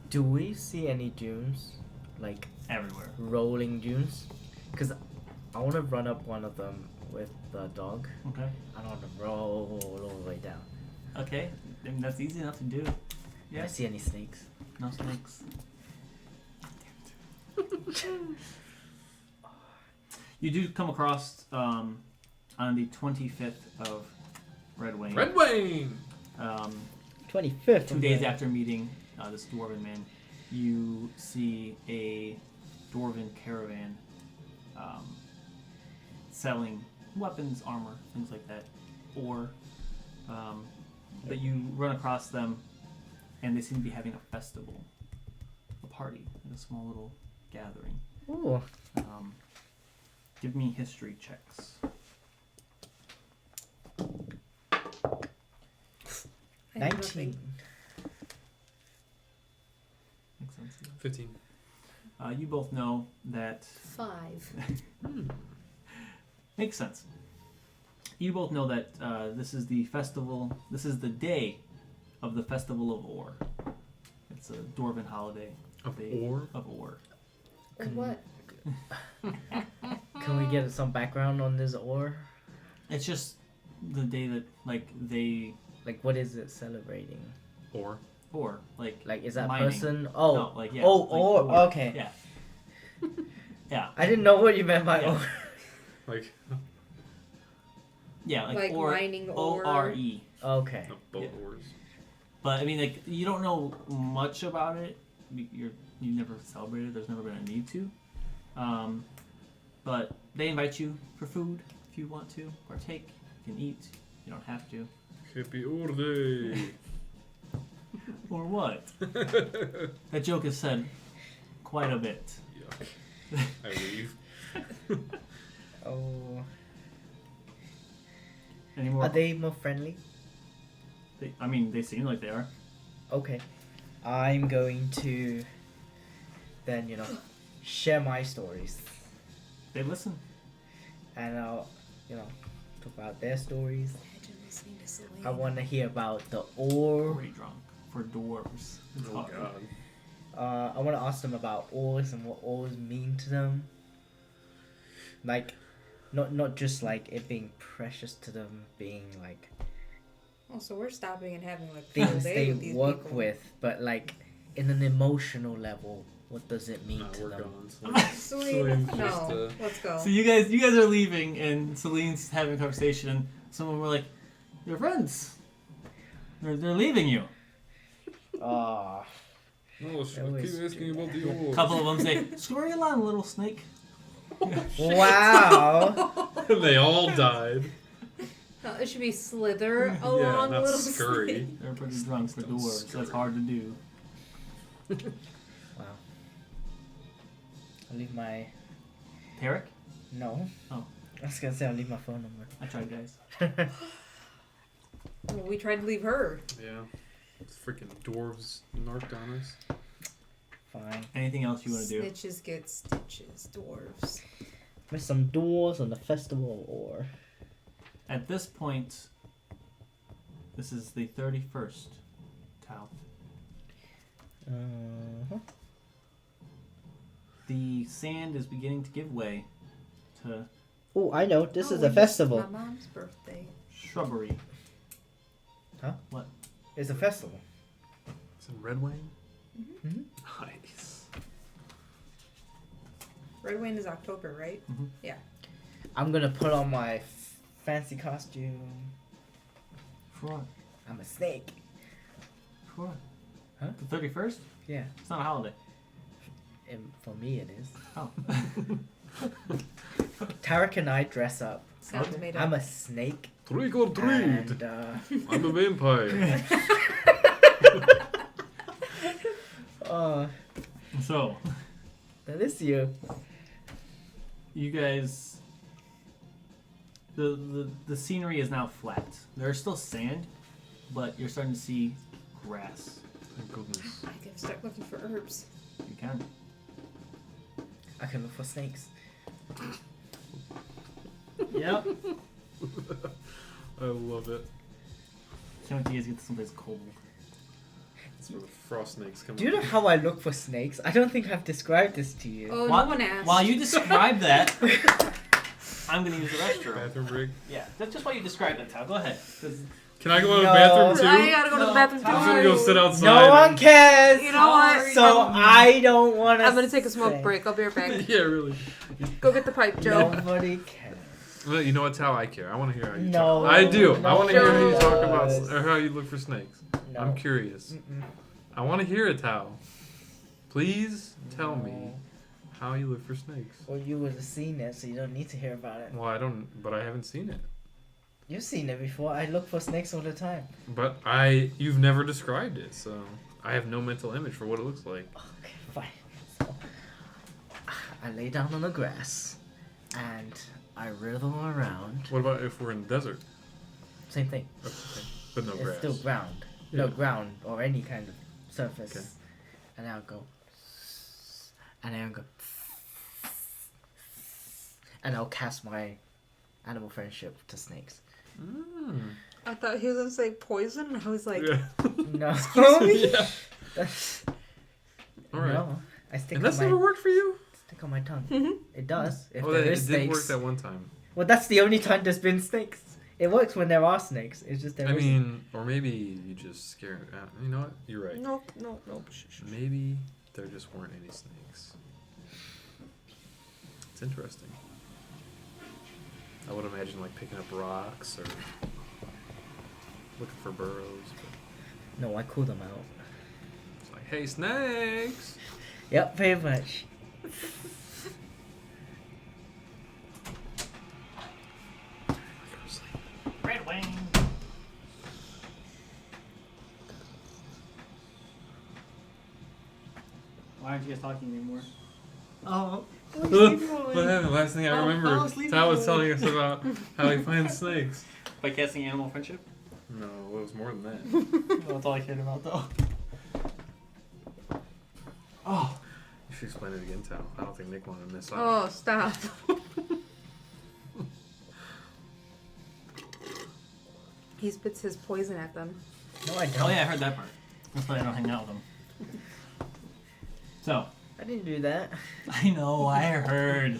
Do we see any dunes? Like Everywhere. rolling dunes? Because I want to run up one of them with the dog. Okay. I don't want to roll all the way down. Okay. I mean, that's easy enough to do. Yeah. I see any snakes? No snakes. You do come across on the 25th of Red Wayne. Red Wayne! 25th. 2 days after meeting this dwarven man, you see a dwarven caravan selling weapons, armor, things like that. But you run across them, and they seem to be having a festival, a party, a small little gathering. Ooh. Give me history checks. I have 19. nothing. Makes sense. 15. You both know that 5. makes sense. You both know that this is the festival. This is the day of the Festival of Ore. It's a dwarven holiday. Of Day ore? Of Ore. Or what? Can we get some background on this ore? It's just the day that they Like, what is it celebrating? Ore. ore Like, is that mining. person? Oh, No, like, yeah, oh, like ore. ore. Okay. Yeah. Yeah. I didn't know what you meant by Yeah. ore. Like, Yeah, Like ore. mining ore. O-R-E. Okay. no, boat Yeah. ores. But I mean, like, you don't know much about it. You never celebrated. There's never been a need to. But they invite you for food if you want to partake. You can eat. You don't have to. Happy Ore Day! Or what? That joke is said quite a bit. Yuck. I leave. Oh. Any more? Are they more friendly? I mean, they seem like they are. Okay. I'm going to then, share my stories. They listen. And I'll, talk about their stories. Imagine listening to Selena. I want to hear about the ore. Pretty drunk for dwarves. It's Oh hard. god. I want to ask them about ores and what ores mean to them. Like, not just like it being precious to them, being like Oh, so we're stopping and having like a full things day they with these work people. with, but like in an emotional level, what does it mean No, to we're them? gone. Celine, Celine's no, just, let's go. So you guys are leaving, and Celine's having a conversation, and someone were like, "Your friends, they're leaving you." Ah, No, They always keep asking do about that. the ore. A couple of them say, "Scurry along, little snake." wow! They all died. No, it should be slither along, Yeah, not little scurry. snake. They're pretty drunk for Don't dwarves. That's scurry. hard to do. Wow. I'll leave my Tarek? no. Oh. I was gonna say I'll leave my phone number. I tried, guys. Well, we tried to leave her. Yeah. It's freaking dwarves narked on us. Fine. Anything else you want to do? Snitches get stitches, dwarves. With some doors on the festival or At this point, this is the 31st, Tal. The sand is beginning to give way to Oh, I know. This Oh, is a it's festival. My mom's birthday. shrubbery. It's a festival. It's in Red Wayne? Mhm. Nice. Red Wayne is October, right? I'm gonna put on my fancy costume. For what? I'm a snake. For what? Huh? The 31st? Yeah. It's not a holiday. And for me, it is. Oh. Tarek and I dress up. Sounds Okay. made up. I'm a snake. Trick or treat! And I'm a vampire. So, this year. you guys, the scenery is now flat. There's still sand, but you're starting to see grass. Thank goodness. I can start looking for herbs. You can. I can look for snakes. Yep. I love it. Can't wait till you guys get to someplace cold. That's where the frost snakes come Do you know out. how I look for snakes? I don't think I've described this to you. Oh, While- no one asked. While you describe that, I'm gonna use the restroom. Bathroom break? Yeah, that's just why you described it, Tal. Go ahead. 'Cause Can I go to the No. bathroom too? I gotta go to the bathroom I'm gonna go too. sit outside. No one cares. You know what? So I don't want to. I'm gonna take a smoke break. I'll be right back. Yeah, really. Go get the pipe, Joe. Nobody cares. Well, you know what's how I care. I want to hear how you No, talk. I do. I want to hear how you no. talk about or how you look for snakes. No. I'm curious. Mm-mm. I want to hear it, Tao. Please tell me how you look for snakes. Well, you would have seen it, so you don't need to hear about it. Well, I don't, but I haven't seen it. You've seen it before. I look for snakes all the time. But you've never described it, so I have no mental image for what it looks like. Okay, fine. So, I lay down on the grass, and I wriggle around. What about if we're in the desert? Same thing. Okay, but no It's grass. still ground. Yeah. No ground or any kind of surface. Okay. And I'll go. And then I'll go. And I'll cast my animal friendship to snakes. Mm. I thought he was gonna say poison. I was like, Yeah. No. Yeah. That's, All right. No. I stick And on that's my never worked for you? stick on my tongue. Mhm. It does. If Oh, there it is did work snakes. that one time. Well, that's the only time there's been snakes. It works when there are snakes. It's just there I isn't. mean, or maybe you just scared. You know what? You're right. no. Shh. Maybe there just weren't any snakes. It's interesting. I would imagine like picking up rocks or looking for burrows. But No, I call them out. it's like, hey, snakes! Yep, pretty much. Red Wing. Why aren't you guys talking anymore? Oh. What happened? Last thing I Oh, remember, I was sleeping Tal was for telling us about how he finds snakes. By casting animal friendship? No, it was more than that. That's all I cared about, though. Oh. You should explain it again, Tal. I don't think Nick wanted to miss out. Oh, stop. He spits his poison at them. No, I don't. Oh, yeah, I heard that part. That's why I don't hang out with them. So. I didn't do that. I know, I heard.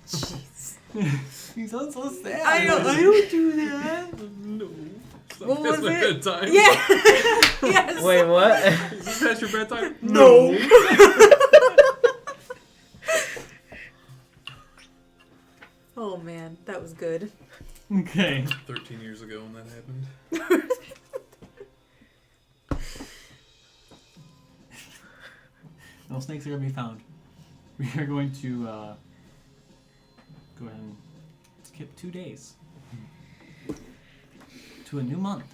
Jeez. You sound so sad. I don't do that. No. Stop What was past my it? bedtime. Yeah. Yes. Wait, what? Is this past your bedtime? No. Oh man, that was good. Okay. 13 years ago when that happened. No snakes are going to be found. We are going to go ahead and skip 2 days to a new month.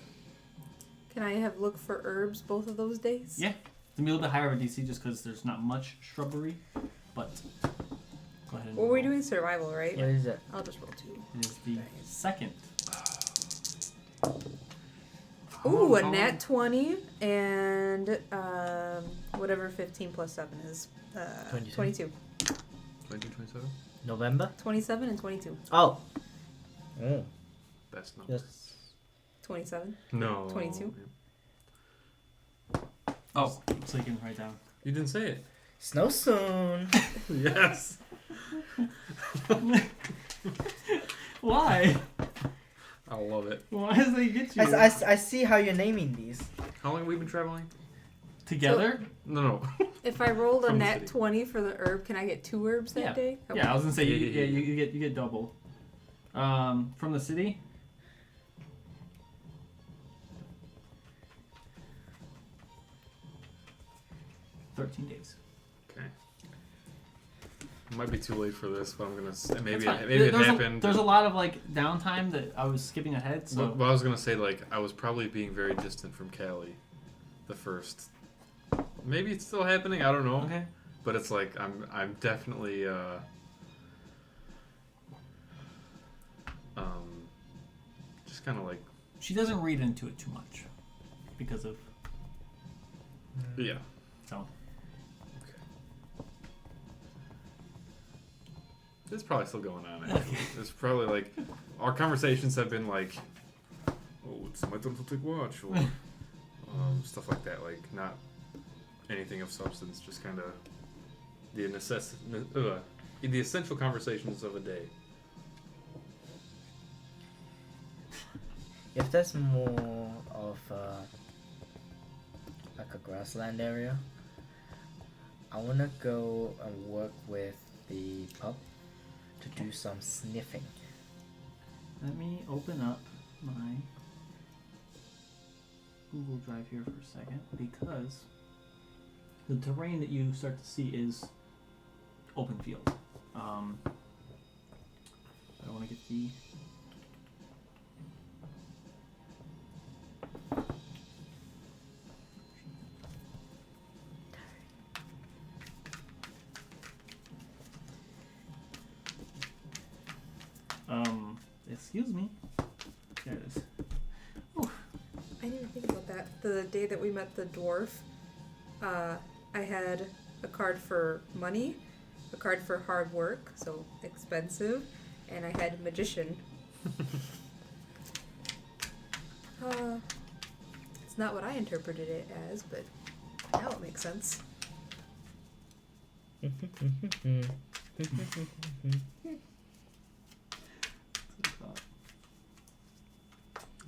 Can I have look for herbs both of those days? Yeah. It's going to be a little bit higher of a DC just because there's not much shrubbery, but go ahead and Well, we're roll. doing survival, right? What is it? I'll just roll 2. It is the second. Ooh, a nat 20 and whatever 15 plus 7 is. 22. 22. 1927? November? 27 and 22. Oh. Oh. Best number. Yes. 27. No. 22? Oh, so you can write down. You didn't say it. Snow soon. Yes. Why? I love it. Why does they get you? I see how you're naming these. How long have we been traveling? Together? No. If I rolled a From the nat city. 20 for the herb, can I get 2 herbs that Yeah. day? Okay. Yeah, I was gonna say Yeah. you get double. From the city. "13 days." Okay. It might be too late for this, but I'm gonna maybe That's fine. maybe it There's happened. there's a lot of like downtime that I was skipping ahead. So But I was gonna say like I was probably being very distant from Cali, the first. Maybe it's still happening. I don't know. okay. But it's like I'm definitely just kind of like She doesn't read into it too much because of yeah. so. It's probably still going on. Actually. It's probably like our conversations have been like, oh, it's my turn to take watch or stuff like that. Like not anything of substance, just kind of the the essential conversations of a day. If there's more of like a grassland area, I wanna go and work with the pup to do some sniffing. Let me open up my Google Drive here for a second, because the terrain that you start to see is open field. I want to get the excuse me. There it is. I didn't even think about that. The day that we met the dwarf, I had a card for money, a card for hard work, so expensive, and I had magician. It's not what I interpreted it as, but now it makes sense. I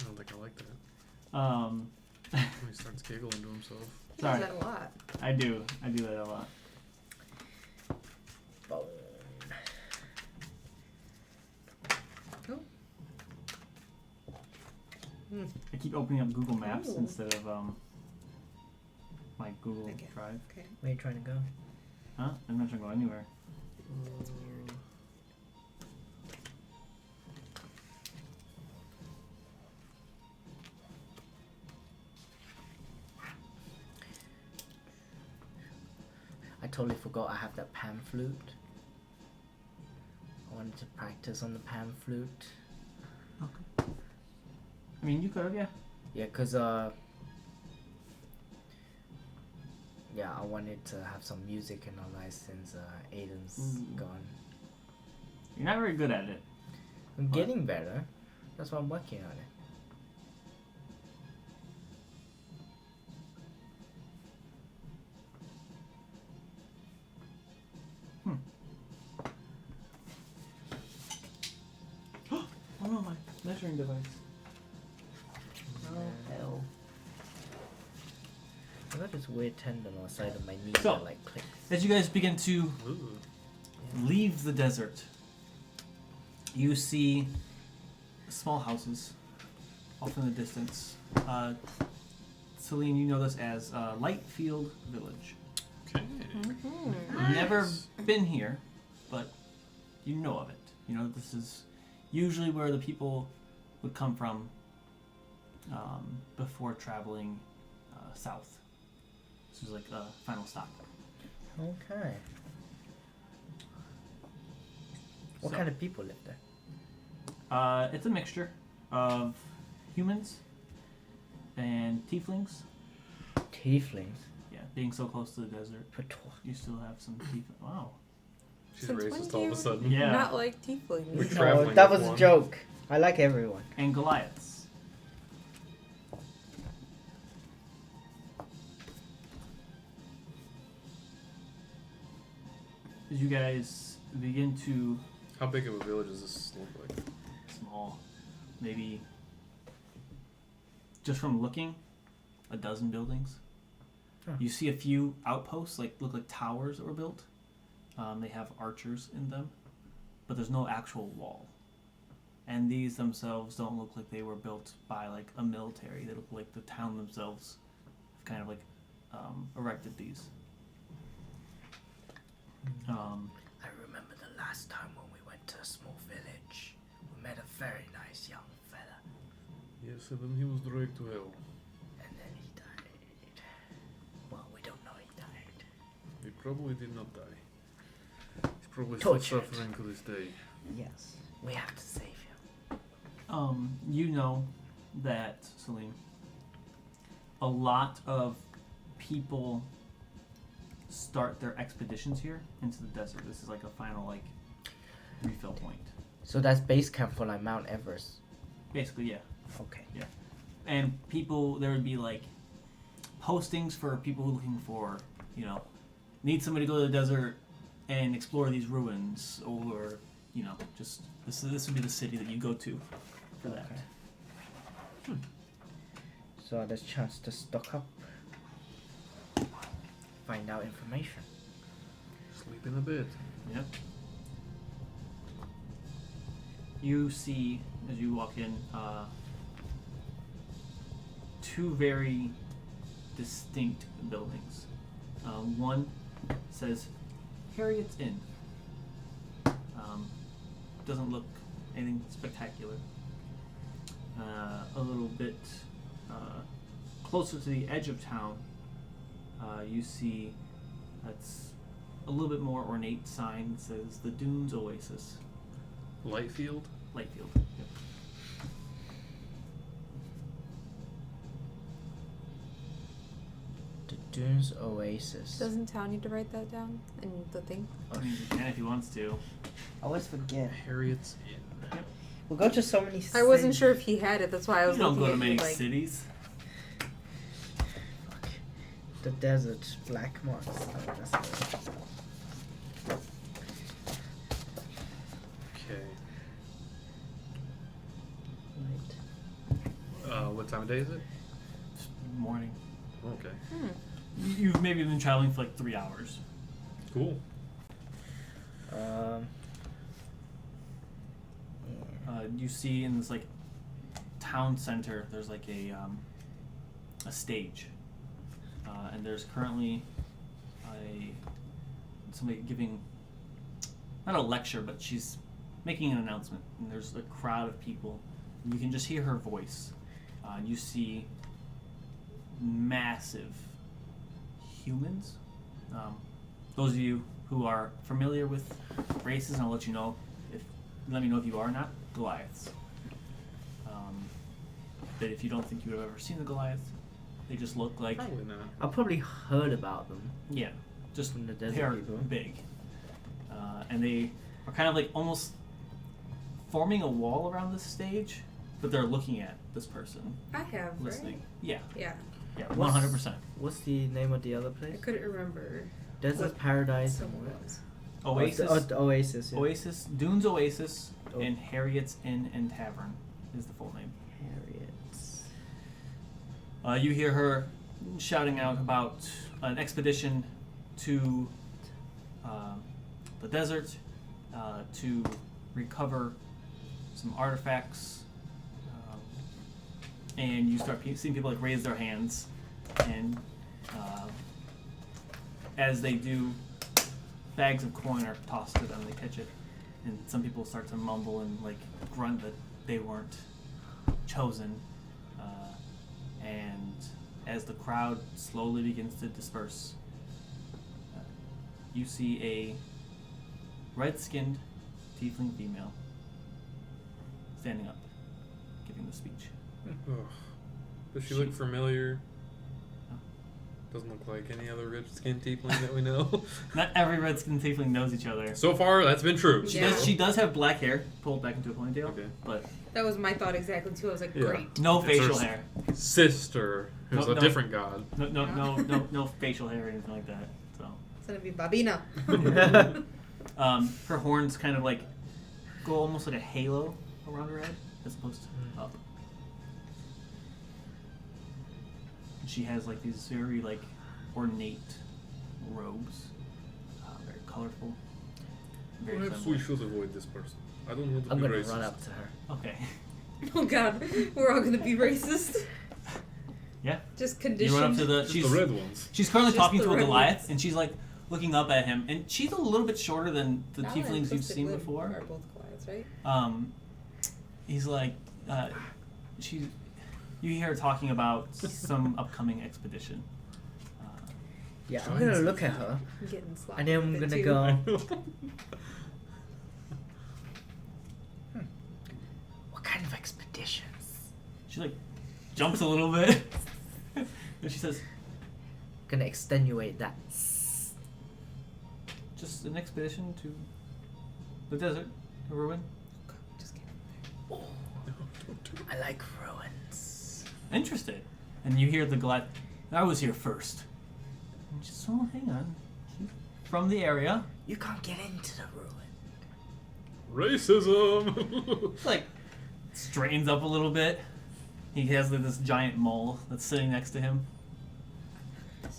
don't think I like that. He starts giggling to himself. He Sorry. does that a lot. I do that a lot. Bone. I keep opening up Google Maps Ooh. instead of my Google Okay. Drive. Okay. Where are you trying to go? Huh? I'm not trying to go anywhere. I totally forgot I have that pan flute. I wanted to practice on the pan flute. I mean, you could have, yeah. Yeah, cause yeah, I wanted to have some music in our lives since Aiden's Mm. gone. You're not very good at it. I'm What? getting better. That's why I'm working on it. Oh no, my measuring device. Oh hell. I got this weird tendon on the side of my knee So- that like clicks. As you guys begin to Ooh. leave the desert, you see small houses off in the distance. Celine, you know this as Lightfield Village. Okay. Never been here, but you know of it. You know this is usually where the people would come from before traveling south. This is like a final stop. Okay. What So- kind of people live there? It's a mixture of humans and tieflings. Tieflings. Yeah, being so close to the desert, Patois. you still have some tieflings. Wow. She's Since when racist do all of a you- sudden. Yeah. Not like tieflings. We're No, traveling that with was a one. joke. I like everyone. And Goliaths. As you guys begin to How big of a village does this look like? small, maybe just from looking, a dozen buildings. Huh. You see a few outposts, like look like towers that were built. They have archers in them, but there's no actual wall. And these themselves don't look like they were built by like a military. They look like the town themselves have kind of like erected these. I remember the last time when we went to a small village. We met a very nice young fella, Yes, and then he was dragged to hell. and then he died. Well, we don't know he died. He probably did not die. He's probably Tortured. still suffering to this day. Yes, we have to save him. You know that, Salim, a lot of people start their expeditions here into the desert. This is like a final like refill point. So that's base camp for like Mount Everest. Basically, yeah. Okay. And people, there would be like postings for people looking for, need somebody to go to the desert and explore these ruins, or just this would be the city that you go to for that. Okay. So there's chance to stock up. Find out information. Sleep in a bit. Yep. You see, as you walk in, two very distinct buildings. One says Harriet's Inn. Doesn't look anything spectacular. A little bit closer to the edge of town, you see that's a little bit more ornate sign that says the Dunes Oasis. Lightfield? Lightfield. Yep. The Dunes Oasis. Doesn't Town need to write that down in the thing? I mean, he can if he wants to. I always forget. Harriet's Inn. We go to so many I wasn't cities. sure if he had it. That's why I was You don't looking go to at many you like. cities. The desert, black marks. Oh, that's good. Okay. Right. What time of day is it? It's morning. Okay. You've maybe been traveling for like 3 hours. Cool. Yeah. You see in this like town center, there's like a stage, and there's currently somebody giving not a lecture, but she's making an announcement, and there's a crowd of people. And you can just hear her voice. You see massive humans. Those of you who are familiar with races, and I'll let you know let me know if you are not. Goliaths. But if you don't think you would have ever seen the Goliaths, they just look like Probably not. I've probably heard about them. yeah, just From the they desert are people. big, and they are kind of like almost forming a wall around this stage, but they're looking at this person, I have, listening. Yeah, right? Yeah. 100%. What's the name of the other I place? couldn't remember. Desert what Paradise. someone was. Oasis, The Oasis. Yeah. Oasis, Dunes Oasis, Oh. and Harriet's Inn and Tavern is the full name. Harriet's. You hear her shouting out about an expedition to the desert to recover some artifacts, and you start seeing people like raise their hands, and as they do, bags of coin are tossed to them. They catch it, and some people start to mumble and like grunt that they weren't chosen. And as the crowd slowly begins to disperse, you see a red-skinned tiefling female standing up, giving the speech. Ugh. Does she look familiar? Doesn't look like any other red-skinned tiefling that we know. Not every red-skinned tiefling knows each other. So far, that's been true. She Yeah. does. She does have black hair pulled back into a ponytail, Okay. but That was my thought exactly too. I was like, Yeah. great. no It's facial her hair. Sister, who's No, a no. different god. No facial hair or anything like that. So, It's gonna be Babina. her horns kind of like go almost like a halo around her head, as opposed to up. And she has like these very like ornate robes, very colorful. Very Perhaps feminine. we should avoid this person. I don't want to I'm be gonna racist. run up to her. Okay. Oh God, we're all gonna be racist. Yeah. Just You conditioned. run up to the. Just She's the red ones. She's currently Just talking the to a red Goliath, ones. and she's like looking up at him, and she's a little bit shorter than the Nala and tieflings you've Twisted seen Limb before. Are both Goliaths, right? He's like, she. You hear her talking about some upcoming expedition. Yeah, I'm gonna look at her, I'm getting sloppy. and then I'm with it, gonna too. go. What kind of expeditions? She like jumps a little bit, and she says, Gonna extenuate that. "Just an expedition to the desert, a ruin. Just kidding. Oh, I like ruins. Interested?" And you hear the Goliath. "I was here first." And she says, "Oh, hang on. She's from the area." You can't get into the ruin. Racism. Like straightens up a little bit. He has this giant mole that's sitting next to him. Is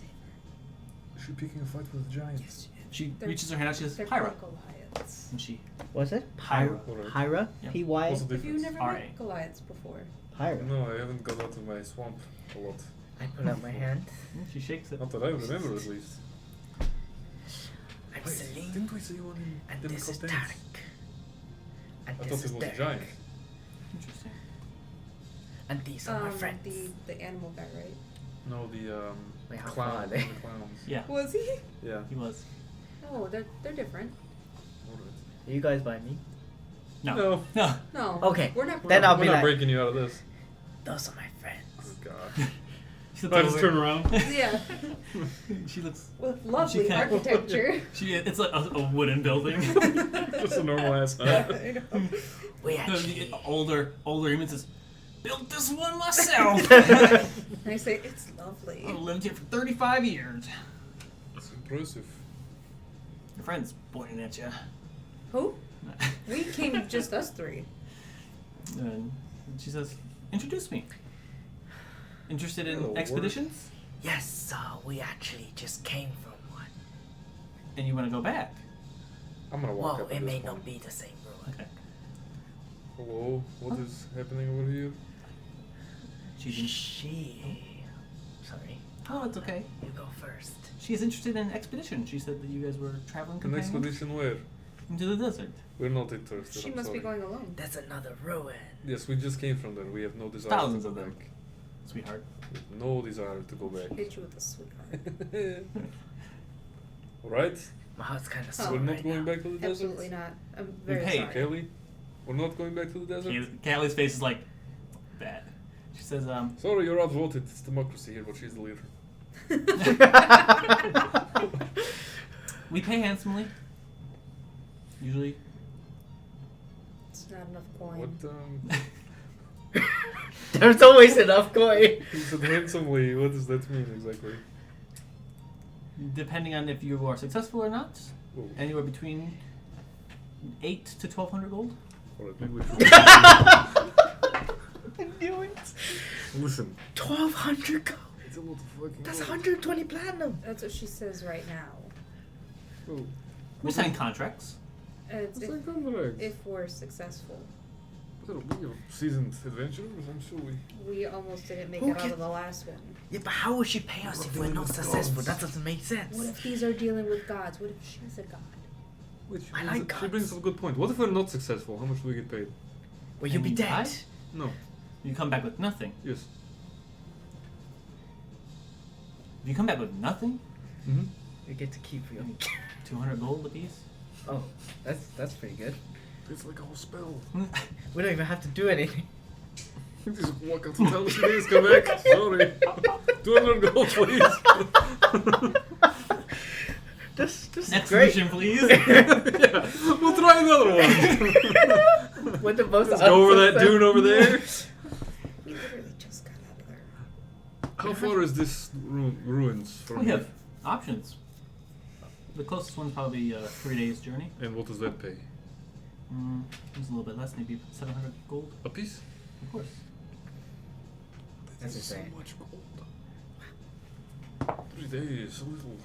she picking a fight with the giants? She They're- reaches her hand out. She says, They're "Pyra," called Goliaths. and she What's it? Pyra. Alright. Hyra? Yep. P-Y? What's the Have you difference? never R.A. met Goliaths before? Pyra. No, I haven't got out of my swamp a lot. I put out my hand. She shakes it. Not that I remember, at least. I'm Wait, Celine, didn't we see one in and them this is Coppens? Tarek. And I this thought is it was a Derek. giant. Interesting. And these are my friends. The animal guy, right? No, the Wait, how far are clown. they? The clowns. Yeah, Was he? Yeah. he was. No, they're different. Alright. Are you guys by me? No. No. No. No. Okay, We're not. then I'll We're be not like, breaking you out of this. those are my friends. Oh god. She looks I just over. turn around. Yeah. She looks. With lovely She can't- architecture. It's like a wooden building. Just a normal ass hut. I know. We The actually... older human says, "Built this one myself. And I say it's lovely. I lived here for 35 years." That's impressive. Your friend's pointing at you. Who? We came just us three. And she says, "Introduce me. Interested in Hello, expeditions? Yes, we actually just came from one. And you want to go back?" I'm gonna walk Well, up it to may this one. not be the same ruin. Okay. Hello, what is happening over here? She's in- She... Sorry. Oh, it's okay. You go first. She's interested in expedition. She said that you guys were traveling An companions expedition where? into the desert. We're not interested. She I'm must sorry. be going alone. There's another ruin. Yes, we just came from there. We have no desire Thousands to of go them. back. Sweetheart. We have no desire to go back. Hit you with a sweetheart. Alright? My heart's kind of Oh. sore We're not right going now. back to the desert? Absolutely not. I'm very paid. sorry. Kelly? We're not going back to the desert? Callie's face is like, bad. She says, Sorry, you're outvoted. It's democracy here, but she's the leader. we pay handsomely. Usually. It's not enough coin. What, There's always enough coin. he said handsomely. What does that mean exactly? Depending on if you are successful or not, Whoa. anywhere between 8 to 1,200 gold. Alright, maybe we should. I knew it. Listen. 1,200 gold. It's a lot of fucking That's gold. 120 platinum. That's what she says right now. Oh, We sign contracts. It's it's like contracts. if we're successful. Well, we are seasoned adventurers, I'm sure we... We almost didn't make Who it out can- of the last one. Yeah, but how will she pay us if we're not successful? That doesn't make sense. What if these are dealing with gods? What if she's a god? Wait, I like she gods. brings up a good point. What if we're not successful? How much do we get paid? Will you And be you dead? die? No. You come back with nothing. Yes. If you come back with nothing, Mm-hmm. You get to keep your... 200 gold apiece. Oh, that's pretty good. It's like a whole spell. We don't even have to do anything. You just walk out and tell us please come back. Sorry. 200 gold, please. This is Next great. mission, please. Yeah, we'll try another one. With the most Let's go over that unsuccessful- dune over there. We literally just got out of there. How far is this ruins from we here? have options. The closest one's probably 3 days journey. And what does that pay? It's a little bit less, maybe 700 gold. A piece? Of course. That's so insane. much gold. 3 days, a little.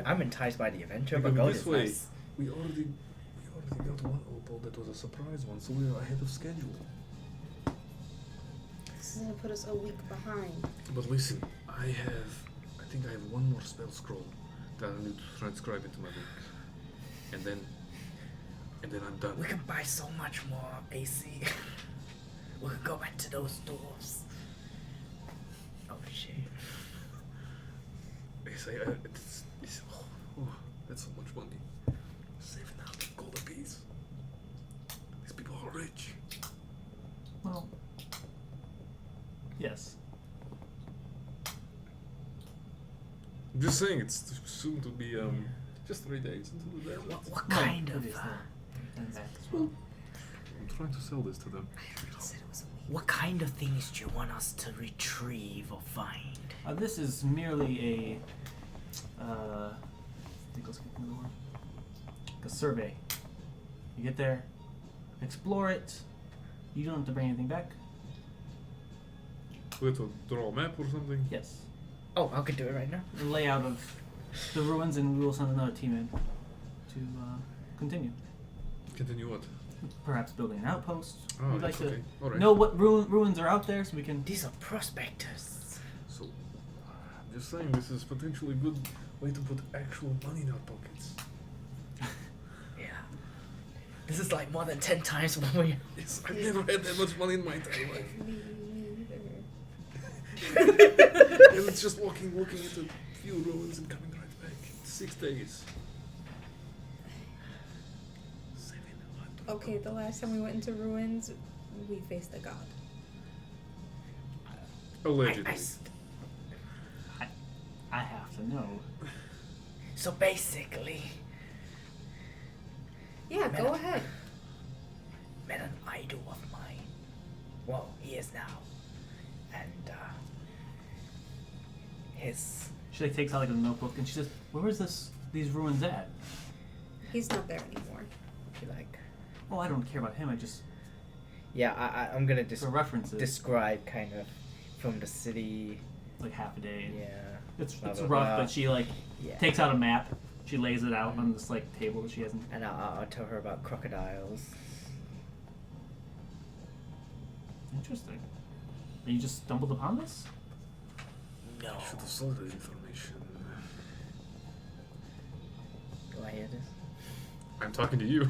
I'm enticed by the adventure, We but go gold this is way. nice. We already got one opal that was a surprise one, so we're ahead of schedule. This is gonna put us a week behind. But listen, I think I have one more spell scroll that I need to transcribe into my book. And then I'm done. We can buy so much more AC. We could go back to those dwarves. Oh shit. That's so much money. Saving now gold a piece. These people are rich. Well, yes. I'm just saying, it's soon to be just 3 days into the desert. What No, kind it of is and that as well. I'm trying to sell this to them. I already said it was a week. what kind of things do you want us to retrieve or find? This is merely I think let's get the word. Like a survey. You get there, explore it. You don't have to bring anything back. We have to draw a map or something. Yes. Oh, I could do it right now. The layout of the ruins, and we will send another team in to continue. Continue what? Perhaps building an outpost. Oh, We'd like that's to okay. All right. know what ruins are out there, so we can. These are prospectors. So, I'm just saying, this is potentially a good way to put actual money in our pockets. Yeah. This is like more than 10 times what we. Yes, I've never had that much money in my entire life. And it's just walking into a few ruins and coming right back. 6 days. 700. Okay, the last time we went into ruins, we faced a god. Allegedly. I have to know. So basically, Yeah, go ahead. met an idol of mine. Well, he is now. And, his. She like takes out like a notebook and she says, "Where is these ruins at?" He's not there anymore. He like. Oh, I don't care about him. I just Yeah, I'm gonna for references. describe kind of from the city. Like half a day. Yeah. It's Blah, it's blah, rough, blah. but she like Yeah. takes out a map. She lays it out on this like table that she hasn't. And I'll tell her about crocodiles. Interesting. And you just stumbled upon this? No. I should have sold that information. Do I hear this? I'm talking to you.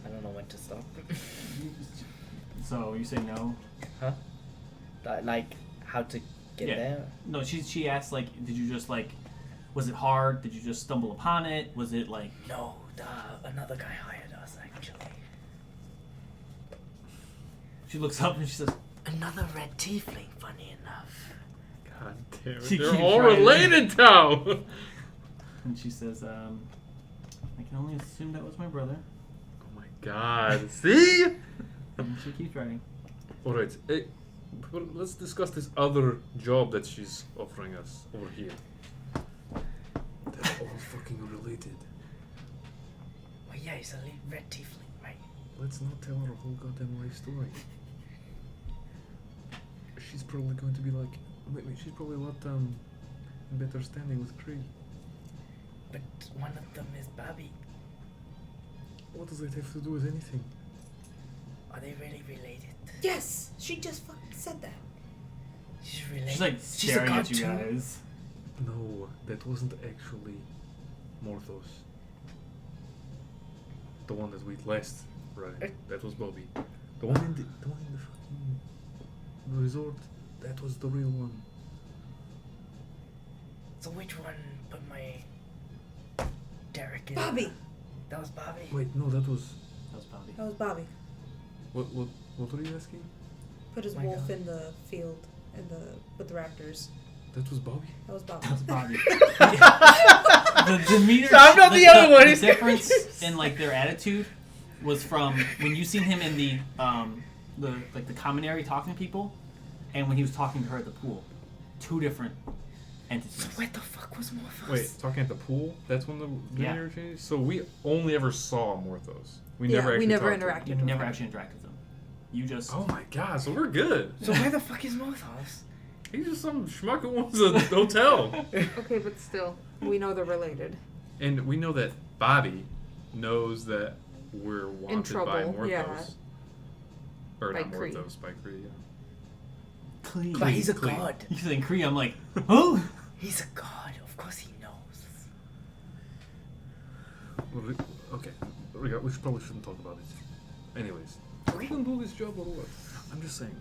I don't know when to stop. So you say no? Huh? Like how to get Yeah. there? No, she asked like, did you just like, was it hard? Did you just stumble upon it? Was it like? No, another guy hired us actually. She looks up and she says, Another red tiefling, funny enough. God damn it. She They're keeps all writing. related now. and she says, I can only assume that was my brother. Oh my god. See? And she keeps writing. Alright. Hey, but let's discuss this other job that she's offering us over here. They're all fucking related. Well, yeah, he's a red tiefling, right? Let's not tell her a whole goddamn life story. She's probably going to be like, she's probably a lot in better standing with Kree. But one of them is Bobby. What does that have to do with anything? Are they really related? Yes, she just fucking said that. She's related. She's like She's a staring god at you too? guys. No, that wasn't actually Morthos. The one that we last, right? That was Bobby. The one in the fucking resort. That was the real one. So which one put my Derek in? Bobby! That was Bobby. Wait, no, that was. That was Bobby. That was Bobby. What were you asking? Put his My wolf God. in the field with the raptors. That was Bobby. That was Bobby. That was Bobby. The demeanor. So I'm not the other one, The he's difference confused. in like their attitude was from when you seen him in the common area talking to people, and when he was talking to her at the pool. Two different entities. So where the fuck was Morphos? Wait, talking at the pool? That's when the Yeah. linear changed? So we only ever saw Morthos. We Yeah, never we actually never talked to him. interacted. You never actually interacted with them. You just. Oh my god, so we're good. So where the fuck is Morphos? He's just some schmuck who wants a hotel. Okay, but still, we know they're related. And we know that Bobby knows that we're wanted by trouble, Morthos. yeah. Or By not Kree. Morthos, by Kree, yeah. Clean. But he's a Clean. god. You saying Kree? I'm like, who? He's a god. Of course he knows. Well, okay, we probably shouldn't talk about it. Anyways, we can do this job or what? I'm just saying,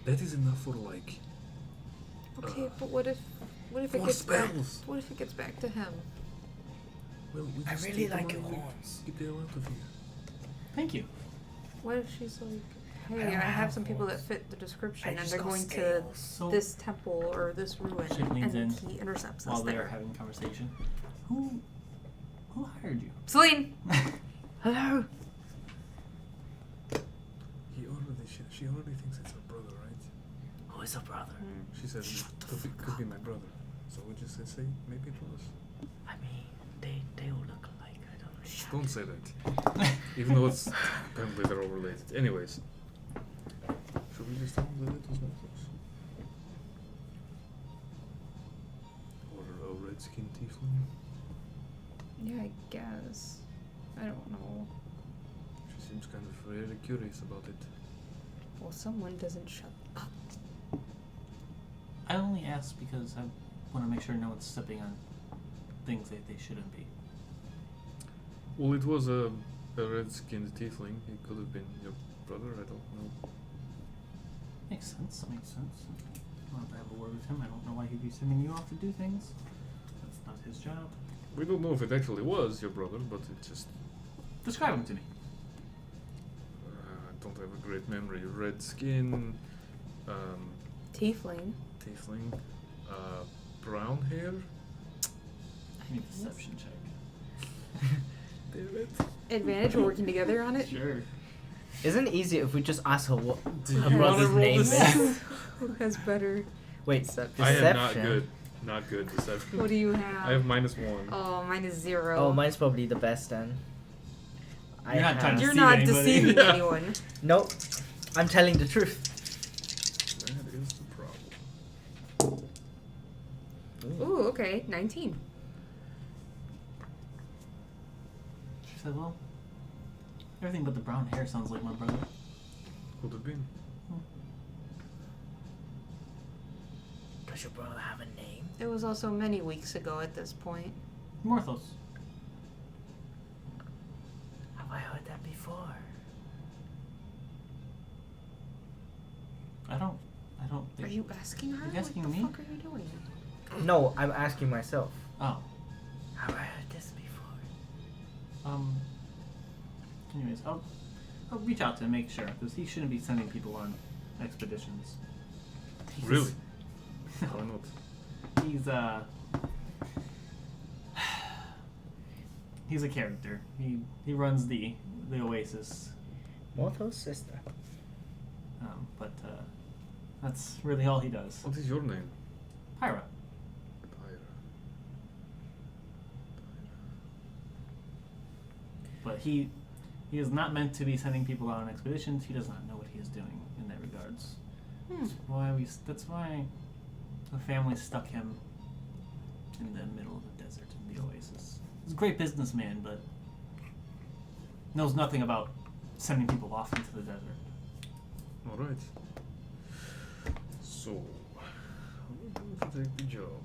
that is enough for like Okay, but what if it 4 gets back? spells. What if it gets back to him? Well, we I just really take the like money your and horns. Get the hell out of here. Thank you. What if she's like, I hey, don't I have have some people that horns. fit the description, I and just they're got going to scales. So this temple or this ruin, She leans and in he intercepts while us they are there. having a conversation, who hired you? Celine, Hello. She already thinks it's her brother, right? Who is a brother? She said could be my brother. So we just say maybe it was. I mean, they all look alike. I don't really. Shut Don't say that. Even though it's apparently they're all related. Anyways. Should we just tell them that it was Morthos? Or a red-skinned tiefling? Yeah, I guess. I don't know. She seems kind of really curious about it. Well, someone doesn't shut up. I only ask because I want to make sure no one's stepping on things that they shouldn't be. Well, it was a red-skinned tiefling. He could have been your brother, I don't know. Makes sense. I'll have to have a word with him. I don't know why he'd be sending you off to do things. That's not his job. We don't know if it actually was your brother, but it just... Describe him to me. I don't have a great memory. Red skin, Tiefling. tiefling, brown hair. I need a deception check. Damn it. Advantage, we're working together on it. Sure. Isn't it easier if we just ask her what Do her you wanna brother's roll name this? is? Who has better? Wait, Deception. I am not deception. good. Not good deception. What do you have? I have -1. Oh, mine is 0. Oh, mine's probably the best then. You're not trying to You're deceive not anybody. deceiving Yeah. anyone. Nope. I'm telling the truth. That is the problem. Ooh, okay. 19. She said, well, everything but the brown hair sounds like my brother. Could have been. Does your brother have a name? It was also many weeks ago at this point. Morthos. Have I heard that before? I don't think... Are you asking her? Are you asking what the me? fuck are you doing? No, I'm asking myself. Oh. Have I heard this before? Anyways, I'll reach out to him, make sure, because he shouldn't be sending people on expeditions. Really? No. Why not? He's a character. He runs the Oasis. Morthos' sister. But that's really all he does. What is your name? Pyra. Pyra. But he is not meant to be sending people out on expeditions. He does not know what he is doing in that regards. That's why the family stuck him in the middle of the desert in the Oasis. He's a great businessman, but knows nothing about sending people off into the desert. Alright. So, I'm going to take the job.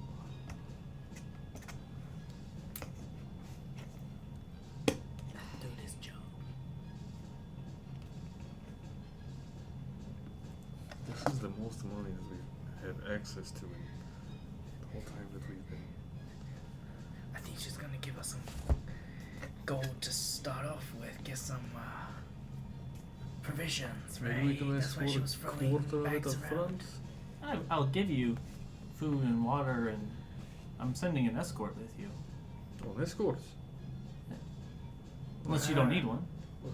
Do this job. This is the most money that we've had access to in the whole time that we've been. I think she's gonna give us some gold to start off with. Get some provisions, right? Maybe we can That's ask why she for was a throwing quarter of it bags up around. front. I'll give you food and water, and I'm sending an escort with you. Oh, an escort. Unless you don't need one. Well,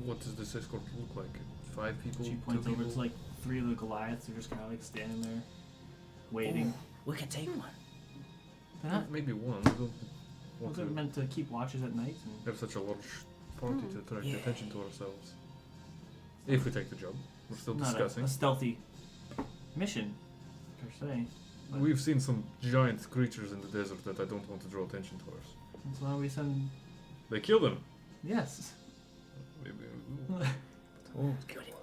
what does this escort look like? 5 people? She 2 points over people? to like 3 of the Goliaths. They're just kind of like standing there, waiting. Ooh, we could take one. They're not. Maybe one. We don't want They're to meant to keep watches at night. And have such a large party to attract Yeah. attention to ourselves. If we take the job. We're still not discussing. a stealthy mission, per se. But We've seen some giant creatures in the desert that I don't want to draw attention to us. that's why we send. They kill them. Yes. Maybe. Ooh,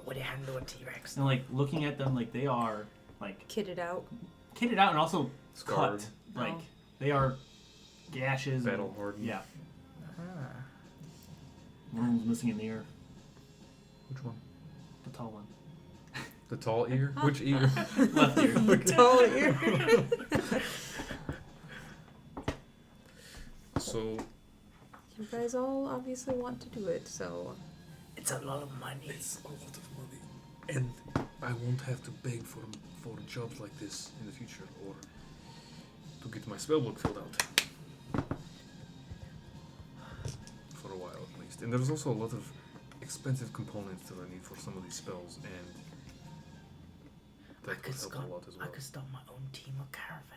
would you handle a T-Rex? And like looking at them, like they are like Kitted out. kitted out and also Scarred. cut. Like Oh. they are gashes. and- Battle hardened. Yeah. Ah. One of them's missing an ear. Which one? The tall one. The tall ear? Which ear? Left ear. Tall ear. So, You guys all obviously want to do it, so It's a lot of money. it's a lot of money. And I won't have to beg for jobs like this in the future or to get my spellbook filled out. For a while at least. And there's also a lot of expensive components that I need for some of these spells, and I that could could help start. a lot as well. I could start my own team of caravans.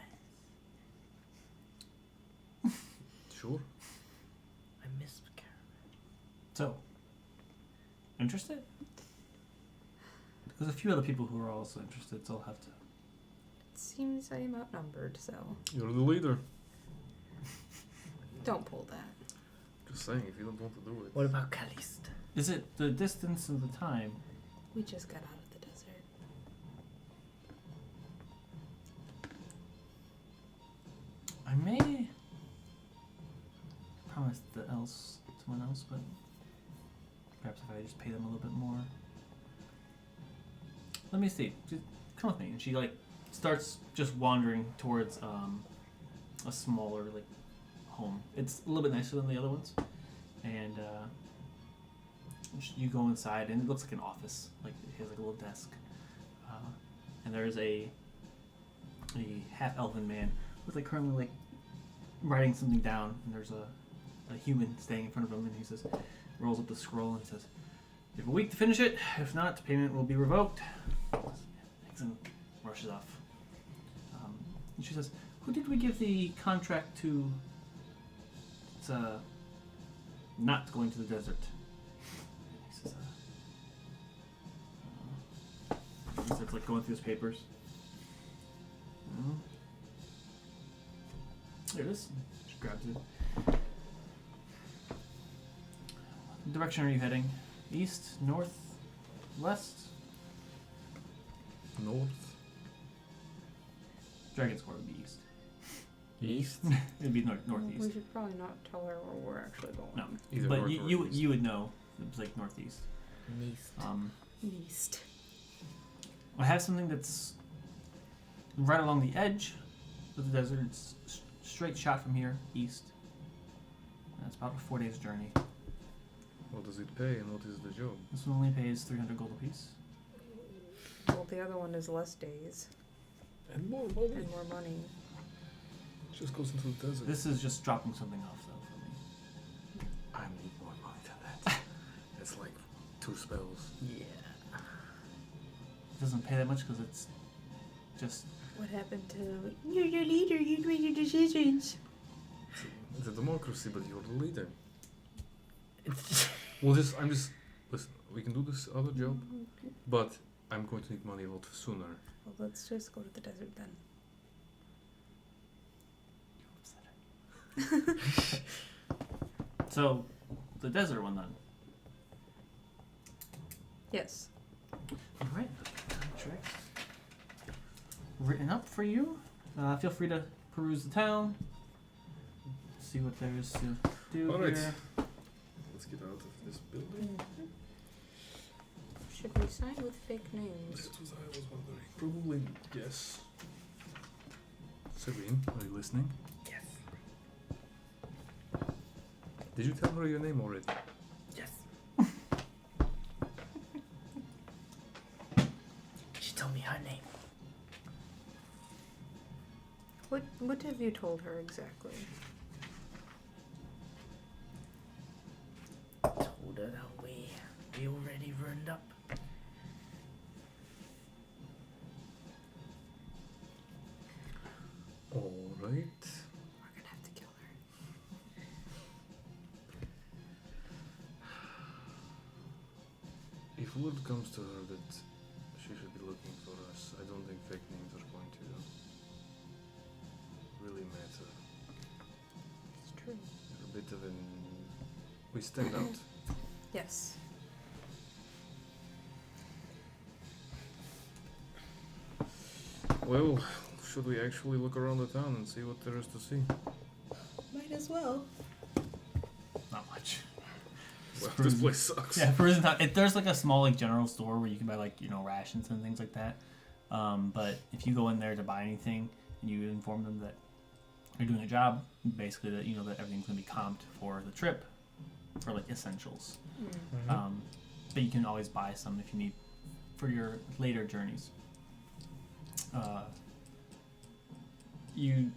Sure. I miss caravans. So, interested? There's a few other people who are also interested, so I'll have to. It seems I am outnumbered, so You're the leader. don't pull that. Just saying, if you don't want to do it. What about Caliste? Is it the distance and the time? We just got out of the desert. I may promise someone else, but perhaps if I just pay them a little bit more. Let me see. Just come with me. And she like starts just wandering towards a smaller like home. It's a little bit nicer than the other ones, and you go inside, and it looks like an office. Like it has like a little desk, and there's a half elven man who's like currently like writing something down, and there's a human staying in front of him, and he says, rolls up the scroll and says, "You have a week to finish it. If not, payment will be revoked." And rushes off. And she says, "Who did we give the contract to? It's not going to the desert." He says, he starts like going through his papers. There it is. She grabs it. What direction are you heading? East, north, west? North. Dragon's Court would be east. East. It'd be northeast. We should probably not tell her where we're actually going. No, Either but north or you east. you would know. It's like northeast. East. East. I have something that's right along the edge of the desert. It's straight shot from here, east. And it's about a 4 days journey. What does it pay and what is the job? This one only pays 300 gold apiece. Well, the other one is less days And more money. and more money. Just goes into the desert. This is just dropping something off though for me. I need more money than that. It's like 2 spells. Yeah. It doesn't pay that much because it's just What happened to you're your leader? You make your decisions. It's a democracy, but you're the leader. I'm just listen. We can do this other job, but I'm going to need money a lot sooner. Well, let's just go to the desert then. so the desert one then. Yes. All right, contract written up for you. Feel free to peruse the town, see what there is to do All right. here. Let's get out of this building. Should we sign with fake names? This was I was wondering. Probably yes. Serene, are you listening? Yes. Did you tell her your name already? Yes. She told me her name. What have you told her exactly? Told her that we already ruined up. All right. We're gonna have to kill her. If word comes to her that she should be looking for us, I don't think fake names are going to really matter. It's true. They're a bit of an... We stand out. Yes. Well, should we actually look around the town and see what there is to see? Might as well. Not much. Well, this place sucks. Yeah, perusing town. There's like a small like general store where you can buy like rations and things like that. But if you go in there to buy anything and you inform them that you're doing a job, basically that that everything's gonna be comped for the trip, for like essentials. But you can always buy some if you need for your later journeys. You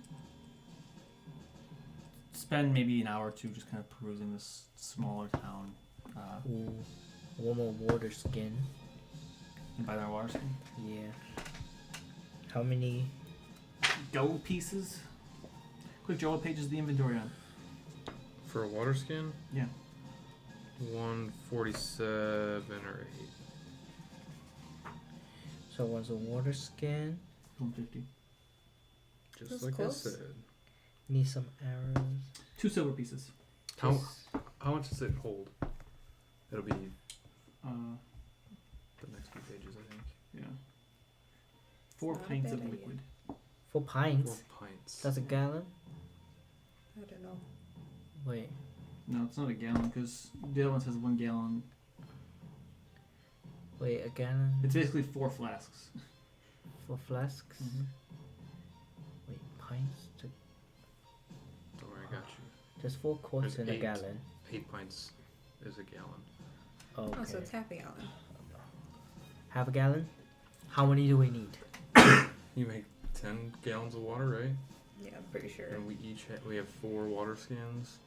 spend maybe an hour or two just kind of perusing this smaller town. Ooh, one more water skin. And buy that water skin. Yeah. How many? Gold pieces. Quick, Joe, what page is the inventory on? For a water skin? Yeah. 147 or 8. So it was a water skin. 150. Just That's like close. I said. Need some arrows. 2 silver pieces. How much does it hold? It'll be Uh, the next few pages, I think. yeah. 4 Not a pints bad of idea. liquid. 4 pints. 4 pints. That's a gallon. I don't know. Wait. No, it's not a gallon because the other one says 1 gallon. Wait, a gallon. It's basically 4 flasks. 4 flasks. Mm-hmm. Wait, pints. Don't worry, I got you. There's 4 quarts There's in a 8. gallon. 8 pints is a gallon. Okay. Oh, so it's half a gallon. Half a gallon. How many do we need? You make 10 gallons of water, right? Yeah, I'm pretty sure. And we each we have 4 water skins,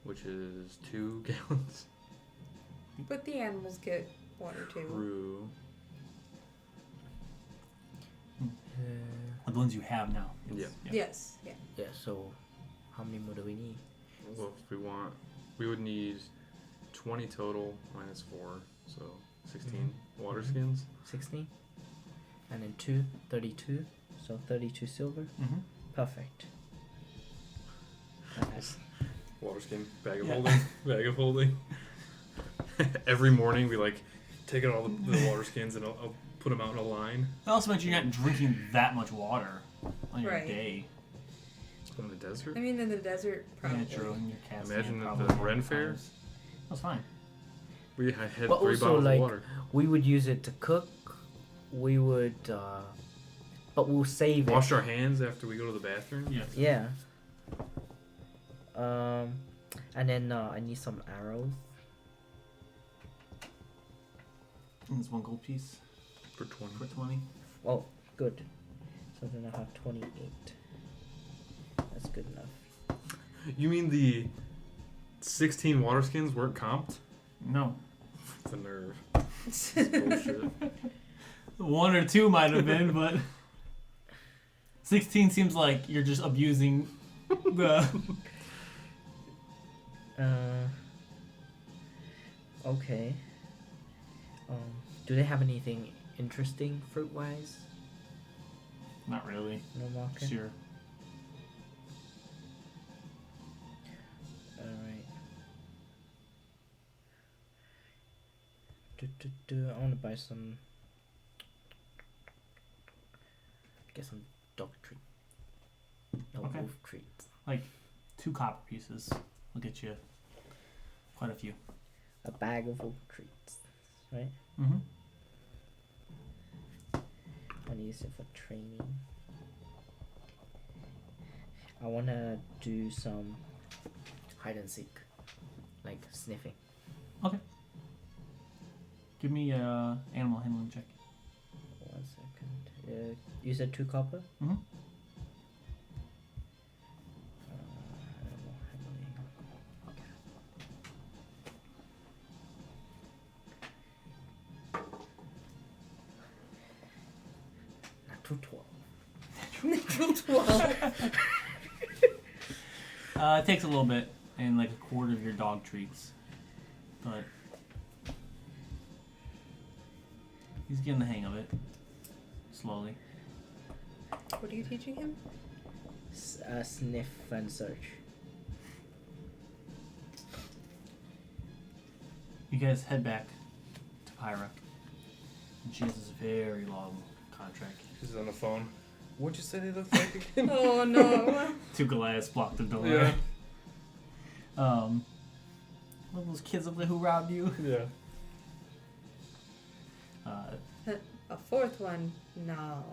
which is 2 gallons. But the animals get water too. True. The ones you have now. Yeah. Yes. Yeah. Yeah. So, how many more do we need? Well, if we would need 20 total minus 4, so 16 water Mhm. skins. 16. And then 2, 32. So 32 silver. Mm-hmm. Perfect. Nice. Water skin, bag of Yeah. holding, bag of holding. Every morning we like take out all the water skins and I'll put them out in a line. It also means you're not drinking that much water on your Right. day. In the desert. I mean, in the desert, probably. Yeah, true. In your cast. Imagine at probably the more Ren times. Fair. That's fine. We had But 3 also, bottles like, of water. We would use it to cook. We would, but we'll save it. Wash our hands after we go to the bathroom. Yeah. Yeah. And then I need some arrows. And there's 1 gold piece For 20. for 20. Oh, good. So then I have 28. That's good enough. You mean the 16 water skins weren't comped? No. It's a nerve. It's bullshit. 1 or 2 might have been, but 16 seems like you're just abusing the. Okay. Do they have anything interesting fruit-wise? Not really. No market. Sure. Alright. I want to buy some. Get some dog treat. No, Okay. wolf treats. 2 copper pieces. Will get you quite a few. A bag of wolf treats. Right? Mm-hmm. I use it for training. I want to do some hide and seek. Like sniffing. Give me a animal handling check. 1 second. You said 2 copper? Mhm. Animal handling. Natural 12. It takes a little bit and like a quarter of your dog treats, but he's getting the hang of it slowly. What are you teaching him? Sniff and search. You guys head back to Pyra, and she has this very long contract. She's on the phone. What'd you say they looked like again? Oh no. 2 Goliaths blocked the door. Yeah. One of those kids up there who robbed you. Yeah. A 4th one? No.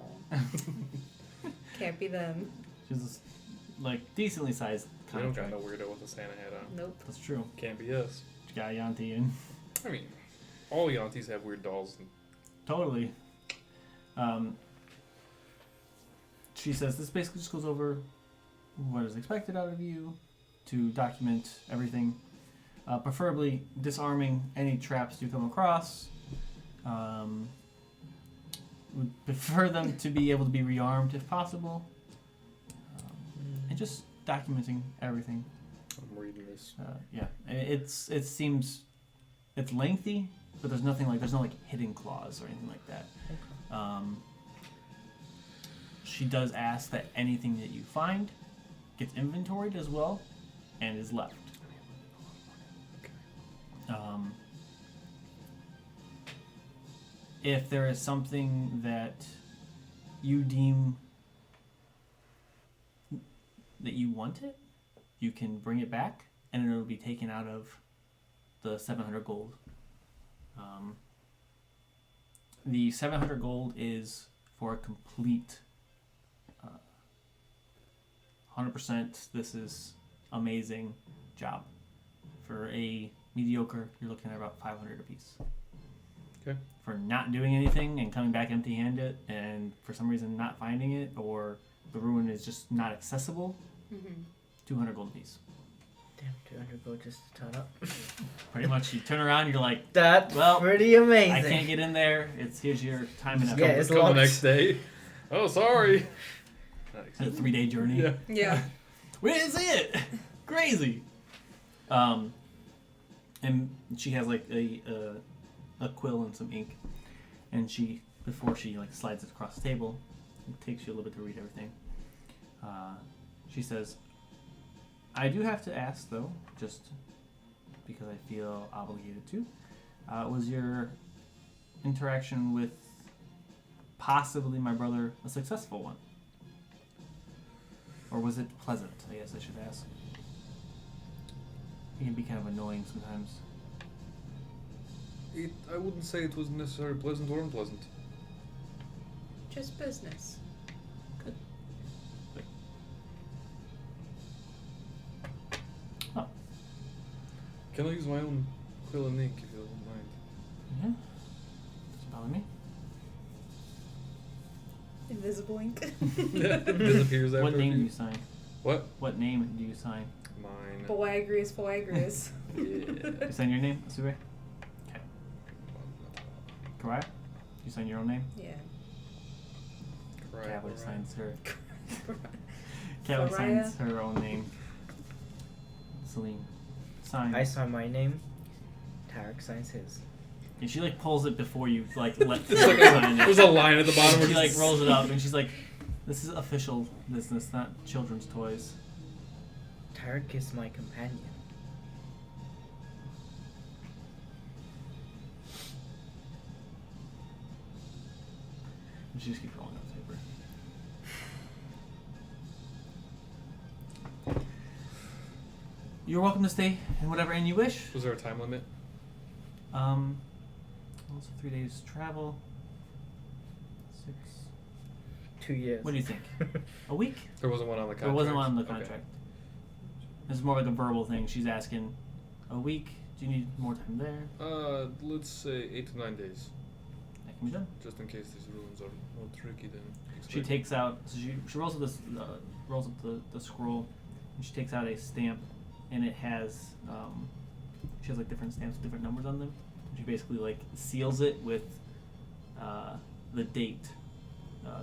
Can't be them. She's this, like decently sized We don't contract. got no weirdo with a Santa hat on. Nope. That's true. Can't be us. She got Yanti in. I mean, all Yantis have weird dolls. And Totally. She says this basically just goes over what is expected out of you to document everything. Preferably disarming any traps you come across. Would prefer them to be able to be rearmed if possible. And just documenting everything. I'm reading is. Yeah, it seems it's lengthy, but there's no hidden clause or anything like that. She does ask that anything that you find gets inventoried as well and is left. If there is something that you deem that you want it, you can bring it back, and it'll be taken out of the 700 gold. The 700 gold is for a complete 100%. This is amazing job. For a mediocre, you're looking at about 500 apiece. Okay. For not doing anything and coming back empty-handed, and for some reason not finding it, or the ruin is just not accessible, 200 gold apiece. Damn, 200 gold just to turn up. Pretty much, you turn around, you're like, That's well, pretty amazing. I can't get in there. Here's your time and effort. Yeah, it's Come the locked. next day. Oh, sorry. It's a 3-day journey. Yeah. Yeah. Where is it? Crazy. And she has like a quill and some ink, and before she like slides it across the table, it takes you a little bit to read everything. She says, "I do have to ask though, just because I feel obligated to. Was your interaction with possibly my brother a successful one? Or was it pleasant, I guess I should ask? It can be kind of annoying sometimes." I wouldn't say it was necessarily pleasant or unpleasant. Just business. Oh, Can I use my own quill and ink if you don't mind? yeah. Doesn't bother me. Invisible ink. Disappears after What a name do few- you sign? What? What name do you sign? Mine. Boagrius, Boagrius. You sign your name, Asube? Okay. Karaya? You sign your own name? Yeah. Cavalier signs her. Karaya. Cavalier signs her own name. Celine. Sign. I sign my name. Tarek signs his. And she like pulls it before you like let There's like sign it. there's a line at the bottom. She like rolls it up and she's like, "This is official business, not children's toys." Tarek is my companion. And she just keeps rolling up the paper. You're welcome to stay in whatever inn you wish. Was there a time limit? Also 3 days travel. 6. 2 years. What do you think? A week? There wasn't one on the contract. There wasn't one on the Okay. contract. This is more like a verbal thing. She's asking, a week? Do you need more time there? Let's say 8 to 9 days, That can be done. just in case these ruins are more tricky than expected. She takes out. So she rolls up this rolls up the scroll, and she takes out a stamp, and it has she has like different stamps with different numbers on them. And she basically like seals it with the date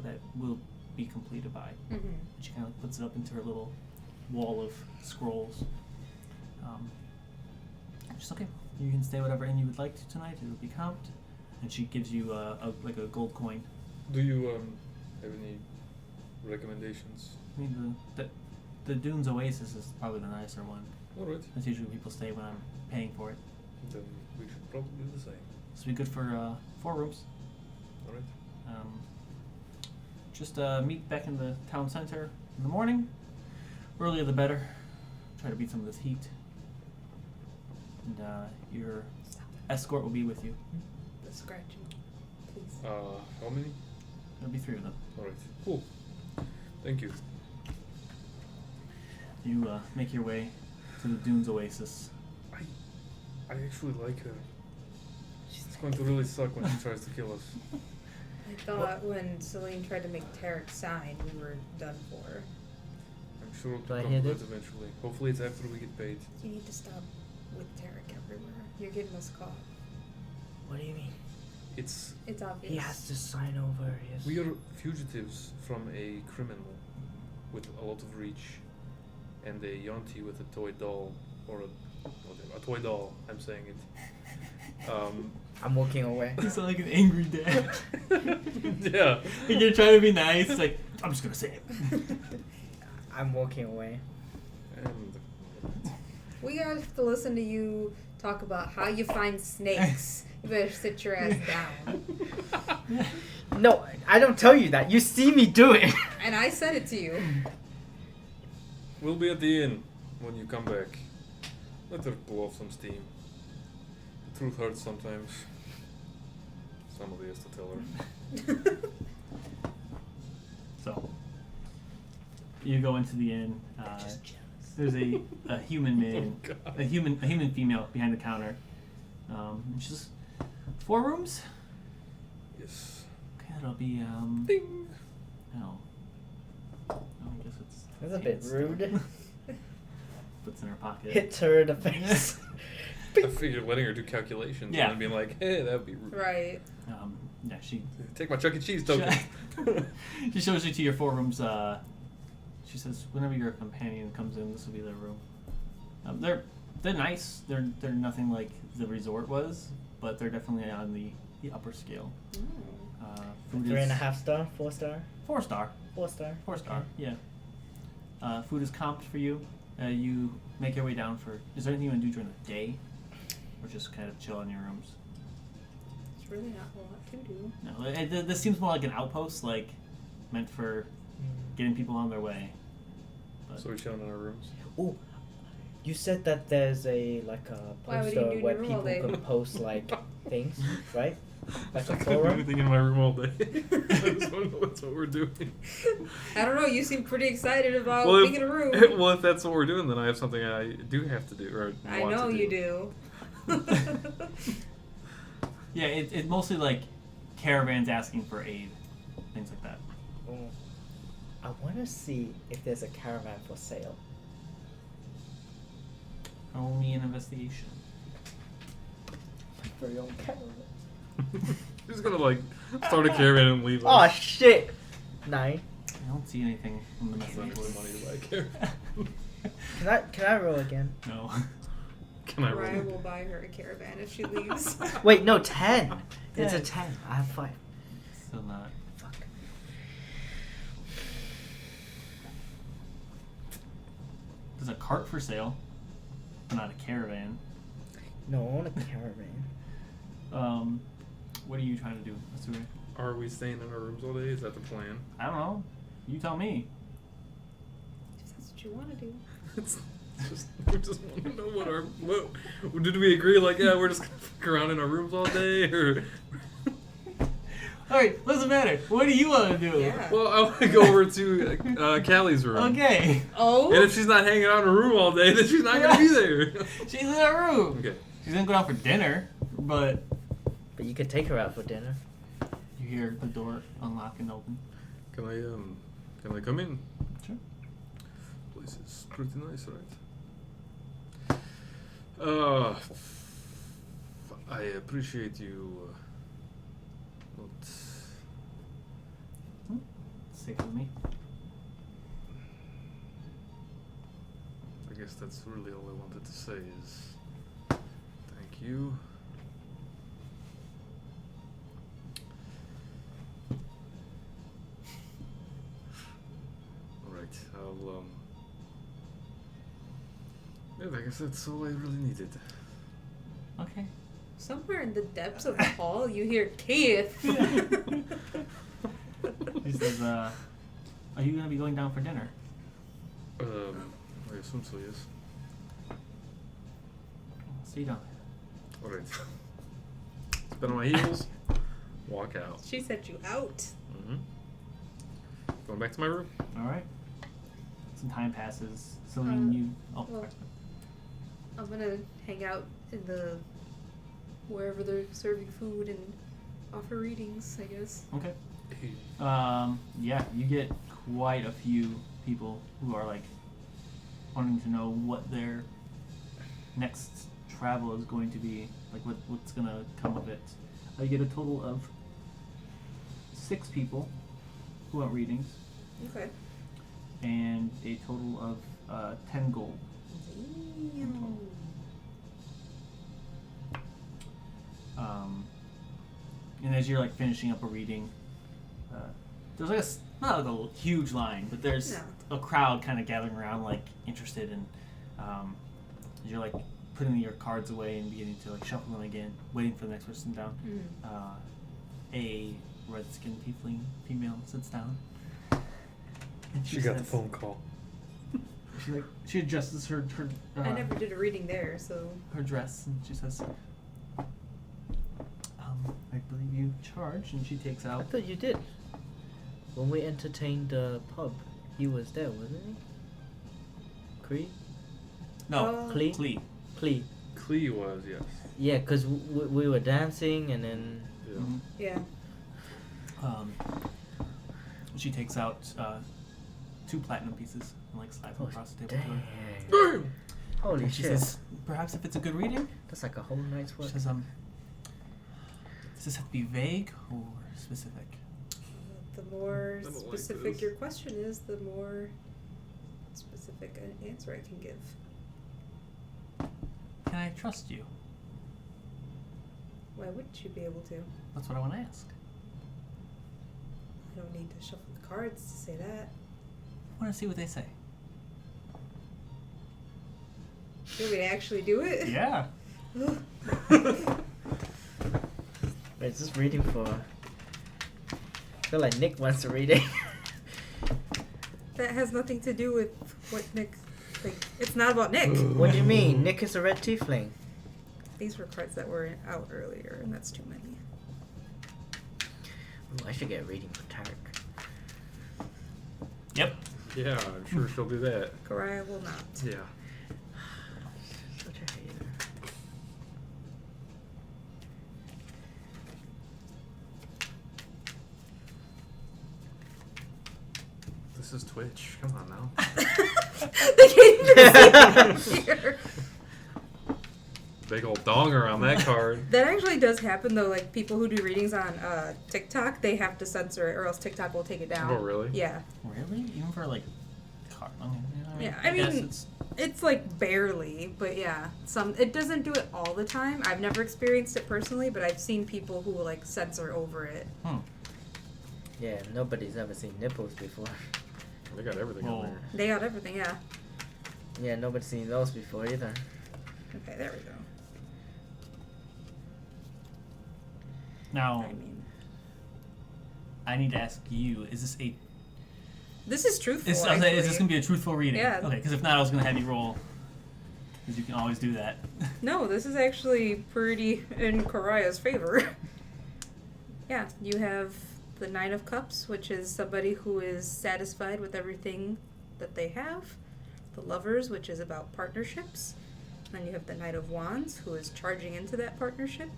that will be completed by. Mm-hmm. And she kind of like puts it up into her little wall of scrolls. She's okay. You can stay whatever inn you would like to tonight. It'll be comped, and she gives you like a gold coin. Do you have any recommendations? I mean, the Dunes Oasis is probably the nicer one. All right, That's usually where people stay when I'm paying for it. then we should probably do the same. This will be good for 4 rooms. All right. Just meet back in the town center in the morning. Earlier the better. Try to beat some of this heat. And your escort will be with you. The scratching, please. How many? There'll be 3 of them. All right. Cool. Thank you. You make your way to the Dunes Oasis. I actually like her. It's going to really suck when she tries to kill us. I thought when Celine tried to make Tarek sign, we were done for. I'm sure it'll Do I come hear to this? that eventually. Hopefully it's after we get paid. You need to stop with Tarek everywhere. You're getting us caught. What do you mean? It's It's obvious. He has to sign over his... we are fugitives from a criminal with a lot of reach and a Yonti with a toy doll or a toy doll. I'm saying it. I'm walking away. You sound like an angry dad. Yeah. Like you're trying to be nice. It's like, I'm just gonna say it. I'm walking away. And We have to listen to you talk about how you find snakes. You better sit your ass down. No, I don't tell you that. You see me do it. And I said it to you. we'll be at the inn when you come back. Let her blow off some steam. The truth hurts sometimes. Somebody has to tell her. So, you go into the inn. There's a human man, Oh, God. a human female behind the counter. And she's just, 4 rooms. Yes. Okay, that'll be Ding. no. I guess it's. That's a bit it's- rude. Puts in her pocket. Hits her in the face. I figured letting her do calculations Yeah. and then being like, hey, that would be rude. Right. Yeah, she Take my Chuck E. Cheese token. she shows you to your 4 rooms. She says, whenever your companion comes in, this will be their room. They're nice. They're nothing like the resort was, but they're definitely on the upper scale. Food 3.5 star, 4 star, 4 star. 4 star. 4 star. Yeah. Food is comped for you. You make your way down for. Is there anything you want to do during the day, or just kind of chill in your rooms? It's really not a lot to do. No, this seems more like an outpost, like meant for getting people on their way. But So we're chilling in our rooms. Oh, you said that there's a Why would you poster do in where your room people all day? can post things, right? Like a I can't do forum. anything in my room all day. I just want to know that's what we're doing. I don't know. You seem pretty excited about Well, being in a room. well, if that's what we're doing, then I have something I do have to do. Or I want know to you do. yeah, it's mostly like caravans asking for aid, things like that. Oh, I want to see if there's a caravan for sale. Roll me an investigation. My very own caravan. He's gonna start a caravan and leave Oh us. shit! 9. I don't see anything on the That's not message really board. money to buy a caravan. Can I roll again? No. Can I Ryan roll? will buy her a caravan if she leaves. Wait, no, 10. It's a 10. 10. I have 5. Still not. Fuck. There's a cart for sale, but not a caravan. No, I want a caravan. What are you trying to do, Asuri? Are we staying in our rooms all day? Is that the plan? I don't know. You tell me. If that's what you want to do. It's just, we just want to know what did we agree? Like, yeah, we're just gonna fuck around in our rooms all day, or Alright, doesn't matter. What do you want to do? Yeah. well, I want to go over to Callie's room. Okay. Oh. And if she's not hanging out in her room all day, then she's not gonna be there. She's in her room. Okay. She's gonna go out for dinner, but But you could take her out for dinner. you hear the door unlock and open. Can I come in? Sure. Place is pretty nice, right? I appreciate you not. Safe with me. I guess that's really all I wanted to say is thank you. Alright, yeah, I guess that's all I really needed. Okay. Somewhere in the depths of the hall, you hear Keith. He says, are you gonna be going down for dinner? I assume so, yes. See you down Alright. Spin on my heels, walk out. She sent you out. Mm-hmm. Going back to my room. there. Alright. Some time passes. Celine, you. Oh, well, I'm gonna hang out in the wherever they're serving food and offer readings, I guess. okay. Yeah, you get quite a few people who are like wanting to know what their next travel is going to be, like what's gonna come of it. You get a total of 6 people who want readings, Okay. and a total of 10 gold. Damn. And as you're like finishing up a reading, there's like not like a huge line, but there's a crowd kind of gathering around, like interested in. As you're like putting your cards away and beginning to like shuffle them again, waiting for the next person down. A red-skinned tiefling female sits down. And She got the phone call. She adjusts her I never did a reading there, so. her dress, and she says, I believe you charge, and she takes I out. thought you did. When we entertained the pub, he was there, wasn't he? Cree? No, Clee? Clee. Clee. Clee was, yes. Yeah, because we were dancing and then... Yeah. Yeah. She takes out 2 platinum pieces and like slides them across the table to her. Dang. Holy And she shit. says, perhaps if it's a good reading? That's like a whole night's work. She says, does this have to be vague or specific? The more I don't like specific this. your question is, the more specific an answer I can give. Can I trust you? Why wouldn't you be able to? That's what I want to ask. I don't need to shuffle the cards to say that. I want to see what they say. You want me to actually do it? Yeah. Wait, is this reading for... I feel like Nick wants a reading. That has nothing to do with what Nick. Like, it's not about Nick. What do you mean? Nick is a red tiefling. These were cards that were out earlier, and that's too many. Ooh, I should get a reading for Tarek. Yep. Yeah, I'm sure she'll do that. Karaya will not. Yeah. Such a hater. This is Twitch. Come on now. They can't even see it here. Big old donger on that card. That actually does happen though. Like people who do readings on TikTok, they have to censor it, or else TikTok will take it down. Oh, really? Yeah. Really? Even for like card? Yeah, I I guess mean, it's like barely, but yeah, it doesn't do it all the time. I've never experienced it personally, but I've seen people who will like censor over it. Yeah, nobody's ever seen nipples before. They got everything on there. They got everything, yeah. Yeah, nobody's seen those before either. Okay, there we go. Now, I mean, I need to ask you: is this a? this is truthful. Is this gonna be a truthful reading? Yeah. Okay, because if not, I was gonna have you roll, because you can always do that. No, this is actually pretty in Karaya's favor. Yeah, you have the Nine of Cups, which is somebody who is satisfied with everything that they have. The Lovers, which is about partnerships. Then you have the Knight of Wands, who is charging into that partnership.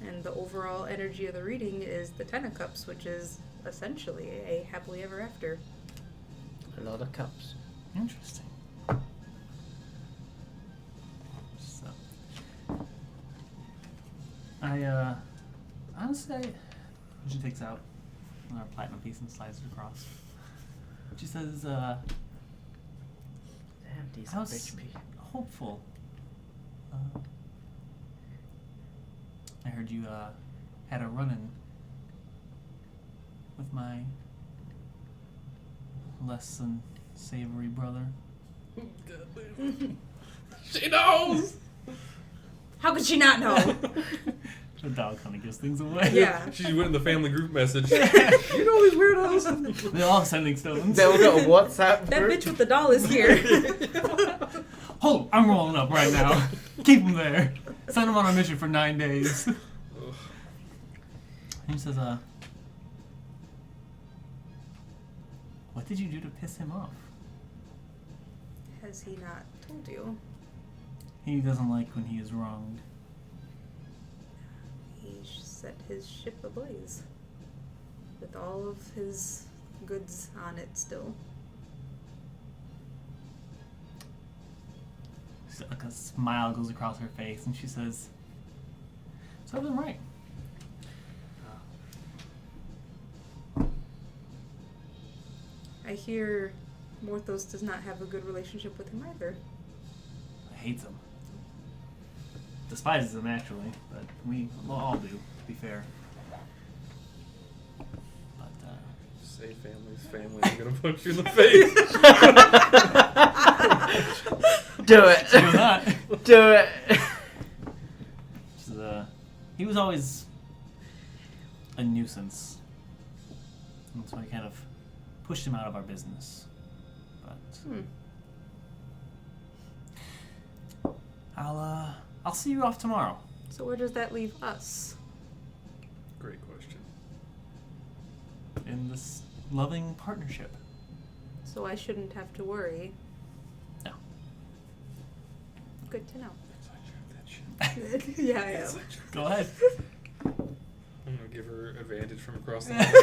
And the overall energy of the reading is the Ten of Cups, which is essentially a happily ever after. A lot of cups. Interesting. So, honestly, she takes out another platinum piece and slides it across. She says, Damn, decent how's HP. hopeful. I heard you had a run-in with my less than savory brother. She knows! How could she not know? The dog kind of gives things away. Yeah. She went in the family group message. You know these weirdos? They're all sending stones. Then we got a WhatsApp That group. bitch with the doll is here. Hold, I'm rolling up right now. Keep him there. Send him on a mission for 9 days. He says, what did you do to piss him off? Has he not told you? He doesn't like when he is wronged. He set his ship ablaze. With all of his goods on it still. So, like a smile goes across her face, and she says, "So I was right." I hear Morthos does not have a good relationship with him either. I hate him. despises him actually, but we all do, to be fair. But Say family's family. I'm gonna punch you in the face. Do it. do not. Do it. He was always a nuisance, and so I kind of pushed him out of our business. But I'll see you off tomorrow. So where does that leave us? Great question. In this loving partnership. So I shouldn't have to worry. No. Good to know. Yeah, I am. Go ahead. I'm gonna give her advantage from across the hall.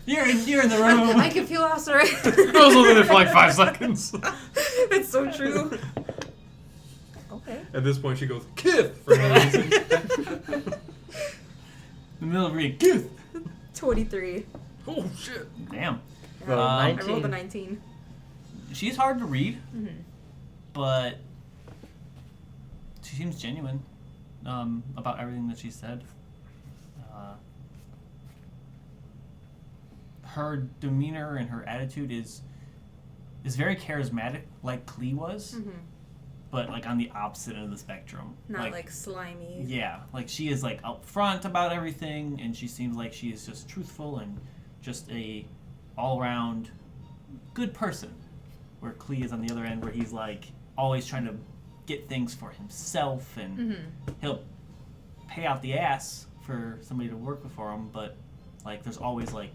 You're in the room. I can feel house already. I was looking at it for like 5 seconds. It's so true. Okay. At this point, she goes, Kith! For no reason. In the middle of reading. Goof. 23. Oh, shit. Damn. Roll I 19. rolled a 19. She's hard to read, Mm-hmm. but she seems genuine about everything that she said. Her demeanor and her attitude is very charismatic, like Klee was, Mm-hmm. but like on the opposite end of the spectrum. Not like slimy. Yeah, like she is like upfront about everything, and she seems like she is just truthful and just a all-around good person. Where Klee is on the other end, where he's like always trying to get things for himself, and Mm-hmm. he'll pay out the ass for somebody to work for him, but like there's always like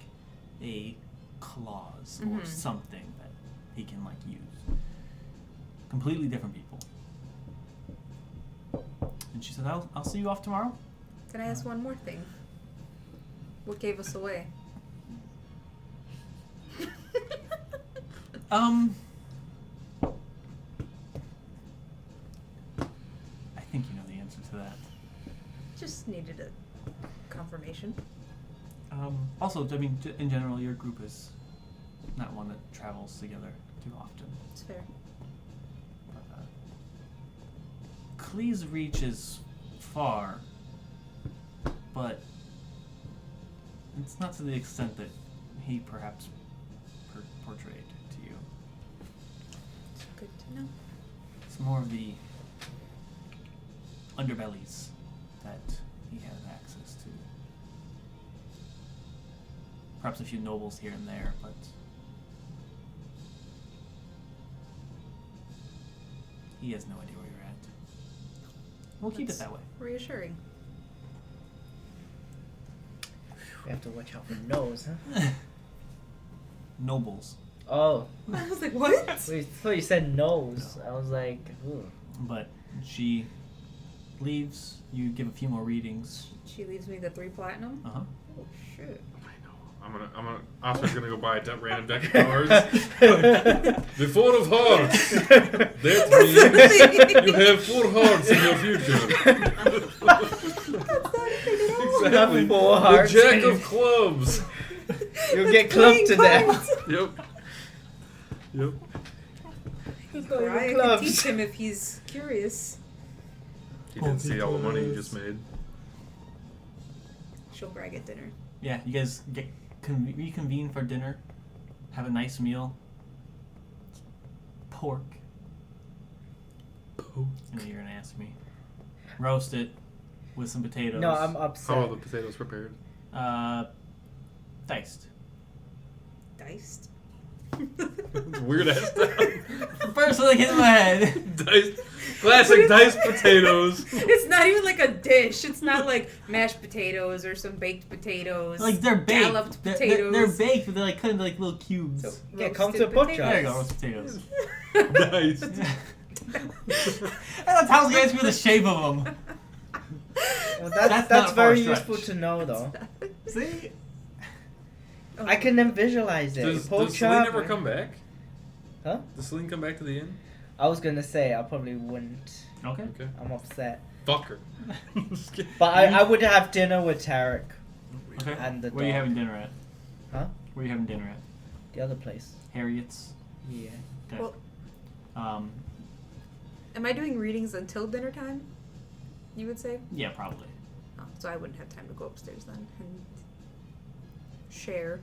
a clause or Mhm. something that he can like use. Completely different people. And she said, I'll see you off tomorrow. Can I ask one more thing? What gave us away? I think you know the answer to that. Just needed a confirmation. Also, I mean, in general, your group is not one that travels together too often. It's fair. But, Klee's reach is far, but it's not to the extent that he perhaps portrayed to you. It's good to know. It's more of the underbellies that he has access to. Perhaps a few nobles here and there, but he has no idea where you're at. We'll keep it That's that way. Reassuring. We have to watch out for nose, huh? Nobles. Oh, I was like, what? wait, I thought you said nose. I was like, ooh. But she leaves. You give a few more readings. She leaves me the 3 platinum. Uh-huh. Oh shit. Oscar's gonna go buy a random deck of cards. The 4 of Hearts. That means you have 4 hearts in your future. Exactly. 4 The hearts. Jack of Clubs. You'll get clubbed to death. Yep. Yep. I can clubs. teach him if he's curious. He didn't see all the money you just made. She'll brag at dinner. Yeah, you guys get reconvene for dinner. Have a nice meal. Pork. I knew you were gonna ask me. Roast it with some potatoes. No, I'm How upset. are the potatoes prepared? Diced. Diced. Weird ass stuff. First thing hit my head. Diced, classic diced potatoes. It's not even like a dish. It's not like mashed potatoes or some baked potatoes. Like they're baked. Scalloped They're potatoes. baked, but they're like cut into like little cubes. So, Yeah, come to roasted a butcher. There you go, potatoes. roast potatoes. Diced. That tells you guys for the shape of them. Well, That's that's not a far very stretch. useful to know, though. See? Oh. I can then visualize it. Does Pork Celine chop. ever come back? Huh? Does Celine come back to the inn? I was gonna say I probably wouldn't. Okay. Okay. I'm upset. Fuck her. Just kidding. But I would have dinner with Tarek. Okay. And the Where are you dog. having dinner at? Huh? Where are you having dinner at? The other place. Harriet's. Yeah. Okay. Well, Um, am I doing readings until dinner time? you would say? Yeah, probably. Oh, so I wouldn't have time to go upstairs then and share.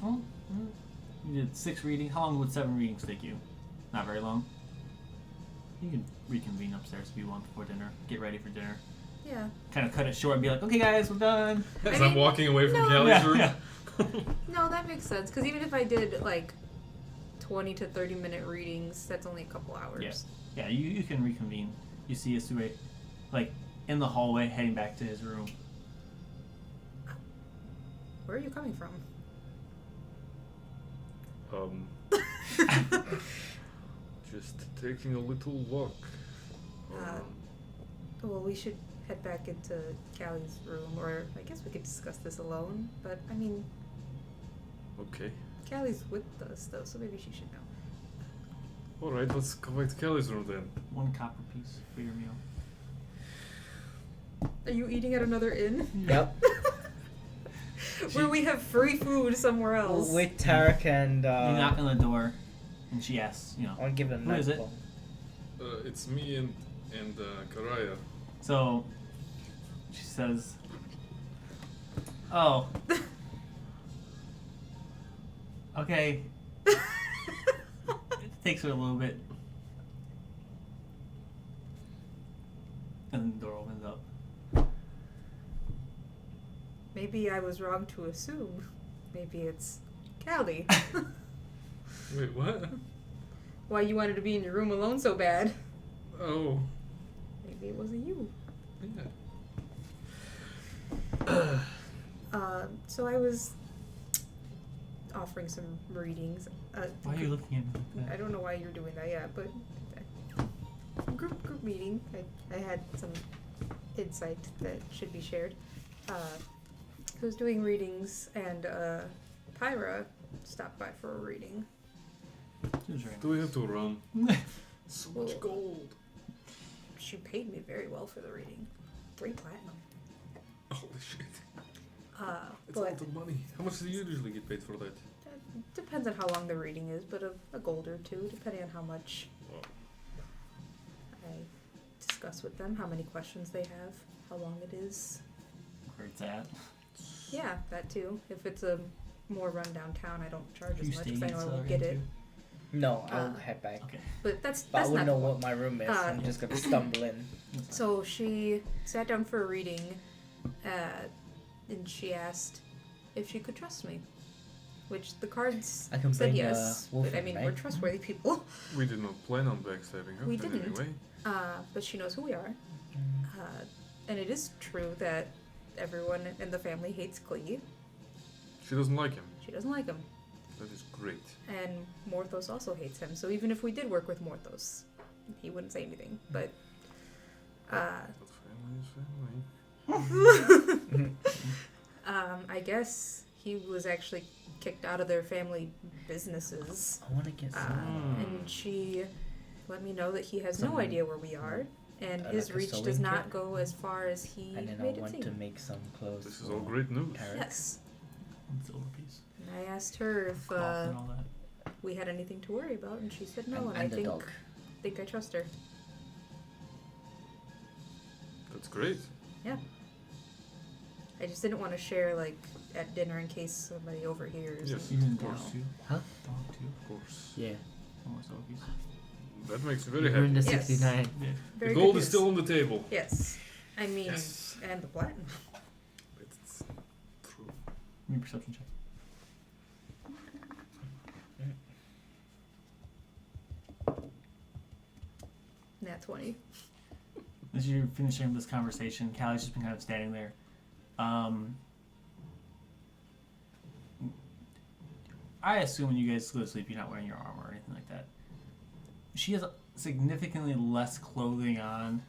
Well, you did 6 readings. How long would 7 readings take you? Not very long. You can reconvene upstairs if you want before dinner. Get ready for dinner. Yeah. Kind of cut it short and be like, okay, guys, we're done. As I I'm mean, walking away from no. Callie's Yeah, room. yeah. No, that makes sense. Because even if I did like 20 to 30 minute readings, that's only a couple hours. Yeah. Yeah, you can reconvene. You see Isue, like, in the hallway heading back to his room. Where are you coming from? Just taking a little walk. Well, we should head back into Callie's room, or I guess we could discuss this alone. But I mean, Okay. Callie's with us though, so maybe she should know. Alright, let's go back to Callie's room then. 1 copper piece for your meal. Are you eating at another inn? Yep. Where we have free food somewhere else. With Tarek and You knock on the door, and she asks, I'll give it a Who is it? knuckle. It's me and Karaya. So she says, "Oh, okay." It takes her a little bit, and then the door opens up. Maybe I was wrong to assume. Maybe it's Callie. Wait, what? Why you wanted to be in your room alone so bad? Oh. Maybe it wasn't you. Yeah. So I was offering some readings. Why are you looking at me like I that? don't know why you're doing that, yeah, but group meeting. I had some insight that should be shared. I was doing readings, and Pyra stopped by for a reading. She was very Do we have to run? nice. So Well- much gold. She paid me very well for the reading. 3 platinum. Holy shit. It's a But lot of money. How much do you usually get paid for that? depends on how long the reading is, but a gold or 2, depending on how much Wow. I discuss with them, how many questions they have, how long it is. Where it's at. Yeah, that too. If it's a more rundown town, I don't charge You as much staying because I in know I won't get it. Celery No, I'll Uh, head back. Okay. But that's But I not wouldn't the know point. what my room is. Uh, I'm just gonna stumble in. That's fine. So she sat down for a reading, and she asked if she could trust me, which the cards I can said bring yes. But I Wolfram, mean, right? we're trustworthy people. We did not plan on backstabbing her We in didn't. any way. But she knows who we are. And it is true that everyone in the family hates Klee. She doesn't like him. She doesn't like him. That is great. And Morthos also hates him. So even if we did work with Morthos, he wouldn't say anything. But But family is family. I guess he was actually kicked out of their family businesses. I want to get some. And she let me know that he has Some- no idea where we are. And like his a reach sewing does not kit? go as far as he And then I made it want seem. to make some clothes. This is for all great news. Tarek. Yes. And silver piece. And I asked her if Cloth and all that. we had anything to worry about, and she said no. And, I the think dog. I trust her. That's great. Yeah. I just didn't want to share like at dinner in case somebody overhears. Yes, You can of course. dog too. Huh? Dog too. Of course. Yeah. One more silver piece. That makes me very You're in happy. the Yes. 69. Yeah. Very The gold good is news. still on the table. Yes. I mean, Yes. and the platinum. It's true. Give me a perception check. Nat 20. As you're finishing this conversation, Callie's just been kind of standing there. I assume when you guys go to sleep, you're not wearing your armor or anything like that. She has significantly less clothing on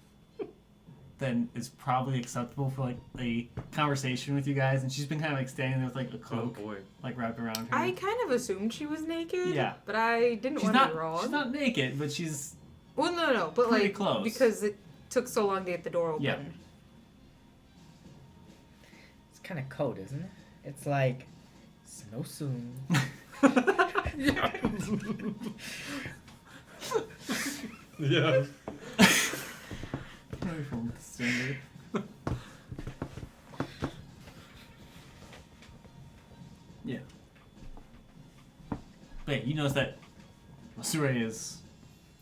than is probably acceptable for like a conversation with you guys, and she's been kind of like standing there with like a Oh cloak boy. like wrapped around her. I kind of assumed she was naked. Yeah. But I didn't she's want not. to be wrong. She's not naked, but she's Well, no. But pretty like close. because it took so long to get the door open. Yeah. It's kind of cold, isn't it? It's like snow soon. Yeah. Very from standard. Yeah. But yeah, you notice that Masure is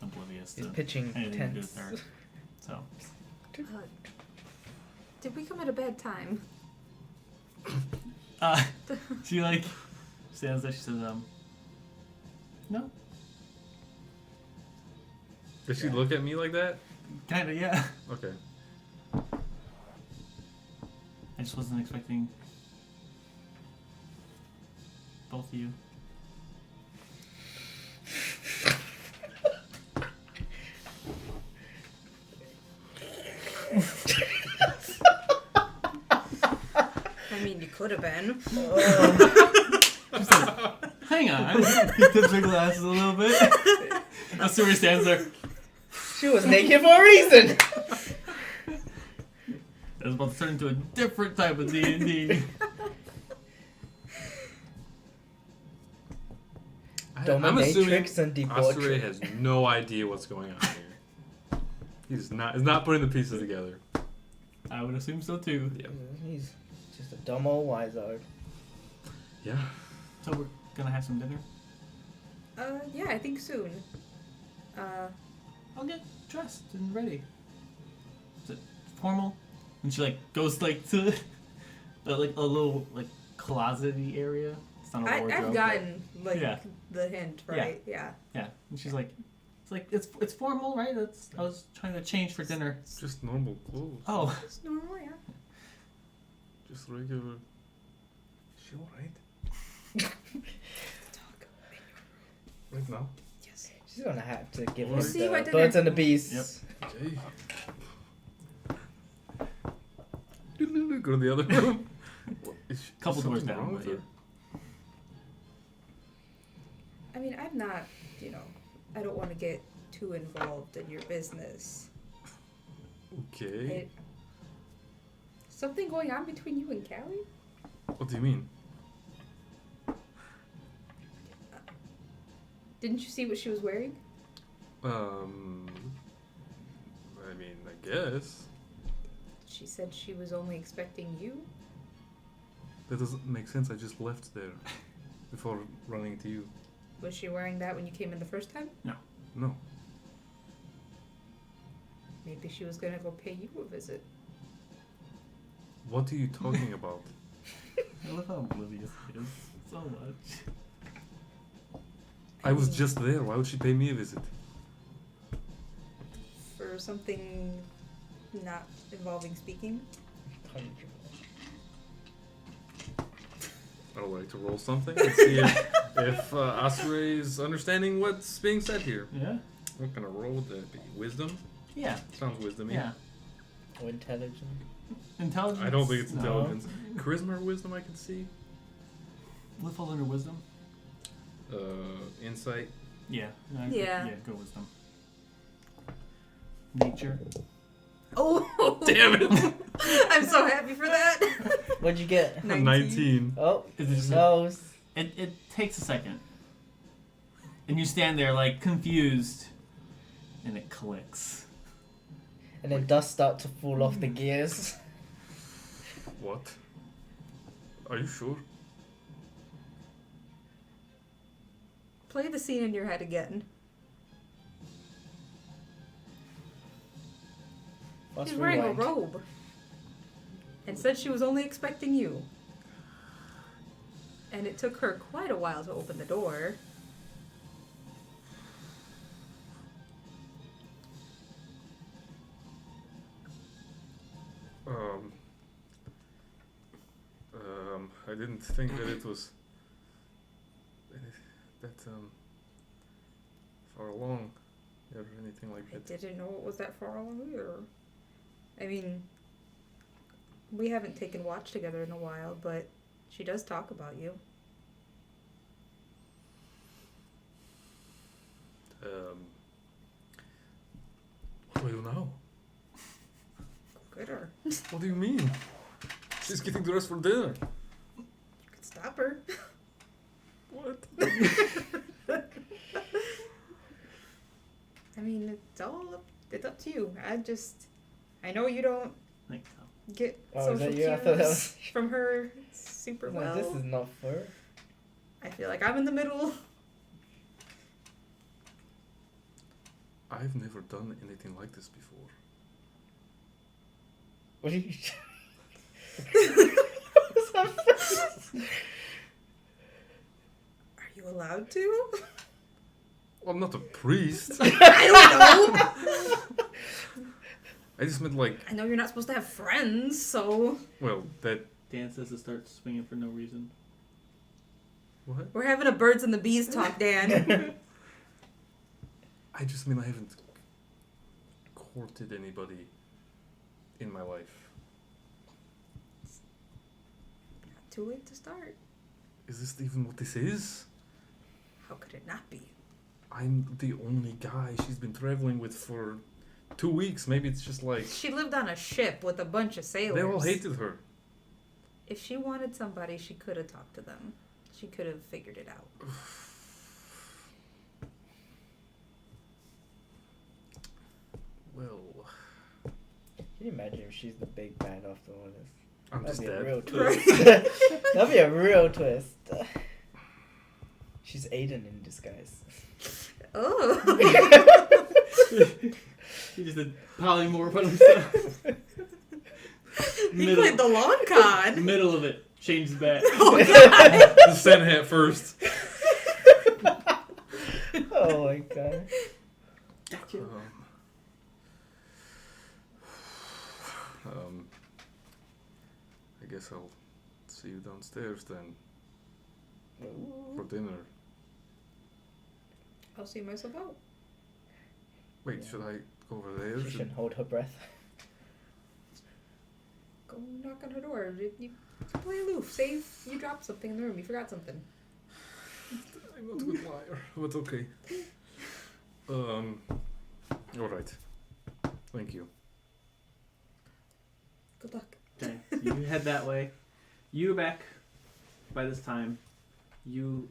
oblivious He's to pitching anything to do tents. with her. So, Did we come at a bad time? she like stands there. She says, no, Did she look at me like that? kind of, yeah. Okay. I just wasn't expecting both of you. I mean, you could have been. Hang on. He tips her glasses a little bit. Asuri stands there. She was naked for a reason. I was about to turn into a different type of D&D. I'm assuming Dominatrix and debauchery. Asure has no idea what's going on here. He's not putting the pieces together. I would assume so too. Yeah. He's just a dumb old wizard. Yeah. So we're gonna have some dinner. Yeah, I think soon. I'll get dressed and ready. Is it formal? And she like goes like to like a little like closet-y area. It's not a wardrobe. I've gotten like Yeah. the hint, right? Yeah. Yeah, and she's like, it's formal, right? I was trying to change for dinner. Just normal clothes. Oh, It's normal, yeah. Just regular. Is she alright? Right now? Yes. She's gonna have to give We'll us see what the dinner- birds and the bees. Yep. Okay. Go to the other room. Couple doors something down, wrong but with her? I mean, I'm not, I don't want to get too involved in your business. Okay. Something going on between you and Callie? What do you mean? Didn't you see what she was wearing? I mean, I guess. She said she was only expecting you. That doesn't make sense. I just left there before running into you. Was she wearing that when you came in the first time? No. Maybe she was gonna go pay you a visit. What are you talking about? I love how oblivious he is so much. I was just there. Why would she pay me a visit? For something not involving speaking? I would like to roll something and see if Asure is understanding what's being said here. Yeah. What kind of roll would that be? Wisdom? Yeah. Sounds wisdom-y. Yeah. Or intelligent. Intelligence. I don't think it's No. intelligence. Charisma or wisdom I can see. Would fall under wisdom. Insight. Yeah. Yeah. Yeah. Go wisdom. Nature. Oh! Damn it! I'm so happy for that! What'd you get? 19. Oh, Is it just nose. It takes a second. And you stand there like confused. And it clicks. And then dust start to fall off the gears. What? Are you sure? Play the scene in your head again. Let's She's wearing a rewind. robe. And said she was only expecting you. And it took her quite a while to open the door. I didn't think that it was that far along or anything like I that. didn't know it was that far along either. I mean, we haven't taken watch together in a while, but she does talk about you. What do I do now? Go get her. What do you mean? She's getting dressed for dinner. You could stop her. What? I mean, it's up to you. I know you don't Like so. get Oh, is social that you? I thought that cues was- from her super No, well. this is not fur. I feel like I'm in the middle. I've never done anything like this before. What are you? Are you allowed to? Well, I'm not a priest. I don't know. I just meant like, I know you're not supposed to have friends, so well, that. Dan says to start swinging for no reason. What? we're having a birds and the bees talk, Dan. I just mean I haven't courted anybody in my life. Too late to start. Is this even what this is? How could it not be? I'm the only guy she's been traveling with for 2 weeks. Maybe it's just like She lived on a ship with a bunch of sailors. they all hated her. If she wanted somebody, she could have talked to them. She could have figured it out. Well, Can you imagine if she's the big bad after all this? I'm That'd just be a dead. real twist. That'd be a real twist. She's Aiden in disguise. Oh. He just did polymorph on himself. He played the long con. Middle of it. Changed back. The Sen hat first. Oh my god. Gotcha. I guess I'll see you downstairs then for dinner. I'll see myself out. Wait, Yeah. should I go over there? She Should- shouldn't hold her breath. Go knock on her door. You play aloof. Say you dropped something in the room. You forgot something. I'm not a good liar, but okay. Alright. Thank you. Good luck. Okay, so you head that way. You back by this time. You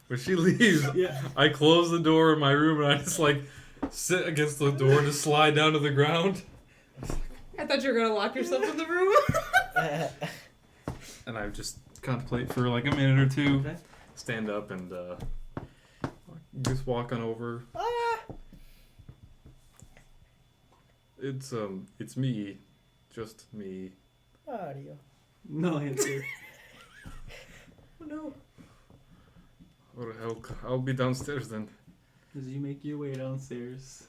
When she leaves, yeah. I close the door in my room and I just like sit against the door and just slide down to the ground. I thought you were gonna lock yourself in the room. And I just contemplate for like a minute or two. Okay. Stand up and just walk on over. It's me. Just me. Mario. No answer. Oh no. Or I'll be downstairs then. As you make your way downstairs,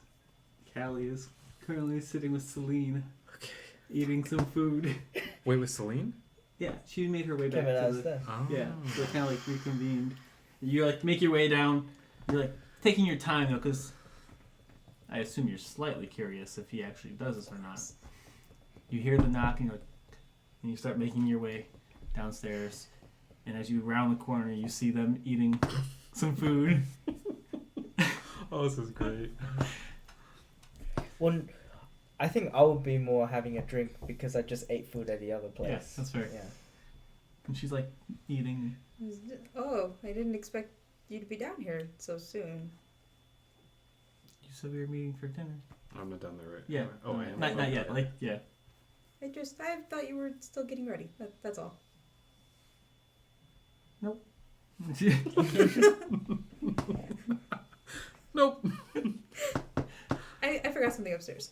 Callie is currently sitting with Celine, Okay. eating some food. Wait, with Celine? Yeah, she made her way back Kevin to has the. that. Oh. Yeah, so kind of like reconvened. You like make your way down. You're like taking your time though, because I assume you're slightly curious if he actually does this or not. You hear the knock and you start making your way downstairs. And as you round the corner, you see them eating some food. Oh, this is great. One, I think I would be more having a drink because I just ate food at the other place. Yeah, that's fair. Yeah. And she's like eating. Oh, I didn't expect you to be down here so soon. You said we were meeting for dinner. I'm not down there, right? Yeah. Oh, I am. Not yet. Like yeah. I thought you were still getting ready. That's all. Nope. I forgot something upstairs.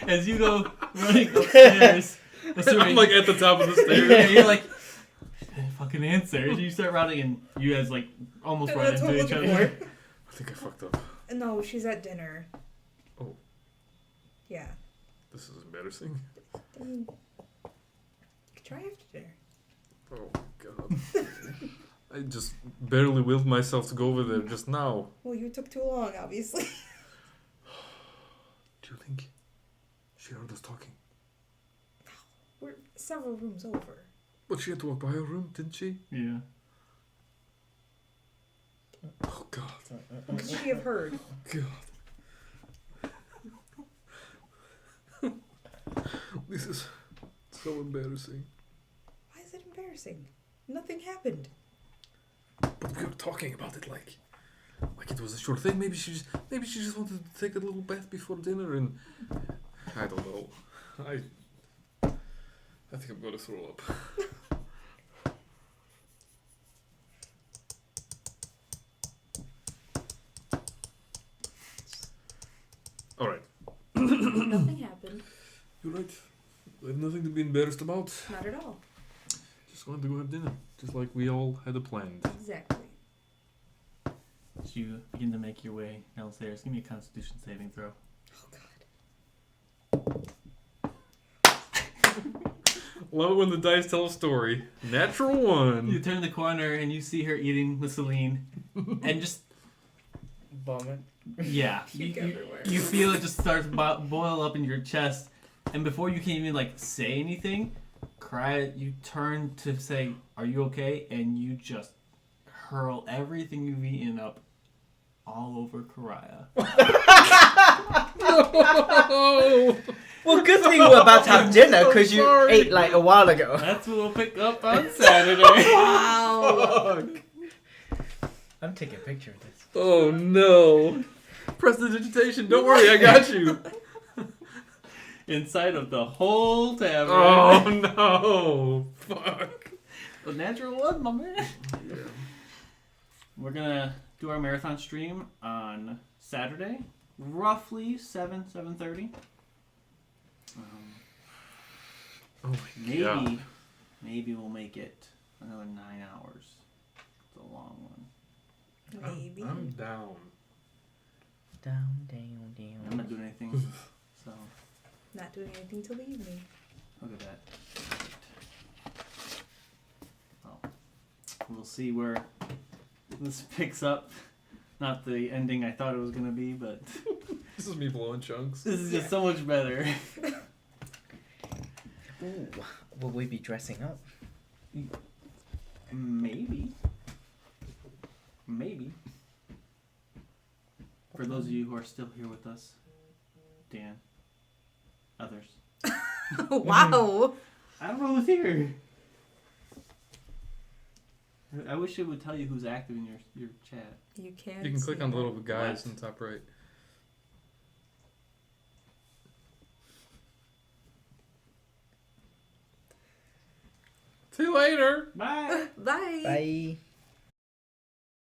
As you go running upstairs, I'm like at the top of the yeah, stairs. you're like, fucking answer. You start running, and you guys like almost run That's what into I'm each looking other. for. I think I fucked up. No, she's at dinner. Oh. Yeah. This is embarrassing. I mean, you could try after dinner. Oh god. I just barely willed myself to go over there just now. Well, you took too long, obviously. Do you think she heard us talking? We're several rooms over. But she had to walk by her room, didn't she? Yeah. Oh god. What could she have heard? God. This is so embarrassing. Why is it embarrassing? Nothing happened. we were talking about it like it was a sure thing. Maybe she just wanted to take a little bath before dinner, and I don't know. I think I'm gonna throw up. All right. Nothing happened. You're right. I have nothing to be embarrassed about. Not at all. Just wanted to go have dinner, just like we all had planned. Exactly. As you begin to make your way downstairs, give me a Constitution saving throw. Oh God. Love it when the dice tell a story. Natural one. You turn the corner and you see her eating with Celine, and just Vomit. yeah, Puke everywhere. you feel it just starts boil up in your chest, and before you can even like say anything, you turn to say, "Are you okay?" And you just hurl everything you've eaten up all over Karaya. No. Well, good thing we're about to have dinner so because you sorry. ate like a while ago. That's what we'll pick up on Saturday. Wow. I'm taking a picture of this. Oh no. Prestidigitation, don't worry, I got you. Inside of the whole tavern. Oh no. Fuck. A natural one, my man. Yeah. We're gonna do our marathon stream on Saturday, roughly 7:30. Oh my Maybe, god. maybe we'll make it another 9 hours. It's a long one. Maybe. I'm down. Down, down, down. I'm not doing anything, so Not doing anything till the evening. look at that. Well, we'll see where this picks up. Not the ending I thought it was gonna be, but This is me blowing chunks. this is just so much better. Ooh, will we be dressing up? Maybe. For those of you who are still here with us, Dan, others. Wow. I don't know who's here. I wish it would tell you who's active in your chat. You can. You can click see on the that. little guys What? in the top right. See you later. Bye. Bye. Bye.